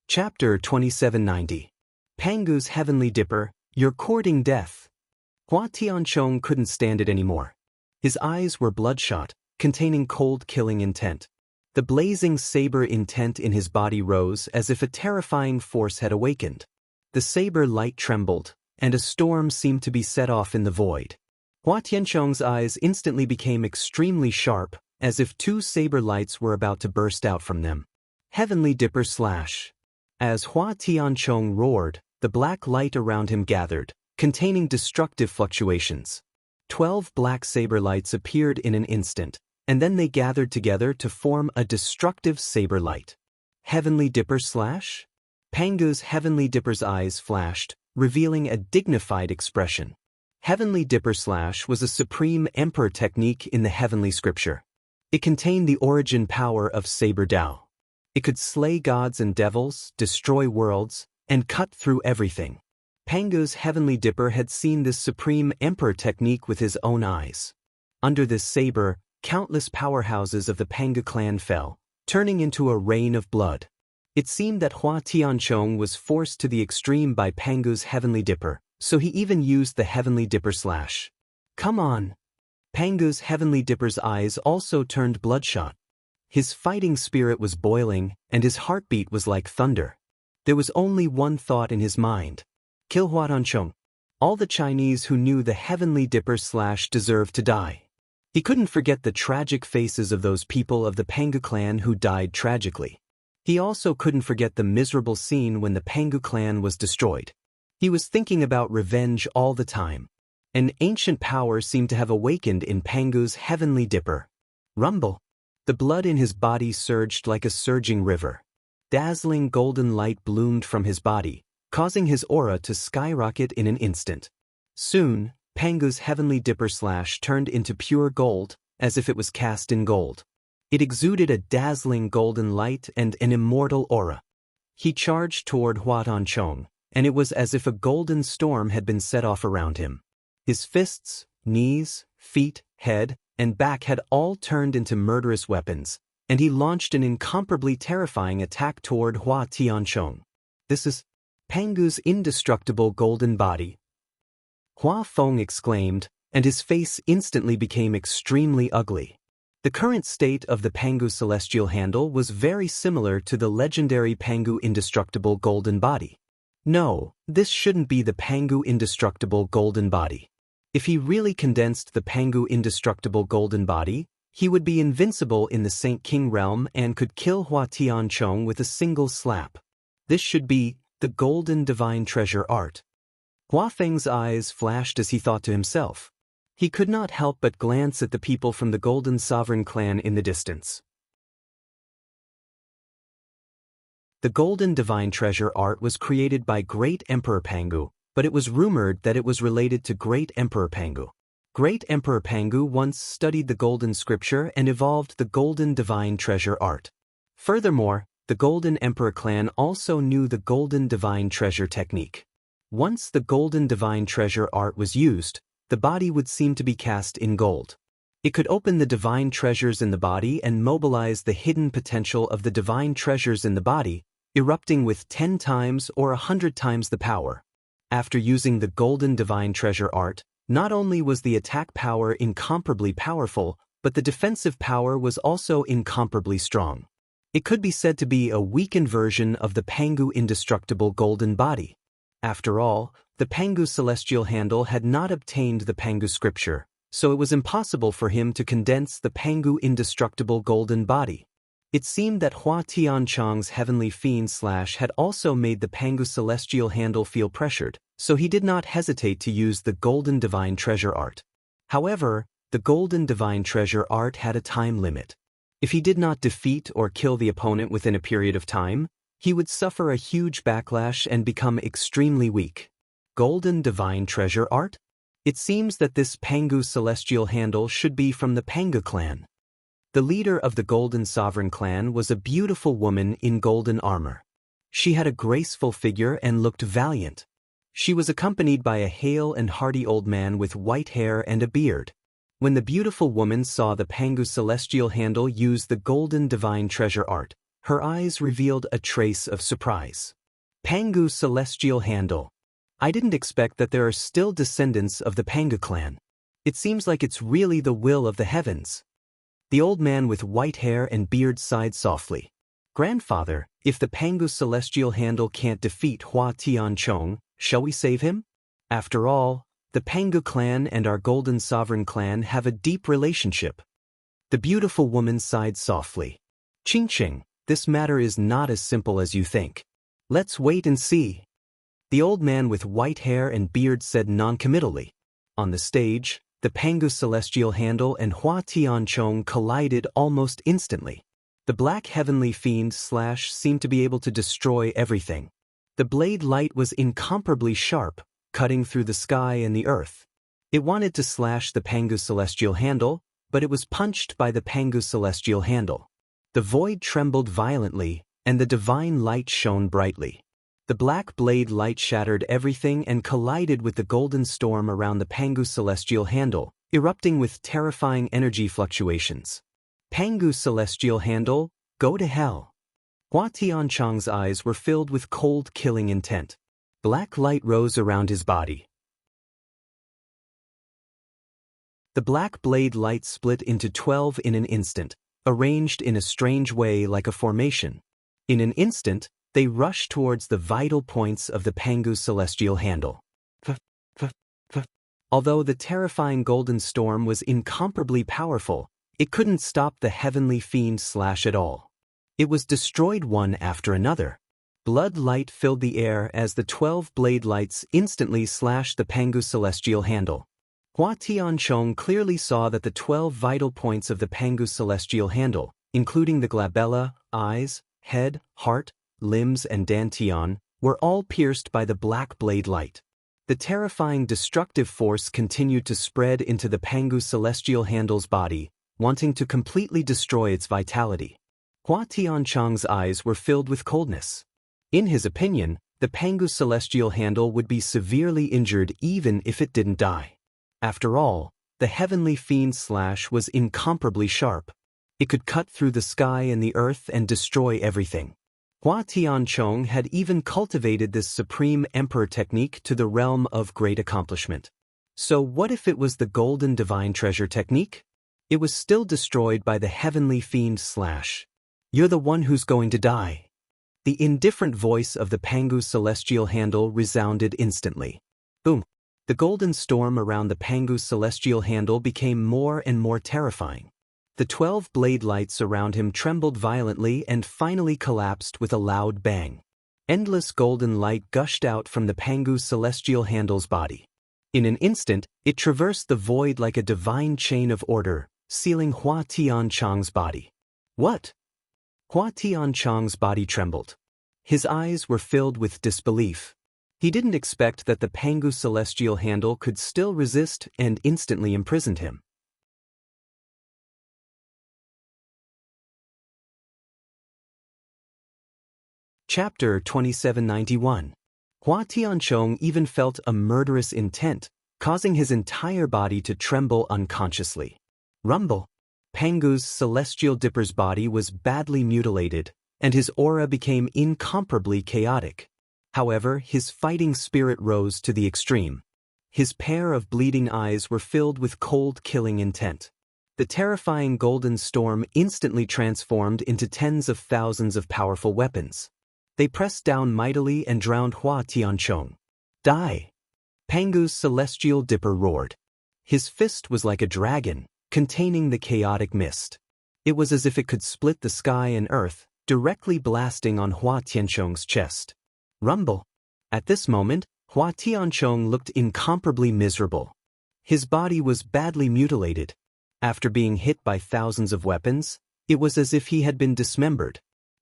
Chapter 2790. Pangu's Heavenly Dipper, You're Courting Death. Hua Tianchong couldn't stand it anymore. His eyes were bloodshot, containing cold killing intent. The blazing saber intent in his body rose as if a terrifying force had awakened. The saber light trembled, and a storm seemed to be set off in the void. Hua Tianchong's eyes instantly became extremely sharp, as if two saber lights were about to burst out from them. Heavenly Dipper slash. As Hua Tianchong roared, the black light around him gathered, containing destructive fluctuations. 12 black saber lights appeared in an instant, and then they gathered together to form a destructive saber light. Heavenly Dipper slash? Pangu's Heavenly Dipper's eyes flashed, revealing a dignified expression. Heavenly Dipper slash was a supreme emperor technique in the heavenly scripture. It contained the origin power of Saber Dao. It could slay gods and devils, destroy worlds, and cut through everything. Pangu's Heavenly Dipper had seen this supreme emperor technique with his own eyes. Under this saber, countless powerhouses of the Pangu clan fell, turning into a rain of blood. It seemed that Hua Tianchong was forced to the extreme by Pangu's Heavenly Dipper, so he even used the Heavenly Dipper slash. Come on! Pangu's Heavenly Dipper's eyes also turned bloodshot. His fighting spirit was boiling, and his heartbeat was like thunder. There was only one thought in his mind. Kill Hua Tianchong. All the Chinese who knew the Heavenly Dipper slash deserved to die. He couldn't forget the tragic faces of those people of the Pangu clan who died tragically. He also couldn't forget the miserable scene when the Pangu clan was destroyed. He was thinking about revenge all the time. An ancient power seemed to have awakened in Pangu's Heavenly Dipper. Rumble. The blood in his body surged like a surging river. Dazzling golden light bloomed from his body, causing his aura to skyrocket in an instant. Soon, Pangu's Heavenly Dipper slash turned into pure gold, as if it was cast in gold. It exuded a dazzling golden light and an immortal aura. He charged toward Hua Tianchong, and it was as if a golden storm had been set off around him. His fists, knees, feet, head, and back had all turned into murderous weapons, and he launched an incomparably terrifying attack toward Hua Tianchong. This is Pangu's indestructible golden body. Hua Feng exclaimed, and his face instantly became extremely ugly. The current state of the Pangu celestial handle was very similar to the legendary Pangu indestructible golden body. No, this shouldn't be the Pangu indestructible golden body. If he really condensed the Pangu indestructible golden body, he would be invincible in the Saint King realm and could kill Hua Tianchong with a single slap. This should be the golden divine treasure art. Hua Feng's eyes flashed as he thought to himself. He could not help but glance at the people from the Golden Sovereign clan in the distance. The Golden Divine Treasure art was created by Great Emperor Pangu, but it was rumored that it was related to Great Emperor Pangu. Great Emperor Pangu once studied the Golden Scripture and evolved the Golden Divine Treasure art. Furthermore, the Golden Emperor clan also knew the Golden Divine Treasure technique. Once the Golden Divine Treasure art was used, the body would seem to be cast in gold. It could open the divine treasures in the body and mobilize the hidden potential of the divine treasures in the body, erupting with 10 times or 100 times the power. After using the Golden Divine Treasure art, not only was the attack power incomparably powerful, but the defensive power was also incomparably strong. It could be said to be a weakened version of the Pangu indestructible golden body. After all, the Pangu celestial handle had not obtained the Pangu scripture, so it was impossible for him to condense the Pangu indestructible golden body. It seemed that Hua Tianchong's heavenly fiend slash had also made the Pangu celestial handle feel pressured, so he did not hesitate to use the Golden Divine Treasure art. However, the Golden Divine Treasure art had a time limit. If he did not defeat or kill the opponent within a period of time, he would suffer a huge backlash and become extremely weak. Golden Divine Treasure art? It seems that this Pangu celestial handle should be from the Pangu clan. The leader of the Golden Sovereign clan was a beautiful woman in golden armor. She had a graceful figure and looked valiant. She was accompanied by a hale and hearty old man with white hair and a beard. When the beautiful woman saw the Pangu celestial handle use the Golden Divine Treasure art, her eyes revealed a trace of surprise. Pangu celestial handle. I didn't expect that there are still descendants of the Pangu clan. It seems like it's really the will of the heavens. The old man with white hair and beard sighed softly. Grandfather, if the Pangu celestial handle can't defeat Hua Tianchong, shall we save him? After all, the Pangu clan and our Golden Sovereign clan have a deep relationship. The beautiful woman sighed softly. Ching, this matter is not as simple as you think. Let's wait and see. The old man with white hair and beard said noncommittally. On the stage, the Pangu celestial handle and Hua Tianchong collided almost instantly. The black heavenly fiend slash seemed to be able to destroy everything. The blade light was incomparably sharp, cutting through the sky and the earth. It wanted to slash the Pangu celestial handle, but it was punched by the Pangu celestial handle. The void trembled violently, and the divine light shone brightly. The black blade light shattered everything and collided with the golden storm around the Pangu celestial handle, erupting with terrifying energy fluctuations. Pangu celestial handle, go to hell. Hua Tianchong's eyes were filled with cold, killing intent. Black light rose around his body. The black blade light split into 12 in an instant, arranged in a strange way like a formation. In an instant, they rushed towards the vital points of the Pangu celestial handle. Although the terrifying golden storm was incomparably powerful, it couldn't stop the heavenly fiend slash at all. It was destroyed one after another. Blood light filled the air as the 12 blade lights instantly slashed the Pangu celestial handle. Hua Tianchong clearly saw that the 12 vital points of the Pangu celestial handle, including the glabella, eyes, head, heart, limbs and dantian, were all pierced by the black blade light. The terrifying destructive force continued to spread into the Pangu celestial handle's body, wanting to completely destroy its vitality. Hua Tianchong's eyes were filled with coldness. In his opinion, the Pangu celestial handle would be severely injured even if it didn't die. After all, the heavenly fiend slash was incomparably sharp. It could cut through the sky and the earth and destroy everything. Hua Tianchong had even cultivated this supreme emperor technique to the realm of great accomplishment. So what if it was the Golden Divine Treasure technique? It was still destroyed by the heavenly fiend slash. You're the one who's going to die. The indifferent voice of the Pangu celestial handle resounded instantly. Boom! The golden storm around the Pangu celestial handle became more and more terrifying. The 12 blade lights around him trembled violently and finally collapsed with a loud bang. Endless golden light gushed out from the Pangu's celestial handle's body. In an instant, it traversed the void like a divine chain of order, sealing Hua Tianchong's body. What? Hua Tianchong's body trembled. His eyes were filled with disbelief. He didn't expect that the Pangu celestial handle could still resist and instantly imprisoned him. Chapter 2791. Hua Tianchong even felt a murderous intent, causing his entire body to tremble unconsciously. Rumble. Pangu's celestial dipper's body was badly mutilated, and his aura became incomparably chaotic. However, his fighting spirit rose to the extreme. His pair of bleeding eyes were filled with cold killing intent. The terrifying golden storm instantly transformed into tens of thousands of powerful weapons. They pressed down mightily and drowned Hua Tianchong. Die! Pangu's celestial dipper roared. His fist was like a dragon, containing the chaotic mist. It was as if it could split the sky and earth, directly blasting on Hua Tianchong's chest. Rumble. At this moment, Hua Tianchong looked incomparably miserable. His body was badly mutilated. After being hit by thousands of weapons, it was as if he had been dismembered.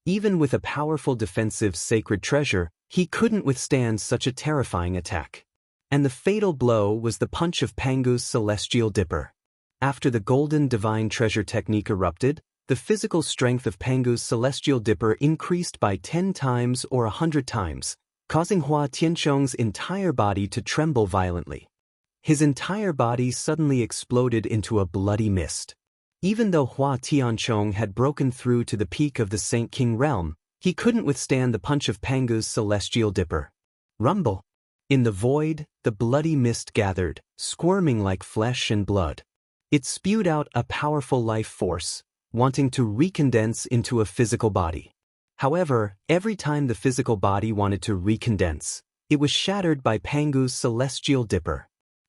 Even with a powerful defensive sacred treasure, he couldn't withstand such a terrifying attack. And the fatal blow was the punch of Pangu's celestial dipper. After the golden divine treasure technique erupted, the physical strength of Pangu's celestial dipper increased by 10 times or 100 times, causing Hua Tianchong's entire body to tremble violently. His entire body suddenly exploded into a bloody mist. Even though Hua Tianchong had broken through to the peak of the Saint King realm, he couldn't withstand the punch of Pangu's celestial dipper. Rumble. In the void, the bloody mist gathered, squirming like flesh and blood. It spewed out a powerful life force, wanting to recondense into a physical body. However, every time the physical body wanted to recondense, it was shattered by Pangu's celestial dipper.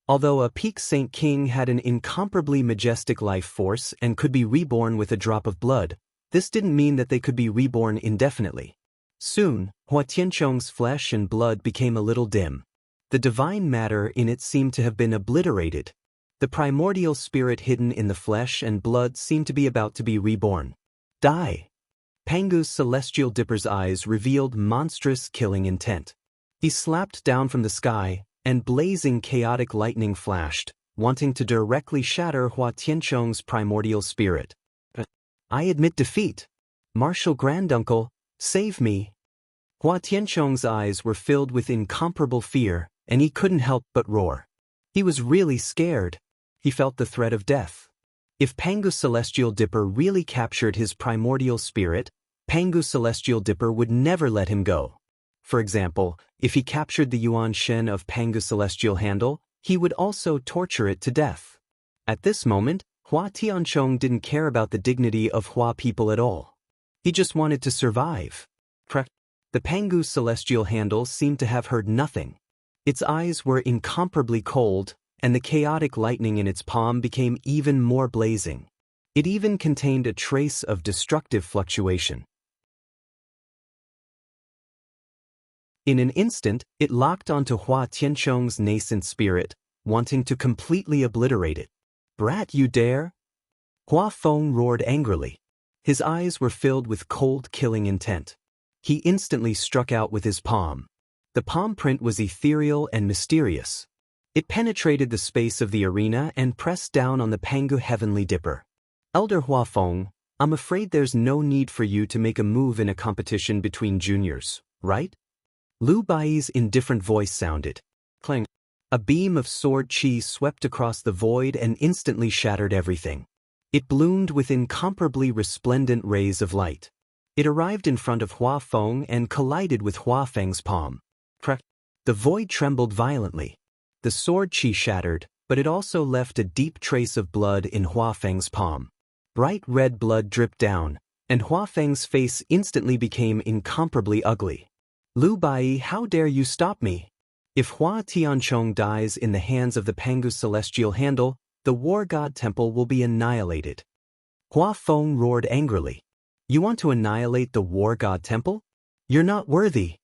Although a peak Saint King had an incomparably majestic life force and could be reborn with a drop of blood, this didn't mean that they could be reborn indefinitely. Soon, Hua Tianchong's flesh and blood became a little dim. The divine matter in it seemed to have been obliterated. The primordial spirit hidden in the flesh and blood seemed to be about to be reborn. Die! Pangu's celestial dipper's eyes revealed monstrous killing intent. He slapped down from the sky, and blazing chaotic lightning flashed, wanting to directly shatter Hua Tianchong's primordial spirit. I admit defeat. Martial Granduncle, save me. Hua Tianchong's eyes were filled with incomparable fear, and he couldn't help but roar. He was really scared. He felt the threat of death. If Pangu's celestial dipper really captured his primordial spirit, Pangu's celestial dipper would never let him go. For example, if he captured the Yuan Shen of Pangu's celestial handle, he would also torture it to death. At this moment, Hua Tianchong didn't care about the dignity of Hua people at all. He just wanted to survive. The Pangu's celestial handle seemed to have heard nothing. Its eyes were incomparably cold, and the chaotic lightning in its palm became even more blazing. It even contained a trace of destructive fluctuation. In an instant, it locked onto Hua Tianchong's nascent spirit, wanting to completely obliterate it. Brat, you dare? Hua Feng roared angrily. His eyes were filled with cold killing intent. He instantly struck out with his palm. The palm print was ethereal and mysterious. It penetrated the space of the arena and pressed down on the Pangu heavenly dipper. Elder Hua Feng, I'm afraid there's no need for you to make a move in a competition between juniors, right? Lu Bai's indifferent voice sounded. Clang. A beam of sword chi swept across the void and instantly shattered everything. It bloomed with incomparably resplendent rays of light. It arrived in front of Hua Feng and collided with Hua Feng's palm. Crack. The void trembled violently. The sword chi shattered, but it also left a deep trace of blood in Hua Feng's palm. Bright red blood dripped down, and Hua Feng's face instantly became incomparably ugly. Lu Bai, how dare you stop me? If Hua Tianchong dies in the hands of the Pangu celestial handle, the War God Temple will be annihilated. Hua Feng roared angrily. You want to annihilate the War God Temple? You're not worthy.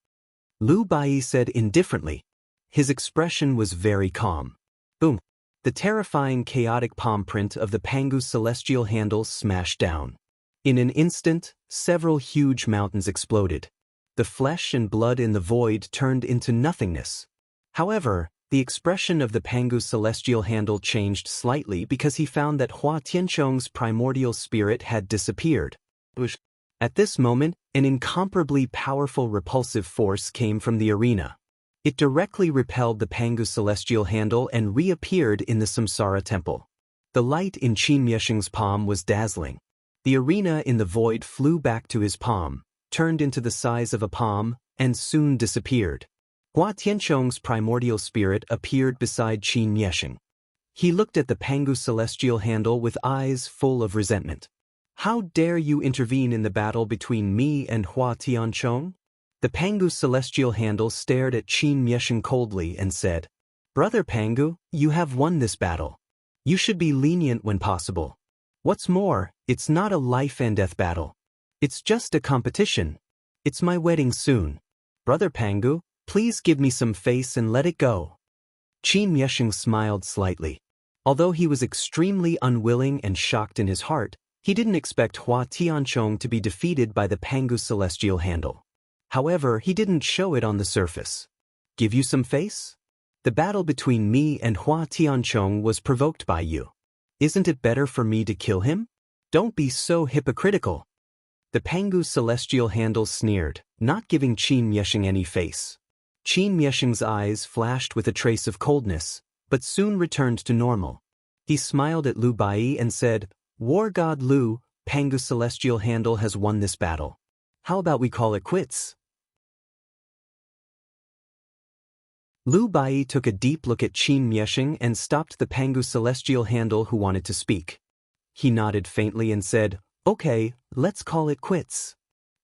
Lu Bai said indifferently. His expression was very calm. Boom. The terrifying chaotic palm print of the Pangu's celestial handle smashed down. In an instant, several huge mountains exploded. The flesh and blood in the void turned into nothingness. However, the expression of the Pangu's celestial handle changed slightly because he found that Hua Tianchong's primordial spirit had disappeared. At this moment, an incomparably powerful repulsive force came from the arena. It directly repelled the Pangu's celestial handle and reappeared in the Samsara temple. The light in Qin Miesheng's palm was dazzling. The arena in the void flew back to his palm, turned into the size of a palm, and soon disappeared. Hua Tianchong's primordial spirit appeared beside Qin Miesheng. He looked at the Pangu's celestial handle with eyes full of resentment. How dare you intervene in the battle between me and Hua Tianchong? The Pangu's celestial handle stared at Qin Miesheng coldly and said, Brother Pangu, you have won this battle. You should be lenient when possible. What's more, it's not a life and death battle. It's just a competition. It's my wedding soon. Brother Pangu, please give me some face and let it go. Qin Miesheng smiled slightly. Although he was extremely unwilling and shocked in his heart, he didn't expect Hua Tianchong to be defeated by the Pangu's celestial handle. However, he didn't show it on the surface. Give you some face? The battle between me and Hua Tianchong was provoked by you. Isn't it better for me to kill him? Don't be so hypocritical. The Pangu's celestial handle sneered, not giving Qin Miesheng any face. Qin Miesheng's eyes flashed with a trace of coldness, but soon returned to normal. He smiled at Lu Bai and said, War God Lu, Pangu's celestial handle has won this battle. How about we call it quits? Lu Bai took a deep look at Qin Miesheng and stopped the Pangu's celestial handle who wanted to speak. He nodded faintly and said, Okay, let's call it quits.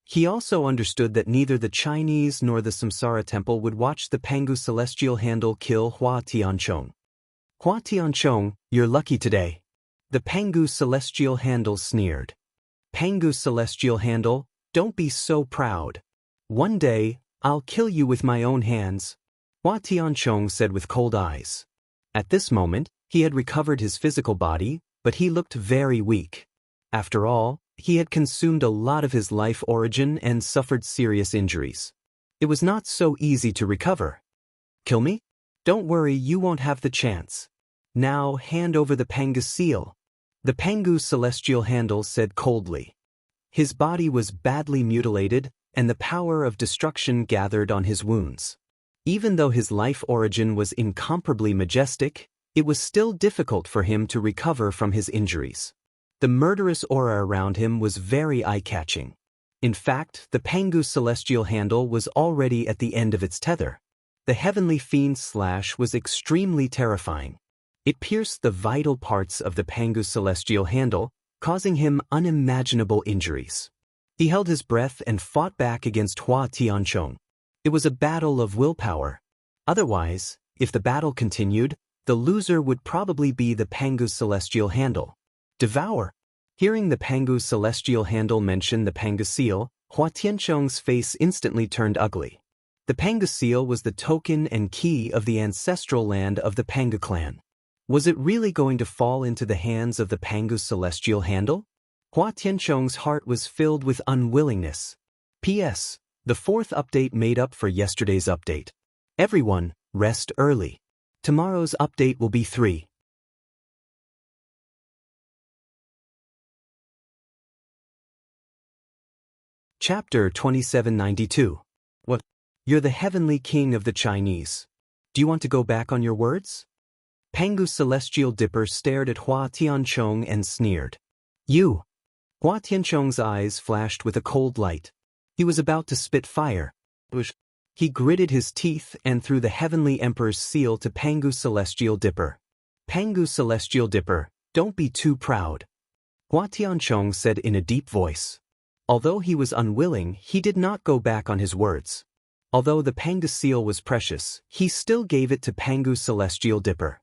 He also understood that neither the Chinese nor the Samsara temple would watch the Pangu's celestial handle kill Hua Tianchong. Hua Tianchong, you're lucky today. The Pangu's celestial handle sneered. Pangu's celestial handle, don't be so proud. One day, I'll kill you with my own hands. Hua Tianchong said with cold eyes. At this moment, he had recovered his physical body, but he looked very weak. After all, he had consumed a lot of his life origin and suffered serious injuries. It was not so easy to recover. Kill me? Don't worry, you won't have the chance. Now hand over the Pangu's seal. The Pangu's celestial handle said coldly. His body was badly mutilated, and the power of destruction gathered on his wounds. Even though his life origin was incomparably majestic, it was still difficult for him to recover from his injuries. The murderous aura around him was very eye-catching. In fact, the Pangu's celestial handle was already at the end of its tether. The heavenly fiend's slash was extremely terrifying. It pierced the vital parts of the Pangu's celestial handle, causing him unimaginable injuries. He held his breath and fought back against Hua Tianchong. It was a battle of willpower. Otherwise, if the battle continued, the loser would probably be the Pangu's celestial handle. Devour! Hearing the Pangu's celestial handle mention the Pangu seal, Hua Tianchong's face instantly turned ugly. The Pangu seal was the token and key of the ancestral land of the Pangu clan. Was it really going to fall into the hands of the Pangu's celestial handle? Hua Tianchong's heart was filled with unwillingness. P.S. The fourth update made up for yesterday's update. Everyone, rest early. Tomorrow's update will be 3. Chapter 2792. What? You're the heavenly king of the Chinese. Do you want to go back on your words? Pangu's celestial dipper stared at Hua Tianchong and sneered. You! Hua Tianchong's eyes flashed with a cold light. He was about to spit fire. He gritted his teeth and threw the heavenly emperor's seal to Pangu's celestial dipper. Pangu's celestial dipper, don't be too proud. Hua Tianchong said in a deep voice. Although he was unwilling, he did not go back on his words. Although the Pangu seal was precious, he still gave it to Pangu's celestial dipper.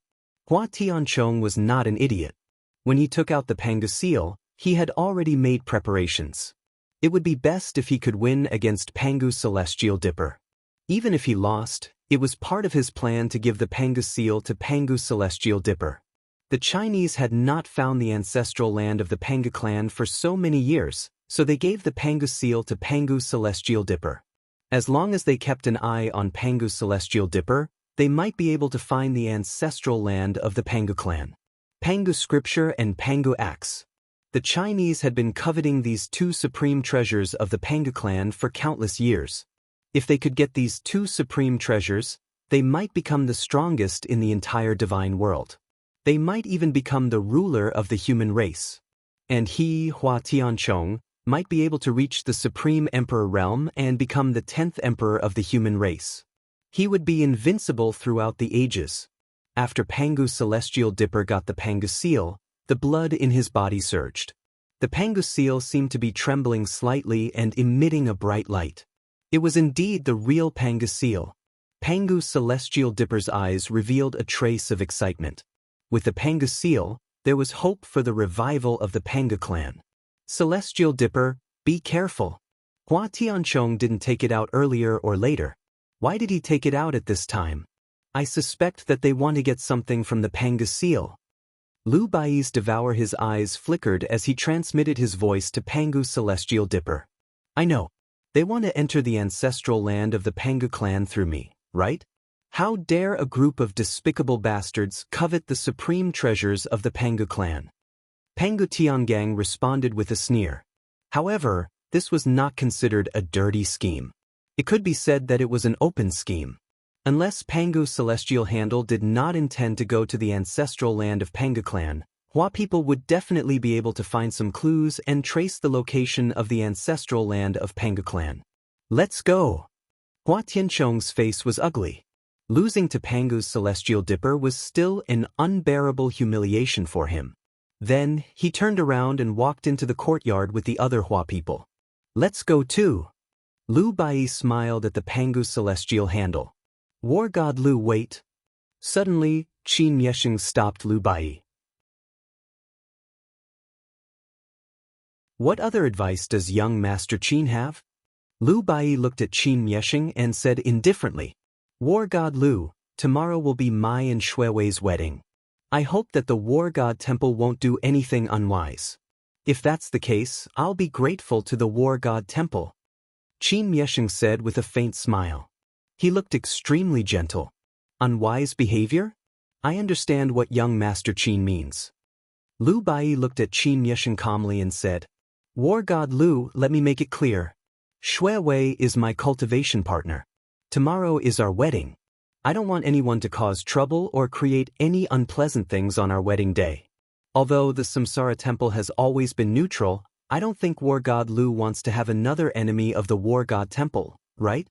Hua Tianchong was not an idiot. When he took out the Pangu seal, he had already made preparations. It would be best if he could win against Pangu's celestial dipper. Even if he lost, it was part of his plan to give the Panga seal to Pangu's celestial dipper. The Chinese had not found the ancestral land of the Panga clan for so many years, so they gave the Panga seal to Pangu's celestial dipper. As long as they kept an eye on Pangu's celestial dipper, they might be able to find the ancestral land of the Panga clan. Pangu scripture and Pangu axe. The Chinese had been coveting these two supreme treasures of the Panga clan for countless years. If they could get these two supreme treasures, they might become the strongest in the entire divine world. They might even become the ruler of the human race. And he, Hua Tianchong, might be able to reach the supreme emperor realm and become the 10th emperor of the human race. He would be invincible throughout the ages. After Pangu's celestial dipper got the Panga seal, the blood in his body surged. The Panga seal seemed to be trembling slightly and emitting a bright light. It was indeed the real Panga seal. Pangu's celestial dipper's eyes revealed a trace of excitement. With the Panga seal, there was hope for the revival of the Panga clan. Celestial dipper, be careful. Hua Tianchong didn't take it out earlier or later. Why did he take it out at this time? I suspect that they want to get something from the Panga seal. Lu Bai's devour his eyes flickered as he transmitted his voice to Pangu's celestial dipper. I know. They want to enter the ancestral land of the Panga clan through me, right? How dare a group of despicable bastards covet the supreme treasures of the Panga clan? Pangu Tiangang responded with a sneer. However, this was not considered a dirty scheme. It could be said that it was an open scheme. Unless Pangu's celestial handle did not intend to go to the ancestral land of Panga clan, Hua people would definitely be able to find some clues and trace the location of the ancestral land of Panga clan. Let's go! Hua Tianchong's face was ugly. Losing to Pangu's celestial dipper was still an unbearable humiliation for him. Then, he turned around and walked into the courtyard with the other Hua people. Let's go too. Lu Bai smiled at the Pangu's celestial handle. War God Lu, wait. Suddenly, Qin Yesheng stopped Lu Bai. What other advice does young Master Qin have? Lu Bai looked at Qin Yesheng and said indifferently, War God Lu, tomorrow will be my and Shuiwei's wedding. I hope that the War God Temple won't do anything unwise. If that's the case, I'll be grateful to the War God Temple. Qin Yesheng said with a faint smile. He looked extremely gentle. Unwise behavior? I understand what young Master Qin means. Lu Bai looked at Qin Yesheng calmly and said, War God Lu, let me make it clear. Shuiwei is my cultivation partner. Tomorrow is our wedding. I don't want anyone to cause trouble or create any unpleasant things on our wedding day. Although the Samsara Temple has always been neutral, I don't think War God Lu wants to have another enemy of the War God Temple, right?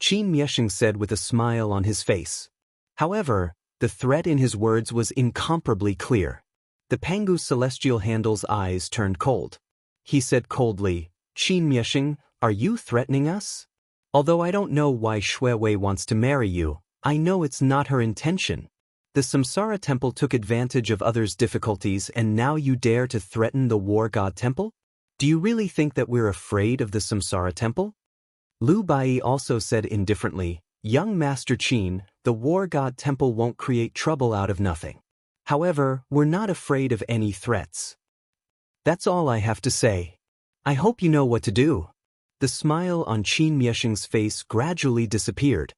Qin Yesheng said with a smile on his face. However, the threat in his words was incomparably clear. The Pangu celestial handle's eyes turned cold. He said coldly, Qin Yesheng, are you threatening us? Although I don't know why Shuiwei wants to marry you, I know it's not her intention. The Samsara Temple took advantage of others' difficulties and now you dare to threaten the War God Temple? Do you really think that we're afraid of the Samsara Temple? Lu Bai also said indifferently, Young Master Qin, the War God Temple won't create trouble out of nothing. However, we're not afraid of any threats. That's all I have to say. I hope you know what to do. The smile on Qin Yesheng's face gradually disappeared.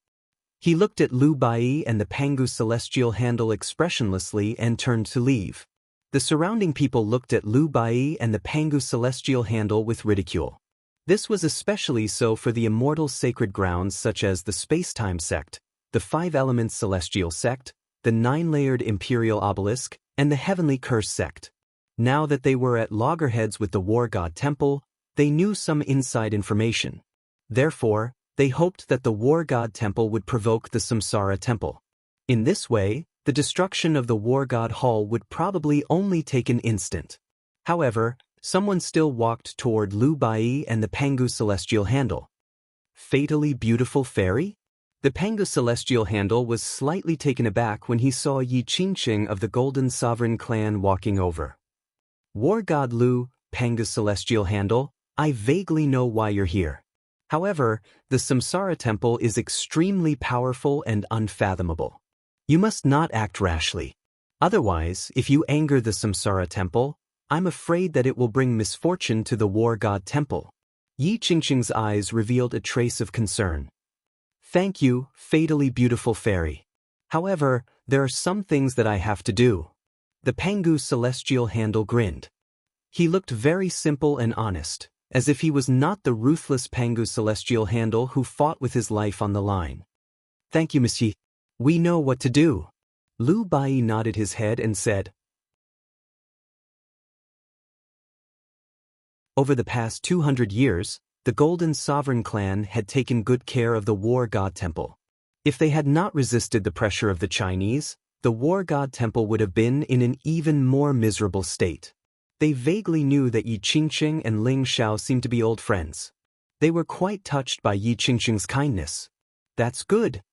He looked at Lu Bai and the Pangu celestial handle expressionlessly and turned to leave. The surrounding people looked at Lu Bai and the Pangu celestial handle with ridicule. This was especially so for the immortal sacred grounds such as the Space-Time Sect, the Five Elements Celestial Sect, the Nine-Layered Imperial Obelisk, and the Heavenly Curse Sect. Now that they were at loggerheads with the War God Temple, they knew some inside information. Therefore, they hoped that the War God Temple would provoke the Samsara Temple. In this way, the destruction of the War God Hall would probably only take an instant. However, someone still walked toward Lu Bai and the Pangu celestial handle. Fatally beautiful fairy? The Pangu celestial handle was slightly taken aback when he saw Yi Qingqing of the Golden Sovereign clan walking over. War God Lu, Pangu celestial handle, I vaguely know why you're here. However, the Samsara temple is extremely powerful and unfathomable. You must not act rashly. Otherwise, if you anger the Samsara temple, I'm afraid that it will bring misfortune to the war god temple. Yi Qingqing's eyes revealed a trace of concern. Thank you, fatally beautiful fairy. However, there are some things that I have to do. The Pangu celestial handle grinned. He looked very simple and honest, as if he was not the ruthless Pangu celestial handle who fought with his life on the line. Thank you, monsieur. We know what to do. Lu Bai nodded his head and said, over the past 200 years, the Golden Sovereign clan had taken good care of the War God Temple. If they had not resisted the pressure of the Chinese, the War God Temple would have been in an even more miserable state. They vaguely knew that Yi Qingqing and Ling Xiao seemed to be old friends. They were quite touched by Yi Qingqing's kindness. That's good.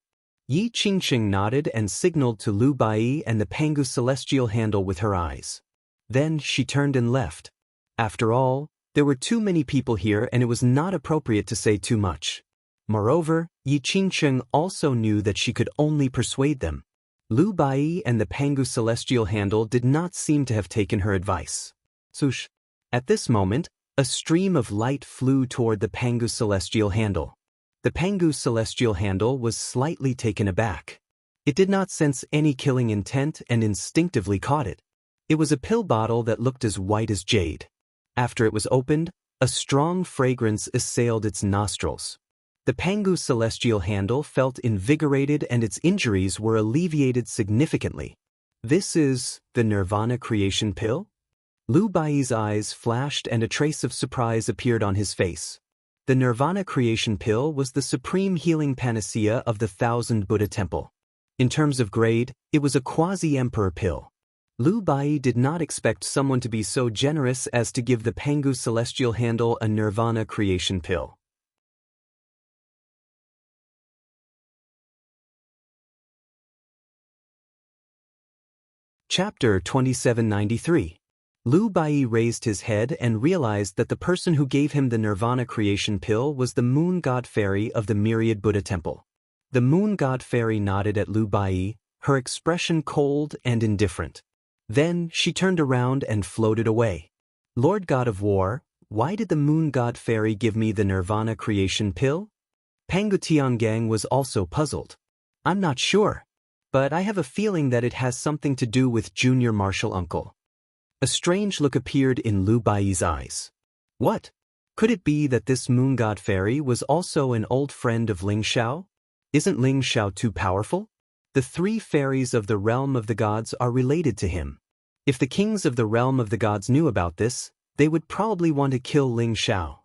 Yi Qingqing nodded and signaled to Lu Bai and the Pangu celestial handle with her eyes. Then she turned and left. After all, there were too many people here and it was not appropriate to say too much. Moreover, Yi Qingqing also knew that she could only persuade them. Lu Bai and the Pangu celestial handle did not seem to have taken her advice. Swoosh. At this moment, a stream of light flew toward the Pangu celestial handle. The Pangu celestial handle was slightly taken aback. It did not sense any killing intent and instinctively caught it. It was a pill bottle that looked as white as jade. After it was opened, a strong fragrance assailed its nostrils. The Pangu celestial handle felt invigorated and its injuries were alleviated significantly. This is the Nirvana creation pill? Lu Bai's eyes flashed and a trace of surprise appeared on his face. The Nirvana creation pill was the supreme healing panacea of the Thousand Buddha Temple. In terms of grade, it was a quasi-emperor pill. Lu Bai did not expect someone to be so generous as to give the Pangu celestial handle a Nirvana creation pill. Chapter 2793. Lu Bai raised his head and realized that the person who gave him the Nirvana creation pill was the Moon God Fairy of the Myriad Buddha Temple. The Moon God Fairy nodded at Lu Bai, her expression cold and indifferent. Then she turned around and floated away. Lord God of War, why did the Moon God Fairy give me the Nirvana creation pill? Pangu Tiangang was also puzzled. I'm not sure, but I have a feeling that it has something to do with Junior Martial Uncle. A strange look appeared in Lu Bai's eyes. What? Could it be that this Moon God Fairy was also an old friend of Ling Xiao? Isn't Ling Xiao too powerful? The three fairies of the realm of the gods are related to him. If the kings of the realm of the gods knew about this, they would probably want to kill Ling Xiao.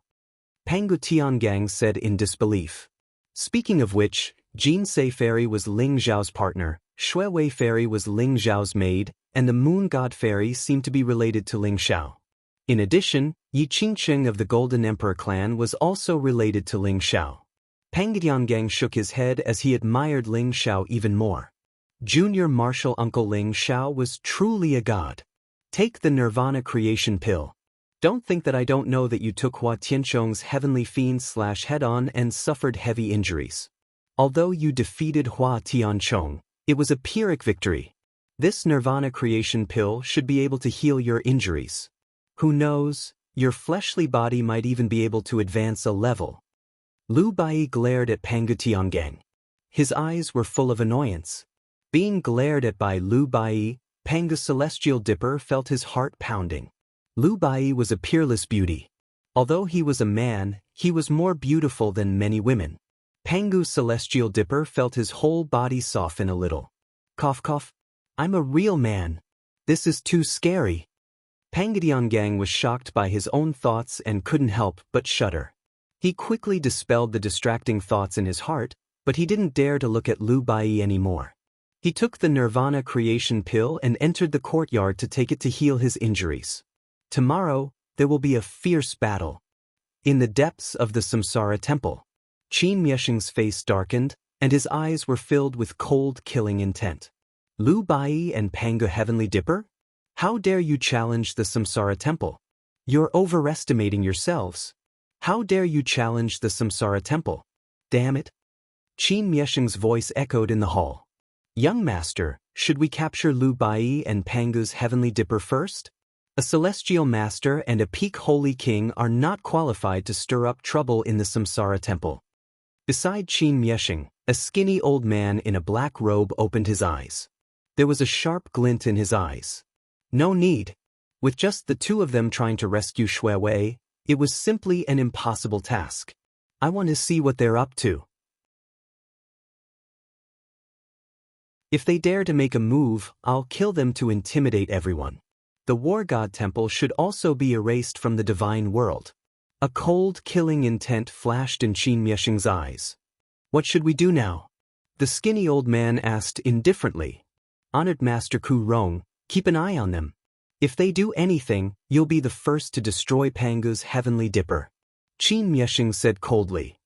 Pangu Tiangang said in disbelief. Speaking of which, Jinsei Fairy was Ling Xiao's partner, Shuiwei Fairy was Ling Xiao's maid, and the Moon God Fairy seemed to be related to Ling Xiao. In addition, Yi Qingqing of the Golden Emperor clan was also related to Ling Xiao. Pangu Tiangang shook his head as he admired Ling Xiao even more. Junior Martial Uncle Ling Xiao was truly a god. Take the Nirvana creation pill. Don't think that I don't know that you took Hua Tianchong's heavenly fiend head-on and suffered heavy injuries. Although you defeated Hua Tianchong, it was a Pyrrhic victory. This Nirvana creation pill should be able to heal your injuries. Who knows, your fleshly body might even be able to advance a level. Lu Bai glared at Pangu Tiangang. His eyes were full of annoyance. Being glared at by Lu Bai, Pangu Celestial Dipper felt his heart pounding. Lu Bai was a peerless beauty. Although he was a man, he was more beautiful than many women. Pangu Celestial Dipper felt his whole body soften a little. Cough cough. I'm a real man. This is too scary. Pangu Tiangang was shocked by his own thoughts and couldn't help but shudder. He quickly dispelled the distracting thoughts in his heart, but he didn't dare to look at Lu Bai anymore. He took the Nirvana creation pill and entered the courtyard to take it to heal his injuries. Tomorrow, there will be a fierce battle. In the depths of the Samsara temple, Qin Miesheng's face darkened, and his eyes were filled with cold killing intent. Lu Bai and Pangu Heavenly Dipper? How dare you challenge the Samsara temple? You're overestimating yourselves. How dare you challenge the Samsara temple? Damn it. Qin Miesheng's voice echoed in the hall. Young master, should we capture Lu Bai and Pangu's heavenly dipper first? A celestial master and a peak holy king are not qualified to stir up trouble in the Samsara temple. Beside Qin Miesheng, a skinny old man in a black robe opened his eyes. There was a sharp glint in his eyes. No need. With just the two of them trying to rescue Shui Wei, it was simply an impossible task. I want to see what they're up to. If they dare to make a move, I'll kill them to intimidate everyone. The War God Temple should also be erased from the divine world. A cold, killing intent flashed in Qin Miesheng's eyes. What should we do now? The skinny old man asked indifferently. Honored Master Ku Rong, keep an eye on them. If they do anything, you'll be the first to destroy Pangu's heavenly dipper. Qin Miesheng said coldly.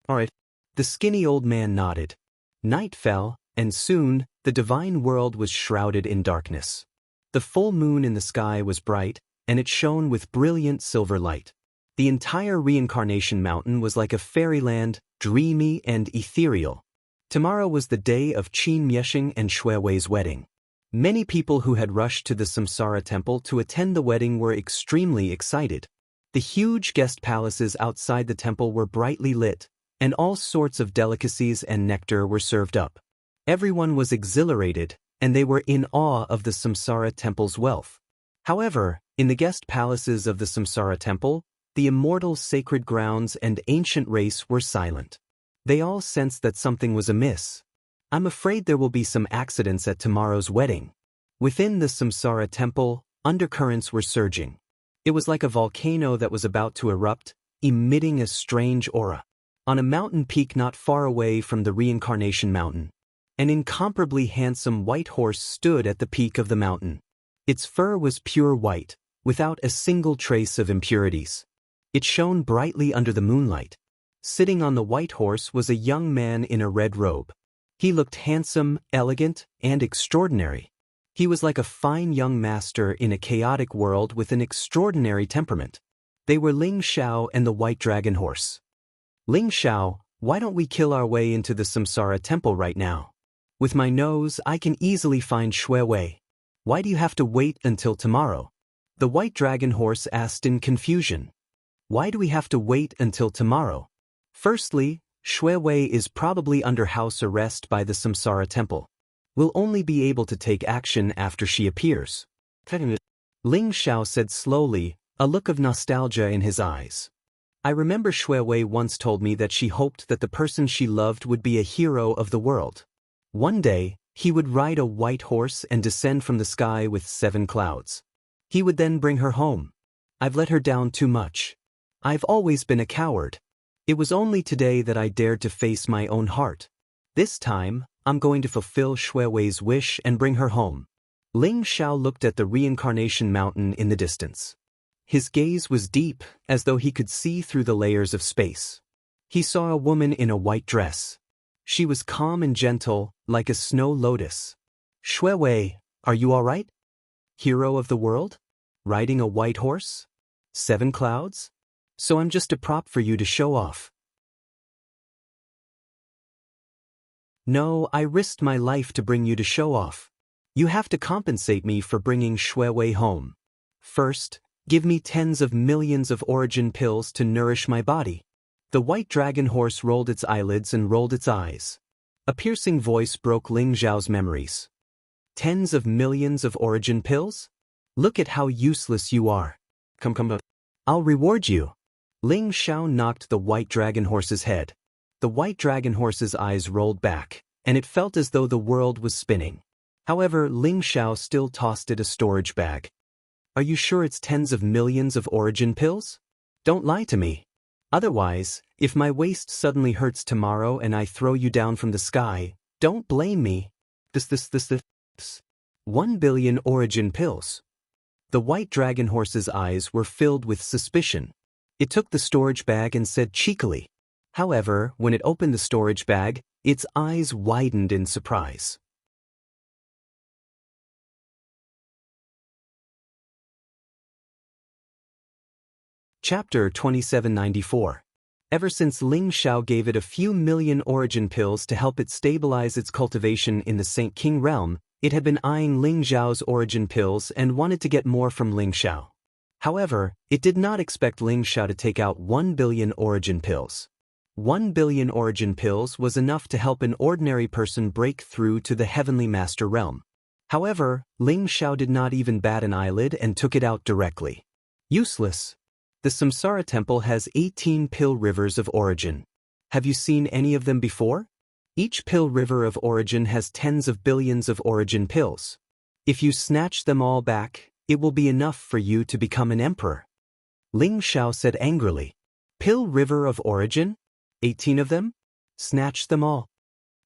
All right. The skinny old man nodded. Night fell, and soon, the divine world was shrouded in darkness. The full moon in the sky was bright, and it shone with brilliant silver light. The entire reincarnation mountain was like a fairyland, dreamy and ethereal. Tomorrow was the day of Qin Miesheng and Shui Wei's wedding. Many people who had rushed to the Samsara temple to attend the wedding were extremely excited. The huge guest palaces outside the temple were brightly lit, and all sorts of delicacies and nectar were served up. Everyone was exhilarated, and they were in awe of the Samsara temple's wealth. However, in the guest palaces of the Samsara temple, the immortal sacred grounds and ancient race were silent. They all sensed that something was amiss. I'm afraid there will be some accidents at tomorrow's wedding. Within the Samsara temple, undercurrents were surging. It was like a volcano that was about to erupt, emitting a strange aura. On a mountain peak not far away from the Reincarnation Mountain, an incomparably handsome white horse stood at the peak of the mountain. Its fur was pure white, without a single trace of impurities. It shone brightly under the moonlight. Sitting on the white horse was a young man in a red robe. He looked handsome, elegant, and extraordinary. He was like a fine young master in a chaotic world with an extraordinary temperament. They were Ling Xiao and the white dragon horse. Ling Xiao, why don't we kill our way into the Samsara temple right now? With my nose, I can easily find Shui Wei. Why do you have to wait until tomorrow? The white dragon horse asked in confusion. Why do we have to wait until tomorrow? Firstly, Shui Wei is probably under house arrest by the Samsara temple. We'll only be able to take action after she appears. Ling Xiao said slowly, a look of nostalgia in his eyes. I remember Shui Wei once told me that she hoped that the person she loved would be a hero of the world. One day, he would ride a white horse and descend from the sky with 7 clouds. He would then bring her home. I've let her down too much. I've always been a coward. It was only today that I dared to face my own heart. This time, I'm going to fulfill Shui Wei's wish and bring her home. Ling Xiao looked at the Reincarnation Mountain in the distance. His gaze was deep, as though he could see through the layers of space. He saw a woman in a white dress. She was calm and gentle, like a snow lotus. Shui Wei, are you all right? Hero of the world? Riding a white horse? 7 clouds? So I'm just a prop for you to show off. No, I risked my life to bring you to show off. You have to compensate me for bringing Shui Wei home. First, give me tens of millions of origin pills to nourish my body. The white dragon horse rolled its eyelids and rolled its eyes. A piercing voice broke Ling Xiao's memories. Tens of millions of origin pills? Look at how useless you are. Come. I'll reward you. Ling Xiao knocked the white dragon horse's head. The white dragon horse's eyes rolled back, and it felt as though the world was spinning. However, Ling Xiao still tossed it a storage bag. Are you sure it's tens of millions of origin pills? Don't lie to me. Otherwise, if my waist suddenly hurts tomorrow and I throw you down from the sky, don't blame me. This. 1 billion origin pills. The white dragon horse's eyes were filled with suspicion. It took the storage bag and said cheekily. However, when it opened the storage bag, its eyes widened in surprise. Chapter 2794. Ever since Ling Xiao gave it a few million origin pills to help it stabilize its cultivation in the Saint King realm, it had been eyeing Ling Xiao's origin pills and wanted to get more from Ling Xiao. However, it did not expect Ling Xiao to take out 1 billion origin pills. 1 billion origin pills was enough to help an ordinary person break through to the Heavenly Master realm. However, Ling Xiao did not even bat an eyelid and took it out directly. Useless. The Samsara Temple has 18 pill rivers of origin. Have you seen any of them before? Each pill river of origin has tens of billions of origin pills. If you snatch them all back, it will be enough for you to become an emperor. Ling Xiao said angrily. Pill river of origin? 18 of them? Snatch them all.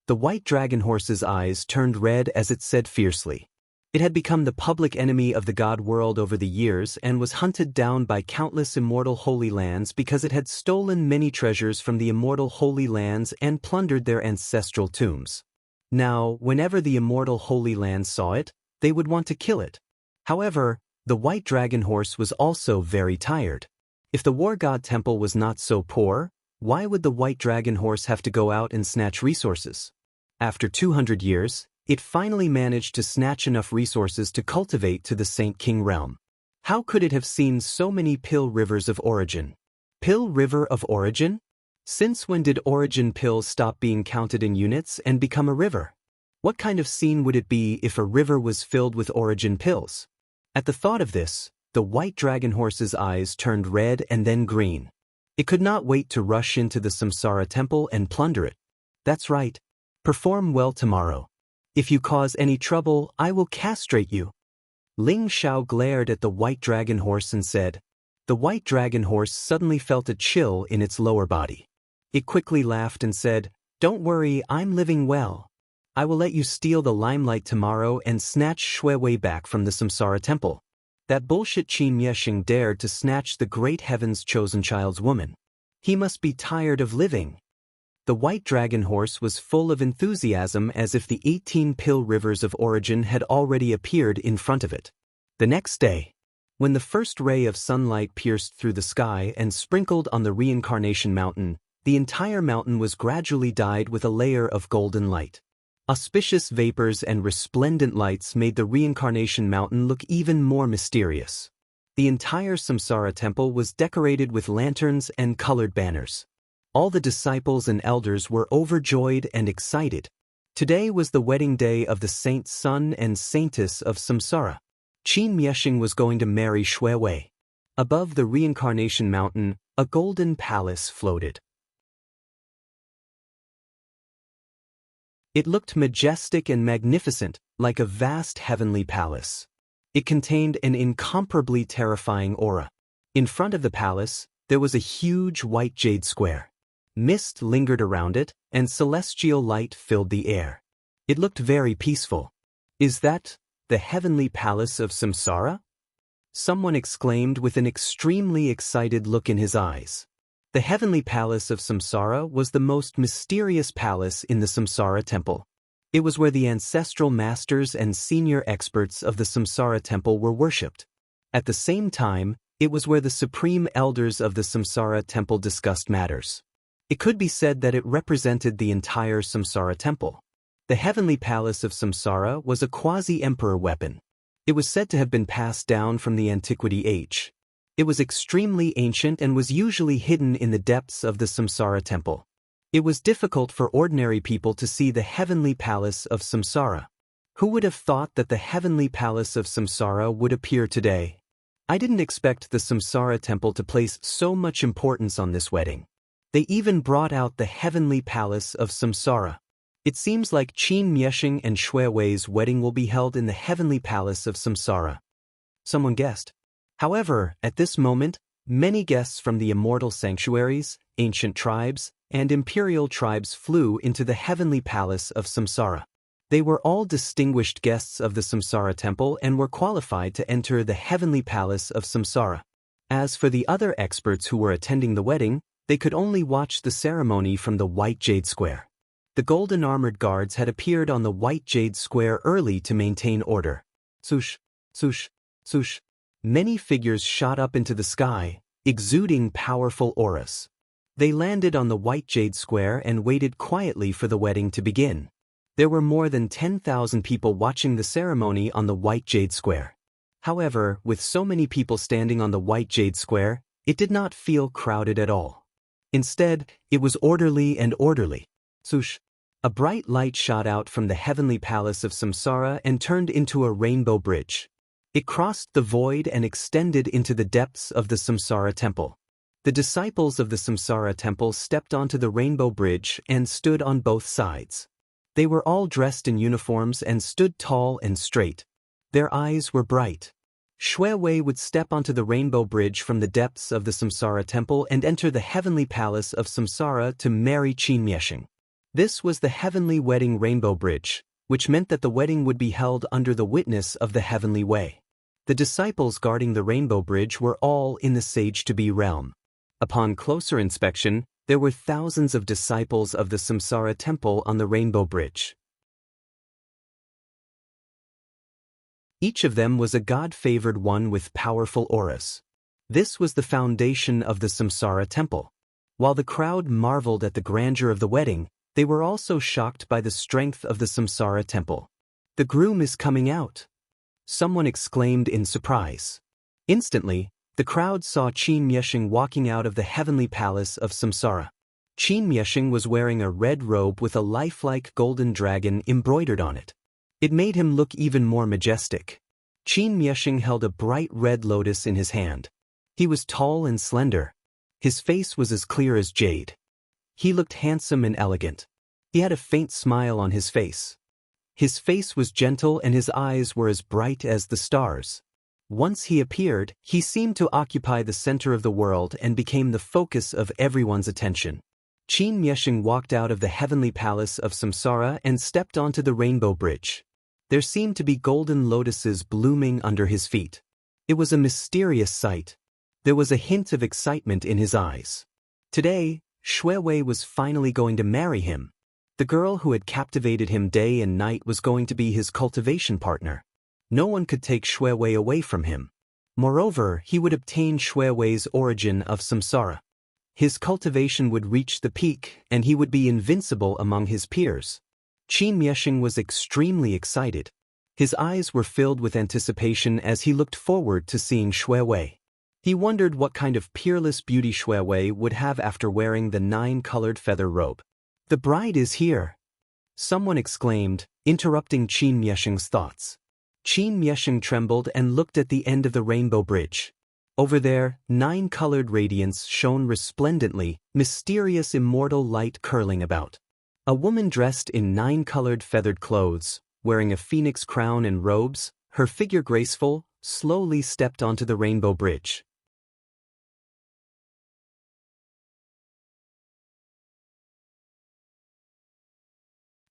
The white dragon horse's eyes turned red as it said fiercely. It had become the public enemy of the god world over the years and was hunted down by countless immortal holy lands because it had stolen many treasures from the immortal holy lands and plundered their ancestral tombs. Now, whenever the immortal holy lands saw it, they would want to kill it. However, the white dragon horse was also very tired. If the war god temple was not so poor, why would the white dragon horse have to go out and snatch resources? After 200 years, it finally managed to snatch enough resources to cultivate to the Saint King realm. How could it have seen so many pill rivers of origin? Pill river of origin? Since when did origin pills stop being counted in units and become a river? What kind of scene would it be if a river was filled with origin pills? At the thought of this, the white dragon horse's eyes turned red and then green. It could not wait to rush into the Samsara Temple and plunder it. That's right. Perform well tomorrow. If you cause any trouble, I will castrate you. Ling Xiao glared at the white dragon horse and said. The white dragon horse suddenly felt a chill in its lower body. It quickly laughed and said, Don't worry, I'm living well. I will let you steal the limelight tomorrow and snatch Shui Wei back from the Samsara Temple. That bullshit Qin Miexing dared to snatch the great heaven's chosen child's woman. He must be tired of living. The white dragon horse was full of enthusiasm as if the 18 pill rivers of origin had already appeared in front of it. The next day, when the first ray of sunlight pierced through the sky and sprinkled on the reincarnation mountain, the entire mountain was gradually dyed with a layer of golden light. Auspicious vapors and resplendent lights made the reincarnation mountain look even more mysterious. The entire Samsara Temple was decorated with lanterns and colored banners. All the disciples and elders were overjoyed and excited. Today was the wedding day of the saint son and saintess of Samsara. Qin Miexing was going to marry Shui Wei. Above the reincarnation mountain, a golden palace floated. It looked majestic and magnificent, like a vast heavenly palace. It contained an incomparably terrifying aura. In front of the palace, there was a huge white jade square. Mist lingered around it, and celestial light filled the air. It looked very peaceful. Is that the heavenly palace of Samsara? Someone exclaimed with an extremely excited look in his eyes. The heavenly palace of Samsara was the most mysterious palace in the Samsara Temple. It was where the ancestral masters and senior experts of the Samsara Temple were worshipped. At the same time, it was where the supreme elders of the Samsara Temple discussed matters. It could be said that it represented the entire Samsara Temple. The heavenly palace of Samsara was a quasi-emperor weapon. It was said to have been passed down from the antiquity age. It was extremely ancient and was usually hidden in the depths of the Samsara Temple. It was difficult for ordinary people to see the heavenly palace of Samsara. Who would have thought that the heavenly palace of Samsara would appear today? I didn't expect the Samsara Temple to place so much importance on this wedding. They even brought out the heavenly palace of Samsara. It seems like Qin Miexing and Shui Wei's wedding will be held in the heavenly palace of Samsara. Someone guessed. However, at this moment, many guests from the immortal sanctuaries, ancient tribes, and imperial tribes flew into the heavenly palace of Samsara. They were all distinguished guests of the Samsara Temple and were qualified to enter the heavenly palace of Samsara. As for the other experts who were attending the wedding, they could only watch the ceremony from the white jade square. The golden armored guards had appeared on the white jade square early to maintain order. Swoosh, swoosh, swoosh. Many figures shot up into the sky, exuding powerful auras. They landed on the white jade square and waited quietly for the wedding to begin. There were more than 10,000 people watching the ceremony on the white jade square. However, with so many people standing on the white jade square, it did not feel crowded at all. Instead, it was orderly and orderly. Swoosh! A bright light shot out from the heavenly palace of Samsara and turned into a rainbow bridge. It crossed the void and extended into the depths of the Samsara temple. The disciples of the Samsara temple stepped onto the rainbow bridge and stood on both sides. They were all dressed in uniforms and stood tall and straight. Their eyes were bright. Shui Wei would step onto the rainbow bridge from the depths of the Samsara temple and enter the heavenly palace of Samsara to marry Qin Miesheng. This was the heavenly wedding rainbow bridge, which meant that the wedding would be held under the witness of the heavenly way. The disciples guarding the rainbow bridge were all in the sage-to-be realm. Upon closer inspection, there were thousands of disciples of the Samsara temple on the rainbow bridge. Each of them was a god-favored one with powerful auras. This was the foundation of the Samsara temple. While the crowd marveled at the grandeur of the wedding, they were also shocked by the strength of the Samsara temple. "The groom is coming out!" someone exclaimed in surprise. Instantly, the crowd saw Qin Miesheng walking out of the heavenly palace of Samsara. Qin Miesheng was wearing a red robe with a lifelike golden dragon embroidered on it. It made him look even more majestic. Qin Miesheng held a bright red lotus in his hand. He was tall and slender. His face was as clear as jade. He looked handsome and elegant. He had a faint smile on his face. His face was gentle and his eyes were as bright as the stars. Once he appeared, he seemed to occupy the center of the world and became the focus of everyone's attention. Qin Miesheng walked out of the heavenly palace of Samsara and stepped onto the rainbow bridge. There seemed to be golden lotuses blooming under his feet. It was a mysterious sight. There was a hint of excitement in his eyes. Today, Shui Wei was finally going to marry him. The girl who had captivated him day and night was going to be his cultivation partner. No one could take Shui Wei away from him. Moreover, he would obtain Shui Wei's origin of Samsara. His cultivation would reach the peak, and he would be invincible among his peers. Qin Miesheng was extremely excited. His eyes were filled with anticipation as he looked forward to seeing Shui Wei. He wondered what kind of peerless beauty Shui Wei would have after wearing the 9-colored feather robe. "The bride is here!" someone exclaimed, interrupting Qin Miesheng's thoughts. Qin Miesheng trembled and looked at the end of the rainbow bridge. Over there, 9-colored radiance shone resplendently, mysterious immortal light curling about. A woman dressed in 9-colored feathered clothes, wearing a phoenix crown and robes, her figure graceful, slowly stepped onto the rainbow bridge.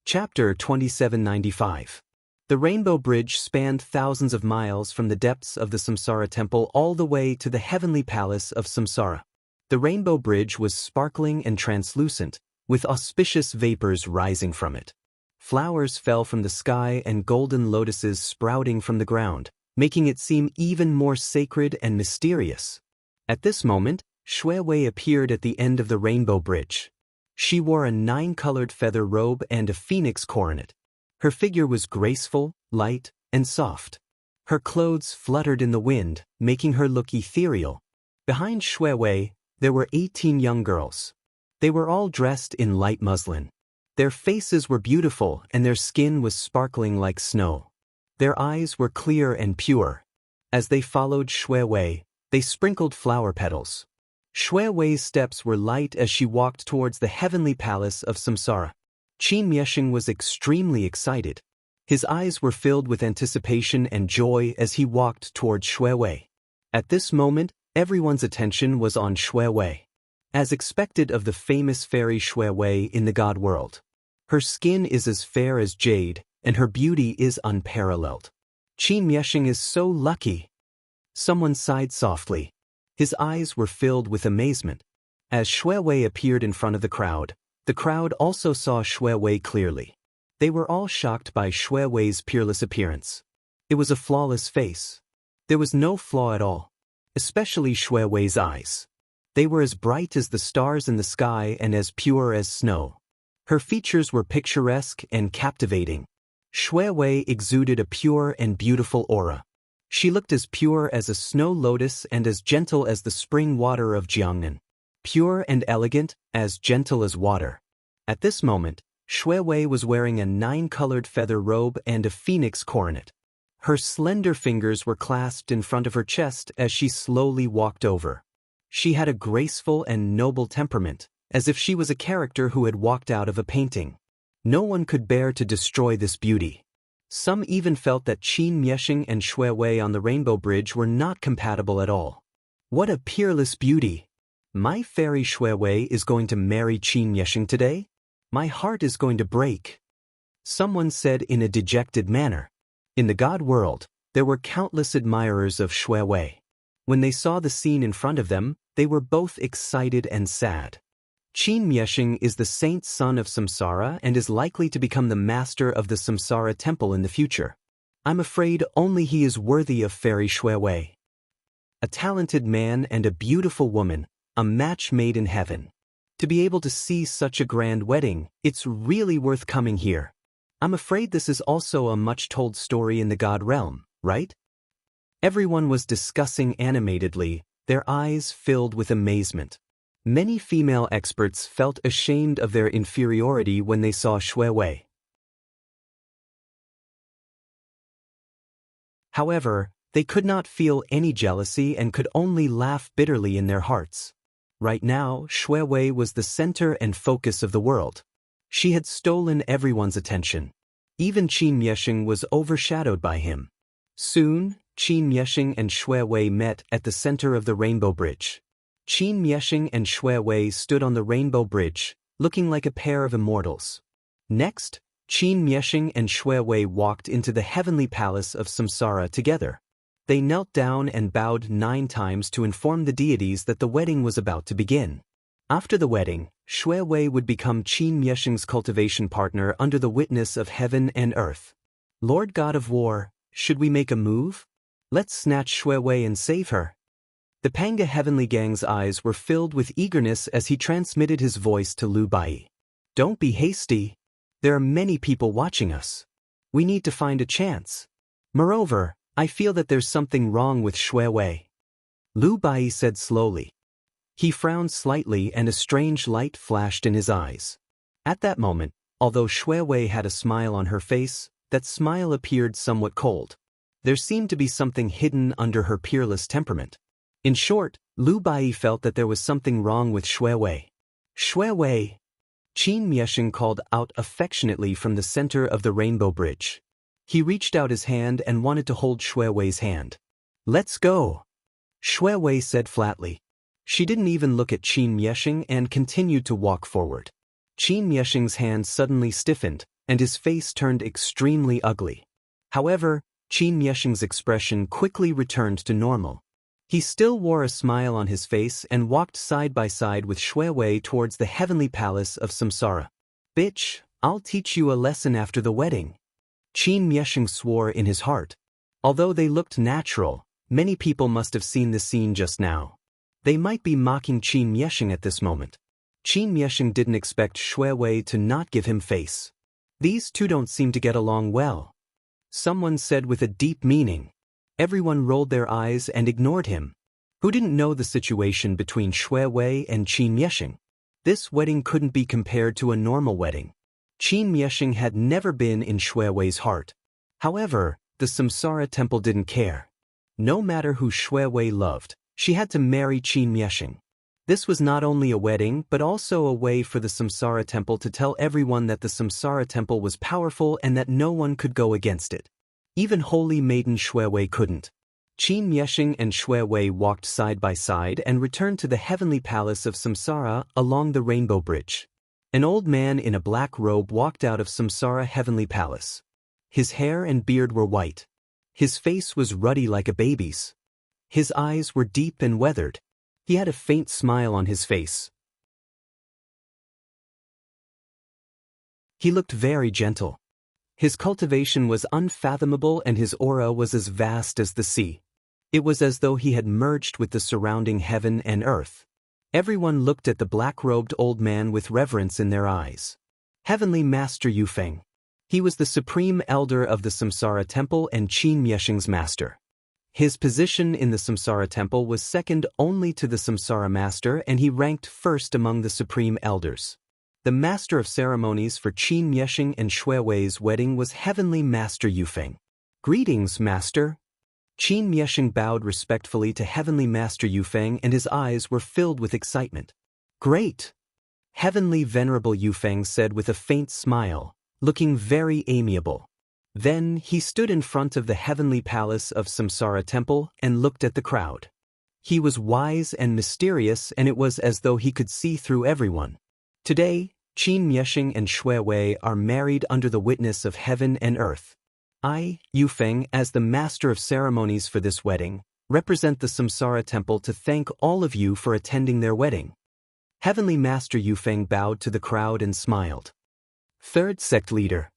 Chapter 2795. The rainbow bridge spanned thousands of miles from the depths of the Samsara temple all the way to the heavenly palace of Samsara. The rainbow bridge was sparkling and translucent, with auspicious vapors rising from it. Flowers fell from the sky and golden lotuses sprouting from the ground, making it seem even more sacred and mysterious. At this moment, Shui Wei appeared at the end of the rainbow bridge. She wore a 9-colored feather robe and a phoenix coronet. Her figure was graceful, light, and soft. Her clothes fluttered in the wind, making her look ethereal. Behind Shui Wei, there were 18 young girls. They were all dressed in light muslin. Their faces were beautiful and their skin was sparkling like snow. Their eyes were clear and pure. As they followed Shui Wei, they sprinkled flower petals. Shui Wei's steps were light as she walked towards the heavenly palace of Samsara. Qin Miesheng was extremely excited. His eyes were filled with anticipation and joy as he walked towards Shui Wei. At this moment, everyone's attention was on Shui Wei. As expected of the famous fairy Shui Wei in the god world. Her skin is as fair as jade, and her beauty is unparalleled. Qin Miesheng is so lucky. Someone sighed softly. His eyes were filled with amazement. As Shui Wei appeared in front of the crowd also saw Shui Wei clearly. They were all shocked by Shui Wei's peerless appearance. It was a flawless face. There was no flaw at all. especially Shui Wei's eyes. They were as bright as the stars in the sky and as pure as snow. Her features were picturesque and captivating. Shui Wei exuded a pure and beautiful aura. She looked as pure as a snow lotus and as gentle as the spring water of Jiangnan. Pure and elegant, as gentle as water. At this moment, Shui Wei was wearing a 9-colored feather robe and a phoenix coronet. Her slender fingers were clasped in front of her chest as she slowly walked over. She had a graceful and noble temperament, as if she was a character who had walked out of a painting. No one could bear to destroy this beauty. Some even felt that Qin Miexing and Shui Wei on the Rainbow Bridge were not compatible at all. What a peerless beauty! My fairy Shui Wei is going to marry Qin Miexing today? My heart is going to break. Someone said in a dejected manner. In the god world, there were countless admirers of Shui Wei. When they saw the scene in front of them, they were both excited and sad. Qin Miexing is the saint son of Samsara and is likely to become the master of the Samsara temple in the future. I'm afraid only he is worthy of fairy Shui Wei. A talented man and a beautiful woman, a match made in heaven. To be able to see such a grand wedding, it's really worth coming here. I'm afraid this is also a much-told story in the god realm, right? Everyone was discussing animatedly, their eyes filled with amazement. Many female experts felt ashamed of their inferiority when they saw Shui Wei. However, they could not feel any jealousy and could only laugh bitterly in their hearts. Right now, Shui Wei was the center and focus of the world. She had stolen everyone's attention. Even Qin Miexing was overshadowed by him. Soon, Qin Miexing and Shui Wei met at the center of the Rainbow Bridge. Qin Miexing and Shui Wei stood on the Rainbow Bridge, looking like a pair of immortals. Next, Qin Miexing and Shui Wei walked into the heavenly palace of Samsara together. They knelt down and bowed 9 times to inform the deities that the wedding was about to begin. After the wedding, Shui Wei would become Qin Miexing's cultivation partner under the witness of heaven and earth. Lord God of War, should we make a move? Let's snatch Shui Wei and save her. The Panga Heavenly Gang's eyes were filled with eagerness as he transmitted his voice to Lu Bai. Don't be hasty. There are many people watching us. We need to find a chance. Moreover, I feel that there's something wrong with Shui Wei. Lu Bai said slowly. He frowned slightly and a strange light flashed in his eyes. At that moment, although Shui Wei had a smile on her face, that smile appeared somewhat cold. There seemed to be something hidden under her peerless temperament. In short, Lu Bai felt that there was something wrong with Shui Wei. Shui Wei! Qin Miexing called out affectionately from the center of the Rainbow Bridge. He reached out his hand and wanted to hold Shui Wei's hand. Let's go! Shui Wei said flatly. She didn't even look at Qin Miexing and continued to walk forward. Qin Miexing's hand suddenly stiffened, and his face turned extremely ugly. However, Qin Miexing's expression quickly returned to normal. He still wore a smile on his face and walked side by side with Shui Wei towards the heavenly palace of Samsara. Bitch, I'll teach you a lesson after the wedding. Qin Miexing swore in his heart. Although they looked natural, many people must have seen the scene just now. They might be mocking Qin Miexing at this moment. Qin Miexing didn't expect Shui Wei to not give him face. These two don't seem to get along well. Someone said with a deep meaning. Everyone rolled their eyes and ignored him. Who didn't know the situation between Shui Wei and Qin Miexing? This wedding couldn't be compared to a normal wedding. Qin Miexing had never been in Shui Wei's heart. However, the Samsara temple didn't care. No matter who Shui Wei loved, she had to marry Qin Miexing. This was not only a wedding but also a way for the Samsara temple to tell everyone that the Samsara temple was powerful and that no one could go against it. Even holy maiden Shui Wei couldn't. Qin Miexing and Shui Wei walked side by side and returned to the heavenly palace of Samsara along the Rainbow Bridge. An old man in a black robe walked out of Samsara heavenly palace. His hair and beard were white. His face was ruddy like a baby's. His eyes were deep and weathered. He had a faint smile on his face. He looked very gentle. His cultivation was unfathomable and his aura was as vast as the sea. It was as though he had merged with the surrounding heaven and earth. Everyone looked at the black-robed old man with reverence in their eyes. Heavenly Master Yufeng. He was the supreme elder of the Samsara Temple and Qin Myeshing's master. His position in the Samsara Temple was second only to the Samsara Master, and he ranked first among the supreme elders. The master of ceremonies for Qin Myeshing and Shui Wei's wedding was Heavenly Master Yufeng. "Greetings, Master." Qin Myeshing bowed respectfully to Heavenly Master Yufeng, and his eyes were filled with excitement. "Great!" Heavenly Venerable Yufeng said with a faint smile, looking very amiable. Then he stood in front of the heavenly palace of Samsara Temple and looked at the crowd. He was wise and mysterious, and it was as though he could see through everyone. Today, Qin Myeshing and Shui Wei are married under the witness of heaven and earth. I, Yufeng, as the master of ceremonies for this wedding, represent the Samsara Temple to thank all of you for attending their wedding. Heavenly Master Yufeng bowed to the crowd and smiled. Third sect leader.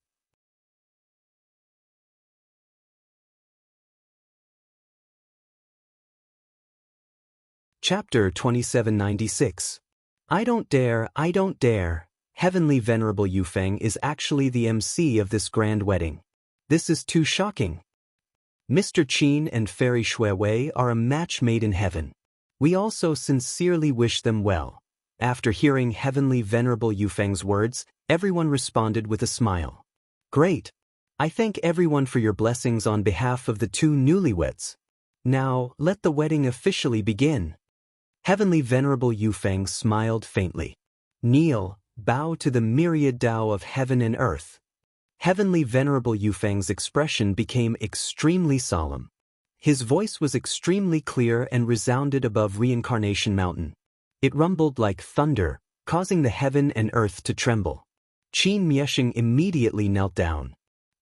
Chapter 2796. I don't dare, I don't dare. Heavenly Venerable Yufeng is actually the MC of this grand wedding. This is too shocking. Mr. Qin and Fairy Shui Wei are a match made in heaven. We also sincerely wish them well. After hearing Heavenly Venerable Yufeng's words, everyone responded with a smile. Great. I thank everyone for your blessings on behalf of the two newlyweds. Now, let the wedding officially begin. Heavenly Venerable Yufeng smiled faintly. Kneel, bow to the myriad Tao of heaven and earth. Heavenly Venerable Yufeng's expression became extremely solemn. His voice was extremely clear and resounded above Reincarnation Mountain. It rumbled like thunder, causing the heaven and earth to tremble. Qin Myeshing immediately knelt down.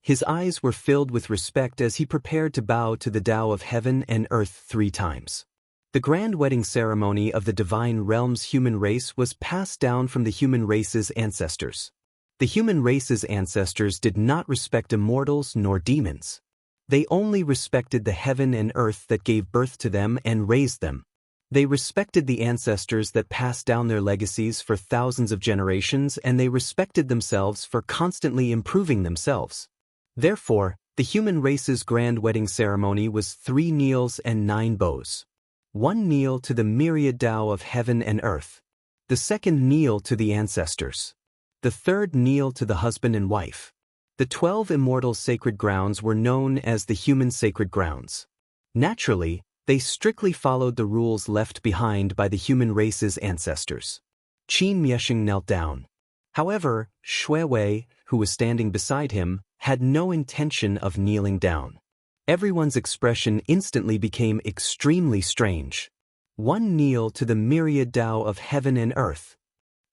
His eyes were filled with respect as he prepared to bow to the Tao of heaven and earth 3 times. The grand wedding ceremony of the divine realm's human race was passed down from the human race's ancestors. The human race's ancestors did not respect immortals nor demons. They only respected the heaven and earth that gave birth to them and raised them. They respected the ancestors that passed down their legacies for thousands of generations, and they respected themselves for constantly improving themselves. Therefore, the human race's grand wedding ceremony was 3 kneels and 9 bows. 1 kneel to the myriad Tao of heaven and earth. The 2nd kneel to the ancestors. The 3rd kneel to the husband and wife. The 12 immortal sacred grounds were known as the human sacred grounds. Naturally, they strictly followed the rules left behind by the human race's ancestors. Qin Myeshing knelt down. However, Shui Wei, who was standing beside him, had no intention of kneeling down. Everyone's expression instantly became extremely strange. 1 kneel to the myriad Tao of heaven and earth.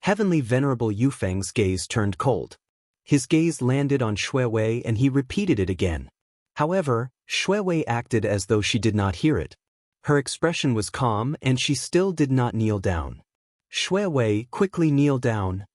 Heavenly Venerable Yufeng's gaze turned cold. His gaze landed on Shui Wei and he repeated it again. However, Shui Wei acted as though she did not hear it. Her expression was calm and she still did not kneel down. Shui Wei quickly kneeled down.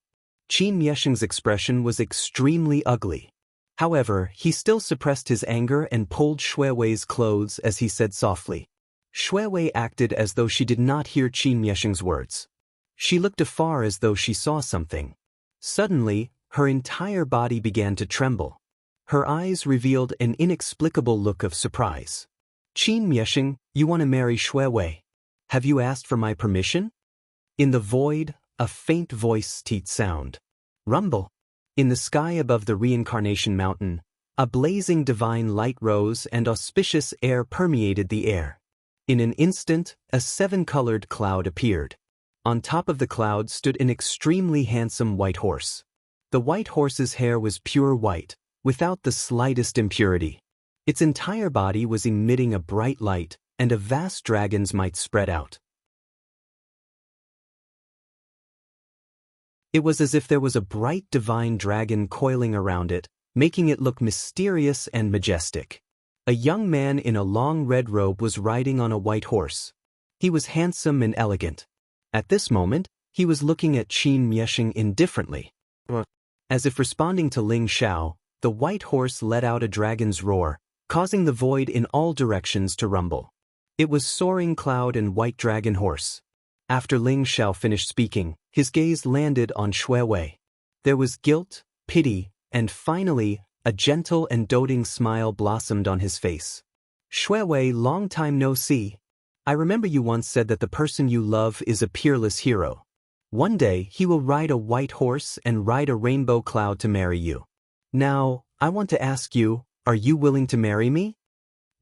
Qin Myeshing's expression was extremely ugly. However, he still suppressed his anger and pulled Shui Wei's clothes as he said softly. Shui Wei acted as though she did not hear Qin Myeshing's words. She looked afar as though she saw something. Suddenly, her entire body began to tremble. Her eyes revealed an inexplicable look of surprise. Qin Myeshing, you want to marry Shui Wei? Have you asked for my permission? In the void, a faint voice teat sound. Rumble. In the sky above the Reincarnation Mountain, a blazing divine light rose and auspicious air permeated the air. In an instant, a 7-colored cloud appeared. On top of the cloud stood an extremely handsome white horse. The white horse's hair was pure white, without the slightest impurity. Its entire body was emitting a bright light, and a vast dragon's might spread out. It was as if there was a bright divine dragon coiling around it, making it look mysterious and majestic. A young man in a long red robe was riding on a white horse. He was handsome and elegant. At this moment, he was looking at Qin Myeshing indifferently. As if responding to Ling Xiao, the white horse let out a dragon's roar, causing the void in all directions to rumble. It was Soaring Cloud and White Dragon Horse. After Ling Xiao finished speaking, his gaze landed on Shui Wei. There was guilt, pity, and finally, a gentle and doting smile blossomed on his face. Shui Wei, long time no see. I remember you once said that the person you love is a peerless hero. One day he will ride a white horse and ride a rainbow cloud to marry you. Now, I want to ask you, are you willing to marry me?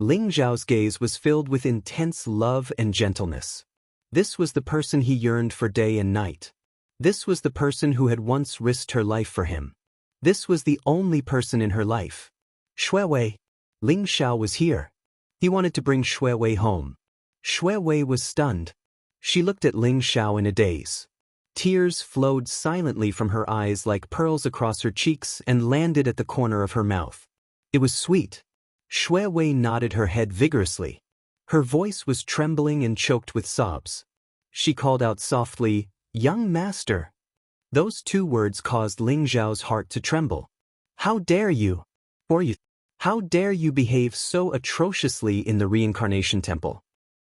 Ling Xiao's gaze was filled with intense love and gentleness. This was the person he yearned for day and night. This was the person who had once risked her life for him. This was the only person in her life. Shui Wei. Ling Xiao was here. He wanted to bring Shui Wei home. Shui Wei was stunned. She looked at Ling Xiao in a daze. Tears flowed silently from her eyes like pearls across her cheeks and landed at the corner of her mouth. It was sweet. Shui Wei nodded her head vigorously. Her voice was trembling and choked with sobs. She called out softly, "Young master." Those two words caused Ling Xiao's heart to tremble. How dare you? How dare you behave so atrociously in the reincarnation temple?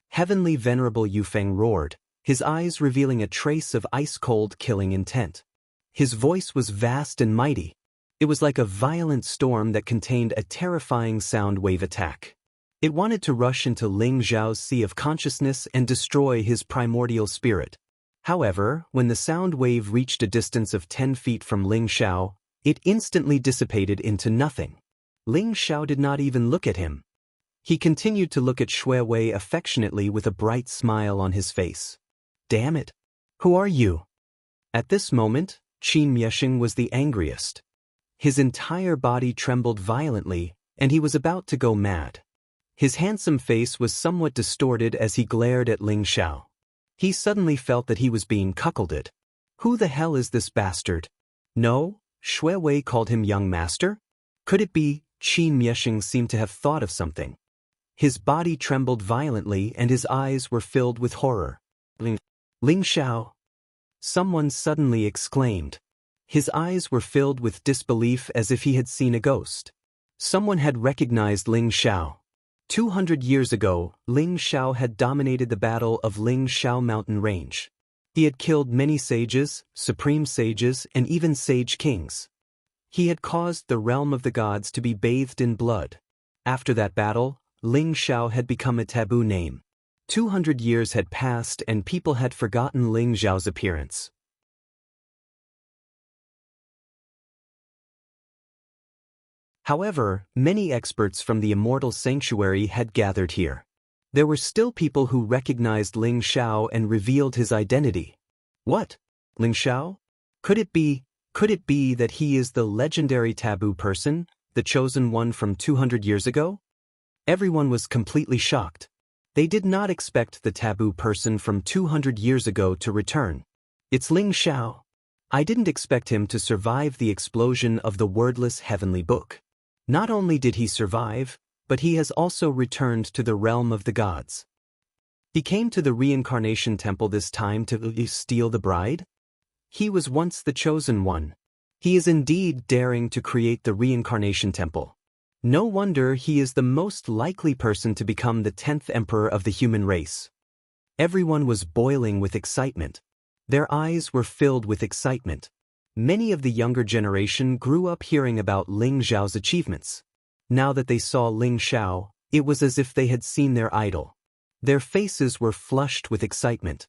Heavenly Venerable Yufeng roared, his eyes revealing a trace of ice-cold killing intent. His voice was vast and mighty. It was like a violent storm that contained a terrifying sound wave attack. It wanted to rush into Ling Xiao's sea of consciousness and destroy his primordial spirit. However, when the sound wave reached a distance of 10 feet from Ling Xiao, it instantly dissipated into nothing. Ling Xiao did not even look at him. He continued to look at Shui Wei affectionately with a bright smile on his face. Damn it! Who are you? At this moment, Qin Miesheng was the angriest. His entire body trembled violently, and he was about to go mad. His handsome face was somewhat distorted as he glared at Ling Xiao. He suddenly felt that he was being cuckolded. Who the hell is this bastard? No, Shui Wei called him young master? Could it be? Qin Miesheng seemed to have thought of something. His body trembled violently and his eyes were filled with horror. Ling Xiao! Someone suddenly exclaimed. His eyes were filled with disbelief as if he had seen a ghost. Someone had recognized Ling Xiao. 200 years ago, Ling Xiao had dominated the battle of Ling Xiao mountain range. He had killed many sages, supreme sages, and even sage kings. He had caused the realm of the gods to be bathed in blood. After that battle, Ling Xiao had become a taboo name. 200 years had passed and people had forgotten Ling Xiao's appearance. However, many experts from the Immortal Sanctuary had gathered here. There were still people who recognized Ling Xiao and revealed his identity. What? Ling Xiao? Could it be that he is the legendary taboo person, the chosen one from 200 years ago? Everyone was completely shocked. They did not expect the taboo person from 200 years ago to return. It's Ling Xiao. I didn't expect him to survive the explosion of the wordless heavenly book. Not only did he survive, but he has also returned to the realm of the gods. He came to the reincarnation temple this time to steal the bride? He was once the chosen one. He is indeed daring to create the reincarnation temple. No wonder he is the most likely person to become the 10th emperor of the human race. Everyone was boiling with excitement. Their eyes were filled with excitement. Many of the younger generation grew up hearing about Ling Xiao's achievements. Now that they saw Ling Xiao, it was as if they had seen their idol. Their faces were flushed with excitement.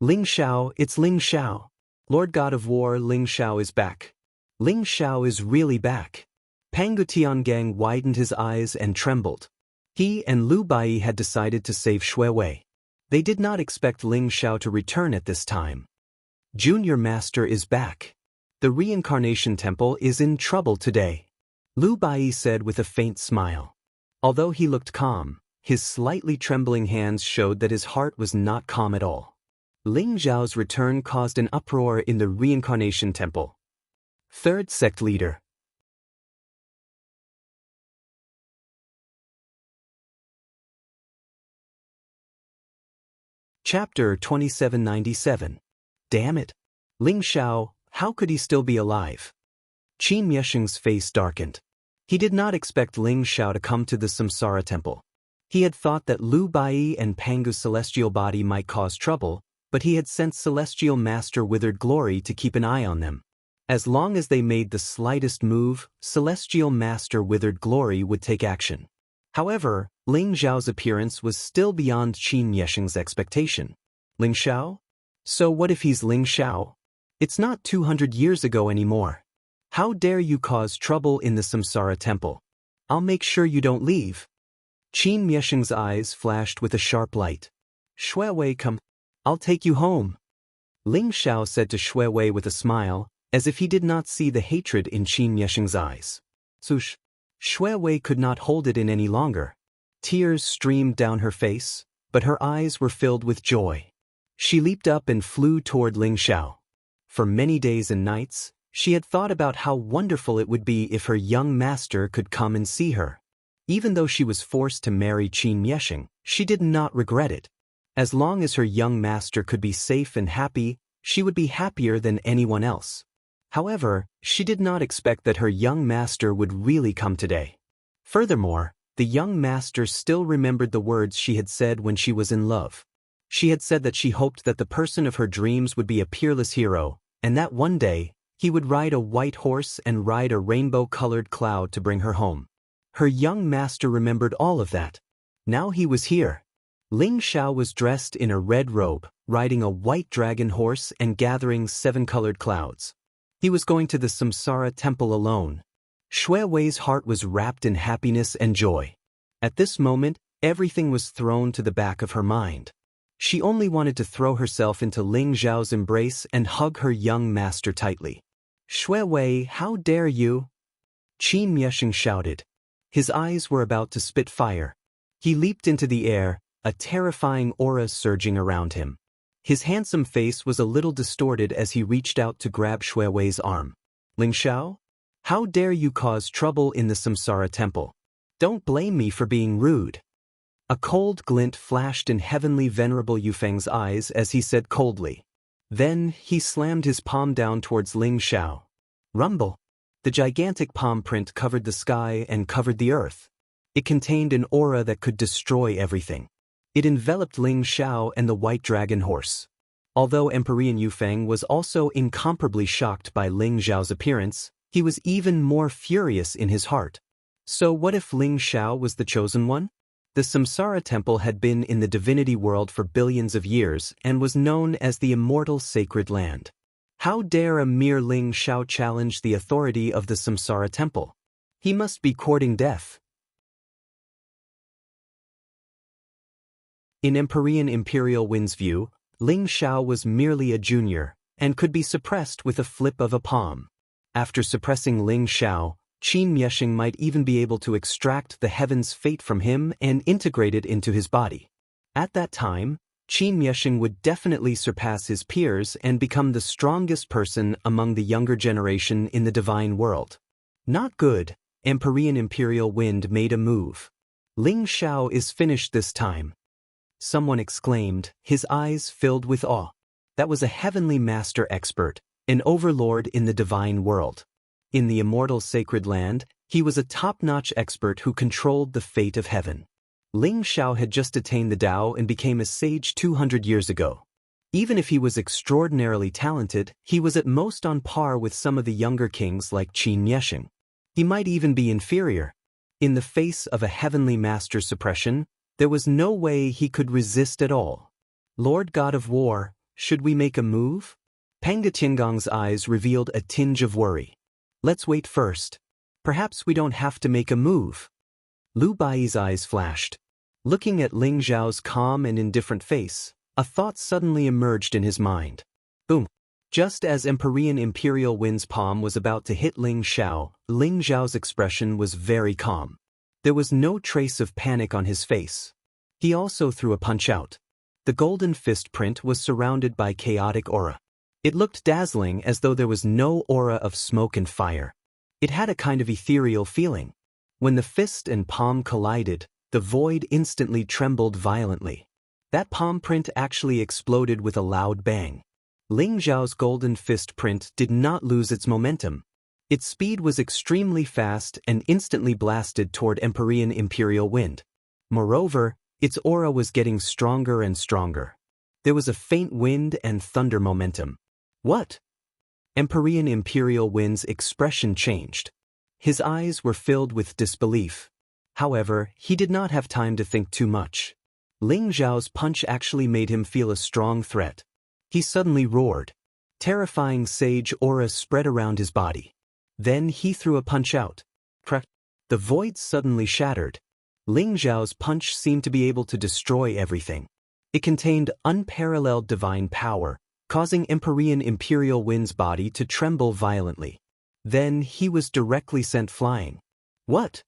Ling Xiao, it's Ling Xiao. Lord God of War, Ling Xiao is back. Ling Xiao is really back. Pangu Tiangang widened his eyes and trembled. He and Lu Bai had decided to save Shui Wei. They did not expect Ling Xiao to return at this time. Junior Master is back. The reincarnation temple is in trouble today, Lu Bai said with a faint smile. Although he looked calm, his slightly trembling hands showed that his heart was not calm at all. Ling Xiao's return caused an uproar in the reincarnation temple. Third sect leader. Chapter 2797. Damn it. Ling Xiao, how could he still be alive? Qin Miesheng's face darkened. He did not expect Ling Xiao to come to the Samsara temple. He had thought that Lu Bai and Pangu's celestial body might cause trouble, but he had sent Celestial Master Withered Glory to keep an eye on them. As long as they made the slightest move, Celestial Master Withered Glory would take action. However, Ling Xiao's appearance was still beyond Qin Yesheng's expectation. Ling Xiao? So what if he's Ling Xiao? It's not 200 years ago anymore. How dare you cause trouble in the Samsara Temple? I'll make sure you don't leave. Qin Yesheng's eyes flashed with a sharp light. Shuewei, come. I'll take you home. Ling Xiao said to Shuewei with a smile, as if he did not see the hatred in Qin Yesheng's eyes. Sush. Shuewei could not hold it in any longer. Tears streamed down her face, but her eyes were filled with joy. She leaped up and flew toward Ling Xiao. For many days and nights, she had thought about how wonderful it would be if her young master could come and see her. Even though she was forced to marry Qin Yesheng, she did not regret it. As long as her young master could be safe and happy, she would be happier than anyone else. However, she did not expect that her young master would really come today. Furthermore, the young master still remembered the words she had said when she was in love. She had said that she hoped that the person of her dreams would be a peerless hero, and that one day, he would ride a white horse and ride a rainbow-colored cloud to bring her home. Her young master remembered all of that. Now he was here. Ling Xiao was dressed in a red robe, riding a white dragon horse and gathering 7 colored clouds. He was going to the Samsara Temple alone. Shuewei's heart was wrapped in happiness and joy. At this moment, everything was thrown to the back of her mind. She only wanted to throw herself into Ling Xiao's embrace and hug her young master tightly. Shuewei, how dare you? Qin Yesheng shouted. His eyes were about to spit fire. He leaped into the air, a terrifying aura surging around him. His handsome face was a little distorted as he reached out to grab Shuewei's arm. Ling Xiao? How dare you cause trouble in the Samsara Temple? Don't blame me for being rude. A cold glint flashed in Heavenly Venerable Yufeng's eyes as he said coldly. Then, he slammed his palm down towards Ling Xiao. Rumble. The gigantic palm print covered the sky and covered the earth. It contained an aura that could destroy everything. It enveloped Ling Xiao and the white dragon horse. Although Emperor Yufeng was also incomparably shocked by Ling Xiao's appearance, he was even more furious in his heart. So what if Ling Xiao was the chosen one? The Samsara Temple had been in the divinity world for billions of years and was known as the immortal sacred land. How dare a mere Ling Xiao challenge the authority of the Samsara Temple? He must be courting death. In Empyrean Imperial Wind's view, Ling Xiao was merely a junior, and could be suppressed with a flip of a palm. After suppressing Ling Xiao, Qin Yesheng might even be able to extract the heaven's fate from him and integrate it into his body. At that time, Qin Yesheng would definitely surpass his peers and become the strongest person among the younger generation in the divine world. Not good. Empyrean Imperial Wind made a move. Ling Xiao is finished this time. Someone exclaimed, his eyes filled with awe. That was a heavenly master expert, an overlord in the divine world. In the immortal sacred land, he was a top-notch expert who controlled the fate of heaven. Ling Xiao had just attained the Tao and became a sage 200 years ago. Even if he was extraordinarily talented, he was at most on par with some of the younger kings like Qin Yesheng. He might even be inferior. In the face of a heavenly master's suppression, there was no way he could resist at all. Lord God of War, should we make a move? Panga Tiangong's eyes revealed a tinge of worry. Let's wait first. Perhaps we don't have to make a move. Lu Bai's eyes flashed. Looking at Ling Xiao's calm and indifferent face, a thought suddenly emerged in his mind. Boom. Just as Empyrean Imperial Wind's palm was about to hit Ling Xiao's expression was very calm. There was no trace of panic on his face. He also threw a punch out. The golden fist print was surrounded by chaotic aura. It looked dazzling as though there was no aura of smoke and fire. It had a kind of ethereal feeling. When the fist and palm collided, the void instantly trembled violently. That palm print actually exploded with a loud bang. Ling Xiao's golden fist print did not lose its momentum. Its speed was extremely fast and instantly blasted toward Empyrean Imperial Wind. Moreover, its aura was getting stronger and stronger. There was a faint wind and thunder momentum. What? Empyrean Imperial Wind's expression changed. His eyes were filled with disbelief. However, he did not have time to think too much. Ling Zhao's punch actually made him feel a strong threat. He suddenly roared. Terrifying sage aura spread around his body. Then he threw a punch out. Crack! The void suddenly shattered. Ling Zhao's punch seemed to be able to destroy everything. It contained unparalleled divine power, causing Empyrean Imperial Wind's body to tremble violently. Then he was directly sent flying. What?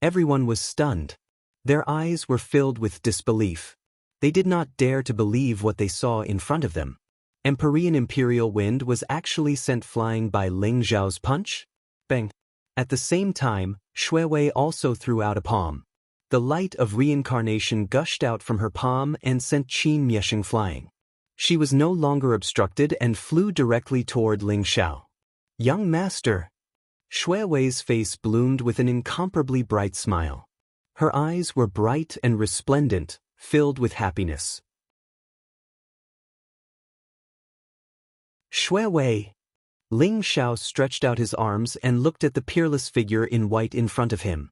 Everyone was stunned. Their eyes were filled with disbelief. They did not dare to believe what they saw in front of them. Empyrean Imperial Wind was actually sent flying by Ling Zhao's punch? Bang! At the same time, Xuewei also threw out a palm. The light of reincarnation gushed out from her palm and sent Qin Miesheng flying. She was no longer obstructed and flew directly toward Ling Xiao. Young master! Xuewei's face bloomed with an incomparably bright smile. Her eyes were bright and resplendent, filled with happiness. Xuewei! Ling Xiao stretched out his arms and looked at the peerless figure in white in front of him.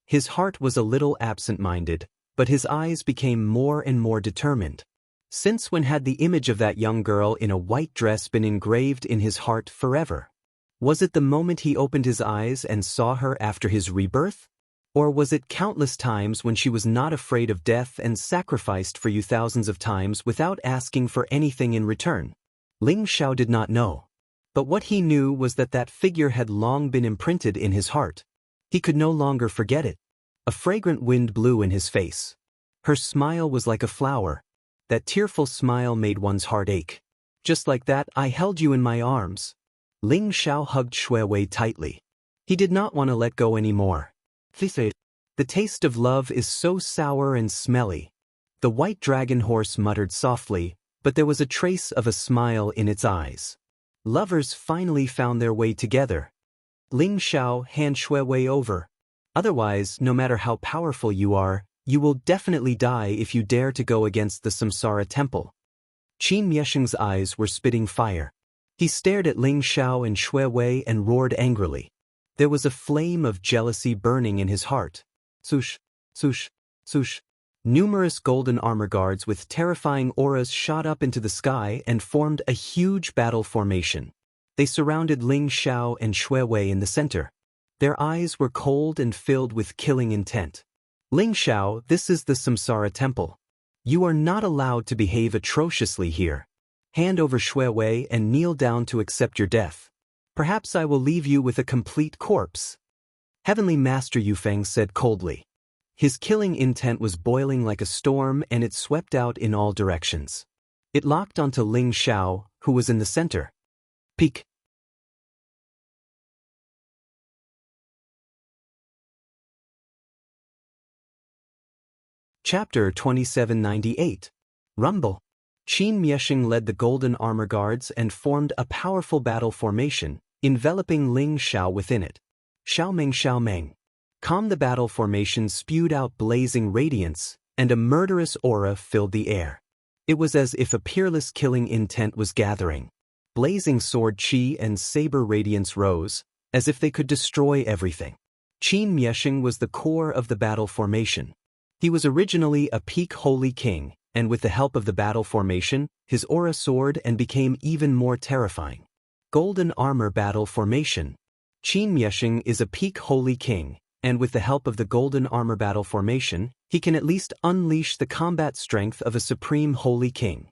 His heart was a little absent-minded, but his eyes became more and more determined. Since when had the image of that young girl in a white dress been engraved in his heart forever? Was it the moment he opened his eyes and saw her after his rebirth? Or was it countless times when she was not afraid of death and sacrificed for you thousands of times without asking for anything in return? Ling Xiao did not know. But what he knew was that that figure had long been imprinted in his heart. He could no longer forget it. A fragrant wind blew in his face. Her smile was like a flower. That tearful smile made one's heart ache. Just like that, I held you in my arms. Ling Xiao hugged Xuewei tightly. He did not want to let go anymore. The taste of love is so sour and smelly. The white dragon horse muttered softly, but there was a trace of a smile in its eyes. Lovers finally found their way together. Ling Xiao, hand Xuewei over. Otherwise, no matter how powerful you are, you will definitely die if you dare to go against the Samsara Temple. Qin Miesheng's eyes were spitting fire. He stared at Ling Xiao and Xuewei and roared angrily. There was a flame of jealousy burning in his heart. Swoosh, swoosh, swoosh. Numerous golden armor guards with terrifying auras shot up into the sky and formed a huge battle formation. They surrounded Ling Xiao and Xuewei in the center. Their eyes were cold and filled with killing intent. Ling Xiao, this is the Samsara Temple. You are not allowed to behave atrociously here. Hand over Xuewei and kneel down to accept your death. Perhaps I will leave you with a complete corpse. Heavenly Master Yufeng said coldly. His killing intent was boiling like a storm and it swept out in all directions. It locked onto Ling Xiao, who was in the center. Peek. Chapter 2798. Rumble. Qin Miesheng led the golden armor guards and formed a powerful battle formation, enveloping Ling Xiao within it. Xiaomeng Xiaomeng. Calm the battle formation spewed out blazing radiance, and a murderous aura filled the air. It was as if a peerless killing intent was gathering. Blazing sword chi and saber radiance rose, as if they could destroy everything. Qin Miesheng was the core of the battle formation. He was originally a peak holy king, and with the help of the battle formation, his aura soared and became even more terrifying. Golden armor battle formation. Qin Miesheng is a peak holy king, and with the help of the golden armor battle formation, he can at least unleash the combat strength of a supreme holy king.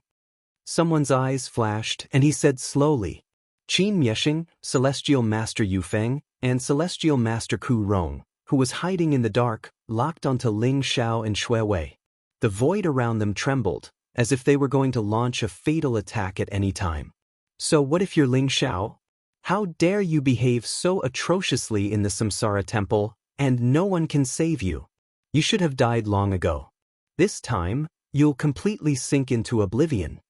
Someone's eyes flashed, and he said slowly, Qin Miesheng, Celestial Master Yufeng, and Celestial Master Ku Rong, who was hiding in the dark, locked onto Ling Xiao and Xuewei. The void around them trembled, as if they were going to launch a fatal attack at any time. So what if you're Ling Xiao? How dare you behave so atrociously in the Samsara Temple, and no one can save you? You should have died long ago. This time, you'll completely sink into oblivion.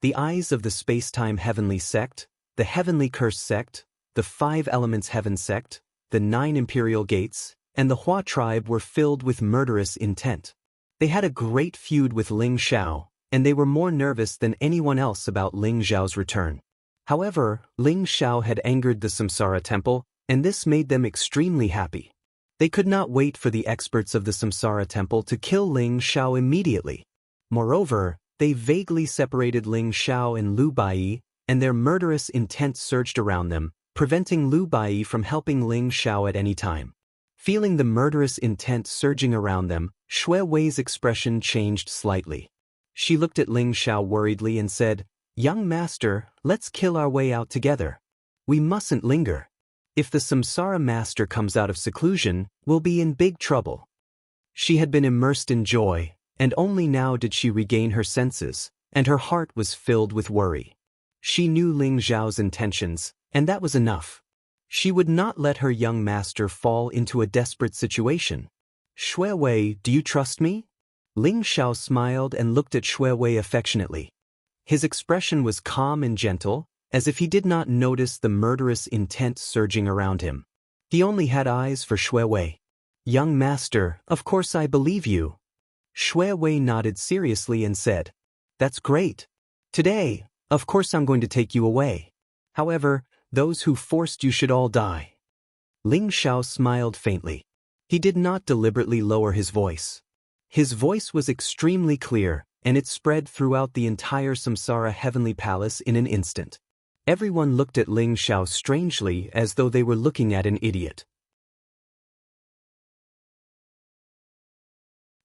The eyes of the space-time heavenly sect, the heavenly curse sect, the 5 elements heaven sect, the 9 imperial gates, and the Hua tribe were filled with murderous intent. They had a great feud with Ling Xiao, and they were more nervous than anyone else about Ling Xiao's return. However, Ling Xiao had angered the Samsara temple, and this made them extremely happy. They could not wait for the experts of the Samsara temple to kill Ling Xiao immediately. Moreover, they vaguely separated Ling Xiao and Lu Bai, and their murderous intent surged around them, preventing Lu Bai from helping Ling Xiao at any time. Feeling the murderous intent surging around them, Xue Wei's expression changed slightly. She looked at Ling Xiao worriedly and said, "Young master, let's kill our way out together. We mustn't linger. If the Samsara master comes out of seclusion, we'll be in big trouble." She had been immersed in joy, and only now did she regain her senses, and her heart was filled with worry. She knew Ling Xiao's intentions, and that was enough. She would not let her young master fall into a desperate situation. "Xue Wei, do you trust me?" Ling Xiao smiled and looked at Xue Wei affectionately. His expression was calm and gentle, as if he did not notice the murderous intent surging around him. He only had eyes for Xue Wei. "Young master, of course I believe you." Xue Wei nodded seriously and said, "That's great. Today, of course I'm going to take you away. However, those who forced you should all die." Ling Xiao smiled faintly. He did not deliberately lower his voice. His voice was extremely clear, and it spread throughout the entire Samsara heavenly palace in an instant. Everyone looked at Ling Xiao strangely as though they were looking at an idiot.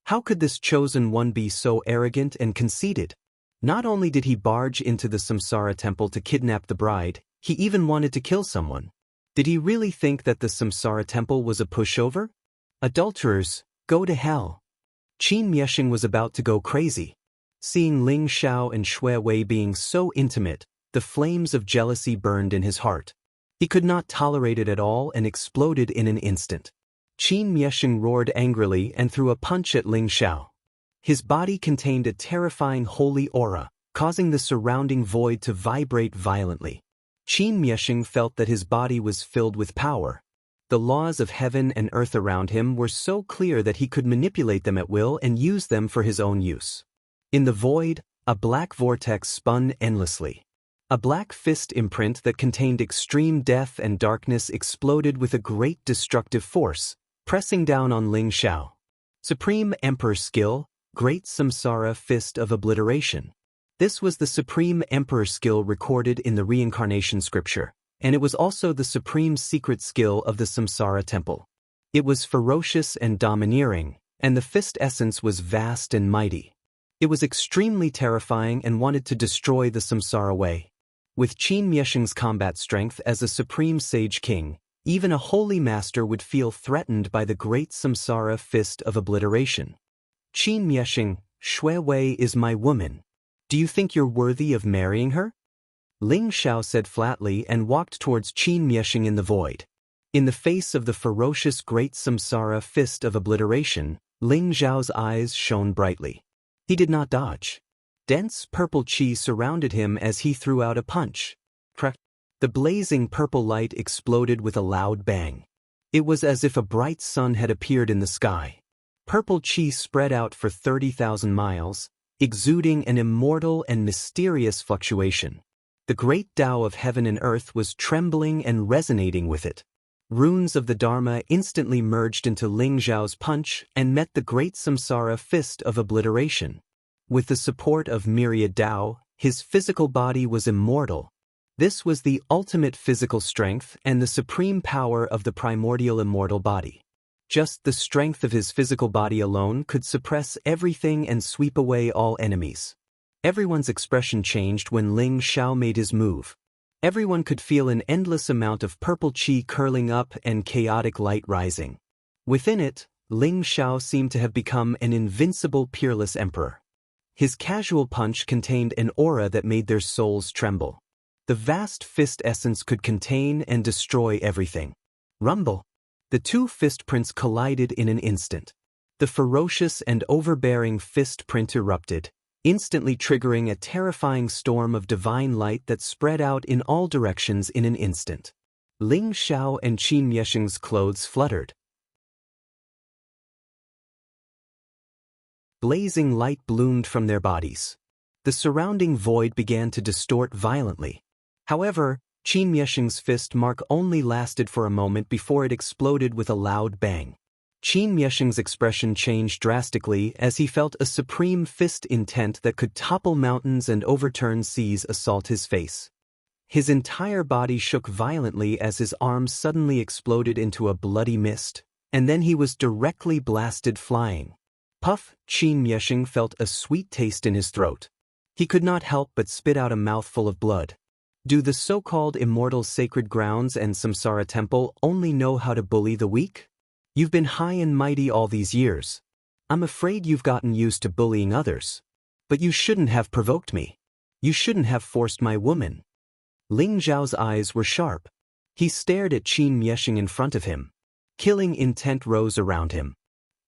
How could this chosen one be so arrogant and conceited? Not only did he barge into the Samsara temple to kidnap the bride, he even wanted to kill someone. Did he really think that the Samsara temple was a pushover? Adulterers, go to hell. Qin Miexing was about to go crazy. Seeing Ling Xiao and Xue Wei being so intimate, the flames of jealousy burned in his heart. He could not tolerate it at all and exploded in an instant. Qin Miexing roared angrily and threw a punch at Ling Xiao. His body contained a terrifying holy aura, causing the surrounding void to vibrate violently. Qin Miexing felt that his body was filled with power. The laws of heaven and earth around him were so clear that he could manipulate them at will and use them for his own use. In the void, a black vortex spun endlessly. A black fist imprint that contained extreme death and darkness exploded with a great destructive force, pressing down on Ling Xiao. Supreme Emperor Skill, Great Samsara Fist of Obliteration. This was the Supreme Emperor skill recorded in the Reincarnation Scripture, and it was also the supreme secret skill of the Samsara Temple. It was ferocious and domineering, and the fist essence was vast and mighty. It was extremely terrifying and wanted to destroy the Samsara way. With Qin Miexing's combat strength as a supreme sage king, even a holy master would feel threatened by the great Samsara Fist of Obliteration. "Qin Miexing, Xue Wei is my woman. Do you think you're worthy of marrying her?" Ling Xiao said flatly and walked towards Qin Miexing in the void. In the face of the ferocious great Samsara Fist of Obliteration, Ling Xiao's eyes shone brightly. He did not dodge. Dense purple chi surrounded him as he threw out a punch. Crack! The blazing purple light exploded with a loud bang. It was as if a bright sun had appeared in the sky. Purple chi spread out for 30,000 miles, exuding an immortal and mysterious fluctuation. The great Tao of heaven and earth was trembling and resonating with it. Runes of the Dharma instantly merged into Ling Xiao's punch and met the great Samsara Fist of Obliteration. With the support of myriad Tao, his physical body was immortal. This was the ultimate physical strength and the supreme power of the primordial immortal body. Just the strength of his physical body alone could suppress everything and sweep away all enemies. Everyone's expression changed when Ling Xiao made his move. Everyone could feel an endless amount of purple chi curling up and chaotic light rising. Within it, Ling Xiao seemed to have become an invincible peerless emperor. His casual punch contained an aura that made their souls tremble. The vast fist essence could contain and destroy everything. Rumble! The two fist prints collided in an instant. The ferocious and overbearing fist print erupted, instantly triggering a terrifying storm of divine light that spread out in all directions in an instant. Ling Xiao and Qin Miexing's clothes fluttered. Blazing light bloomed from their bodies. The surrounding void began to distort violently. However, Qin Miesheng's fist mark only lasted for a moment before it exploded with a loud bang. Qin Miesheng's expression changed drastically as he felt a supreme fist intent that could topple mountains and overturn seas assault his face. His entire body shook violently as his arms suddenly exploded into a bloody mist, and then he was directly blasted flying. Puff! Qin Miesheng felt a sweet taste in his throat. He could not help but spit out a mouthful of blood. Do the so-called immortal sacred grounds and Samsara temple only know how to bully the weak? You've been high and mighty all these years. I'm afraid you've gotten used to bullying others. But you shouldn't have provoked me. You shouldn't have forced my woman. Ling Zhao's eyes were sharp. He stared at Qin Miesheng in front of him. Killing intent rose around him.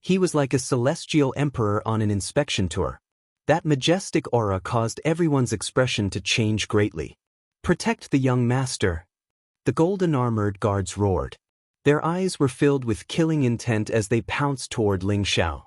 He was like a celestial emperor on an inspection tour. That majestic aura caused everyone's expression to change greatly. Protect the young master. The golden-armored guards roared. Their eyes were filled with killing intent as they pounced toward Ling Zhao.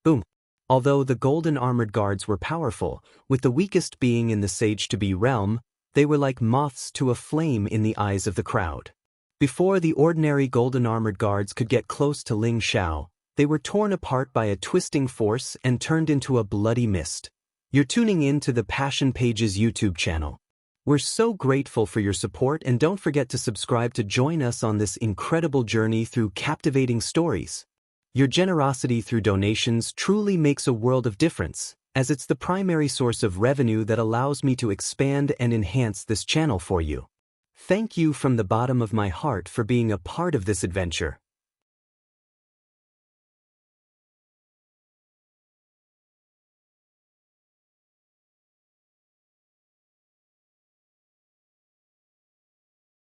Boom! Although the golden-armored guards were powerful, with the weakest being in the Sage-to-Be realm, they were like moths to a flame in the eyes of the crowd. Before the ordinary golden-armored guards could get close to Ling Zhao, they were torn apart by a twisting force and turned into a bloody mist. You're tuning in to the Passion Pages YouTube channel. We're so grateful for your support, and don't forget to subscribe to join us on this incredible journey through captivating stories. Your generosity through donations truly makes a world of difference, as it's the primary source of revenue that allows me to expand and enhance this channel for you. Thank you from the bottom of my heart for being a part of this adventure.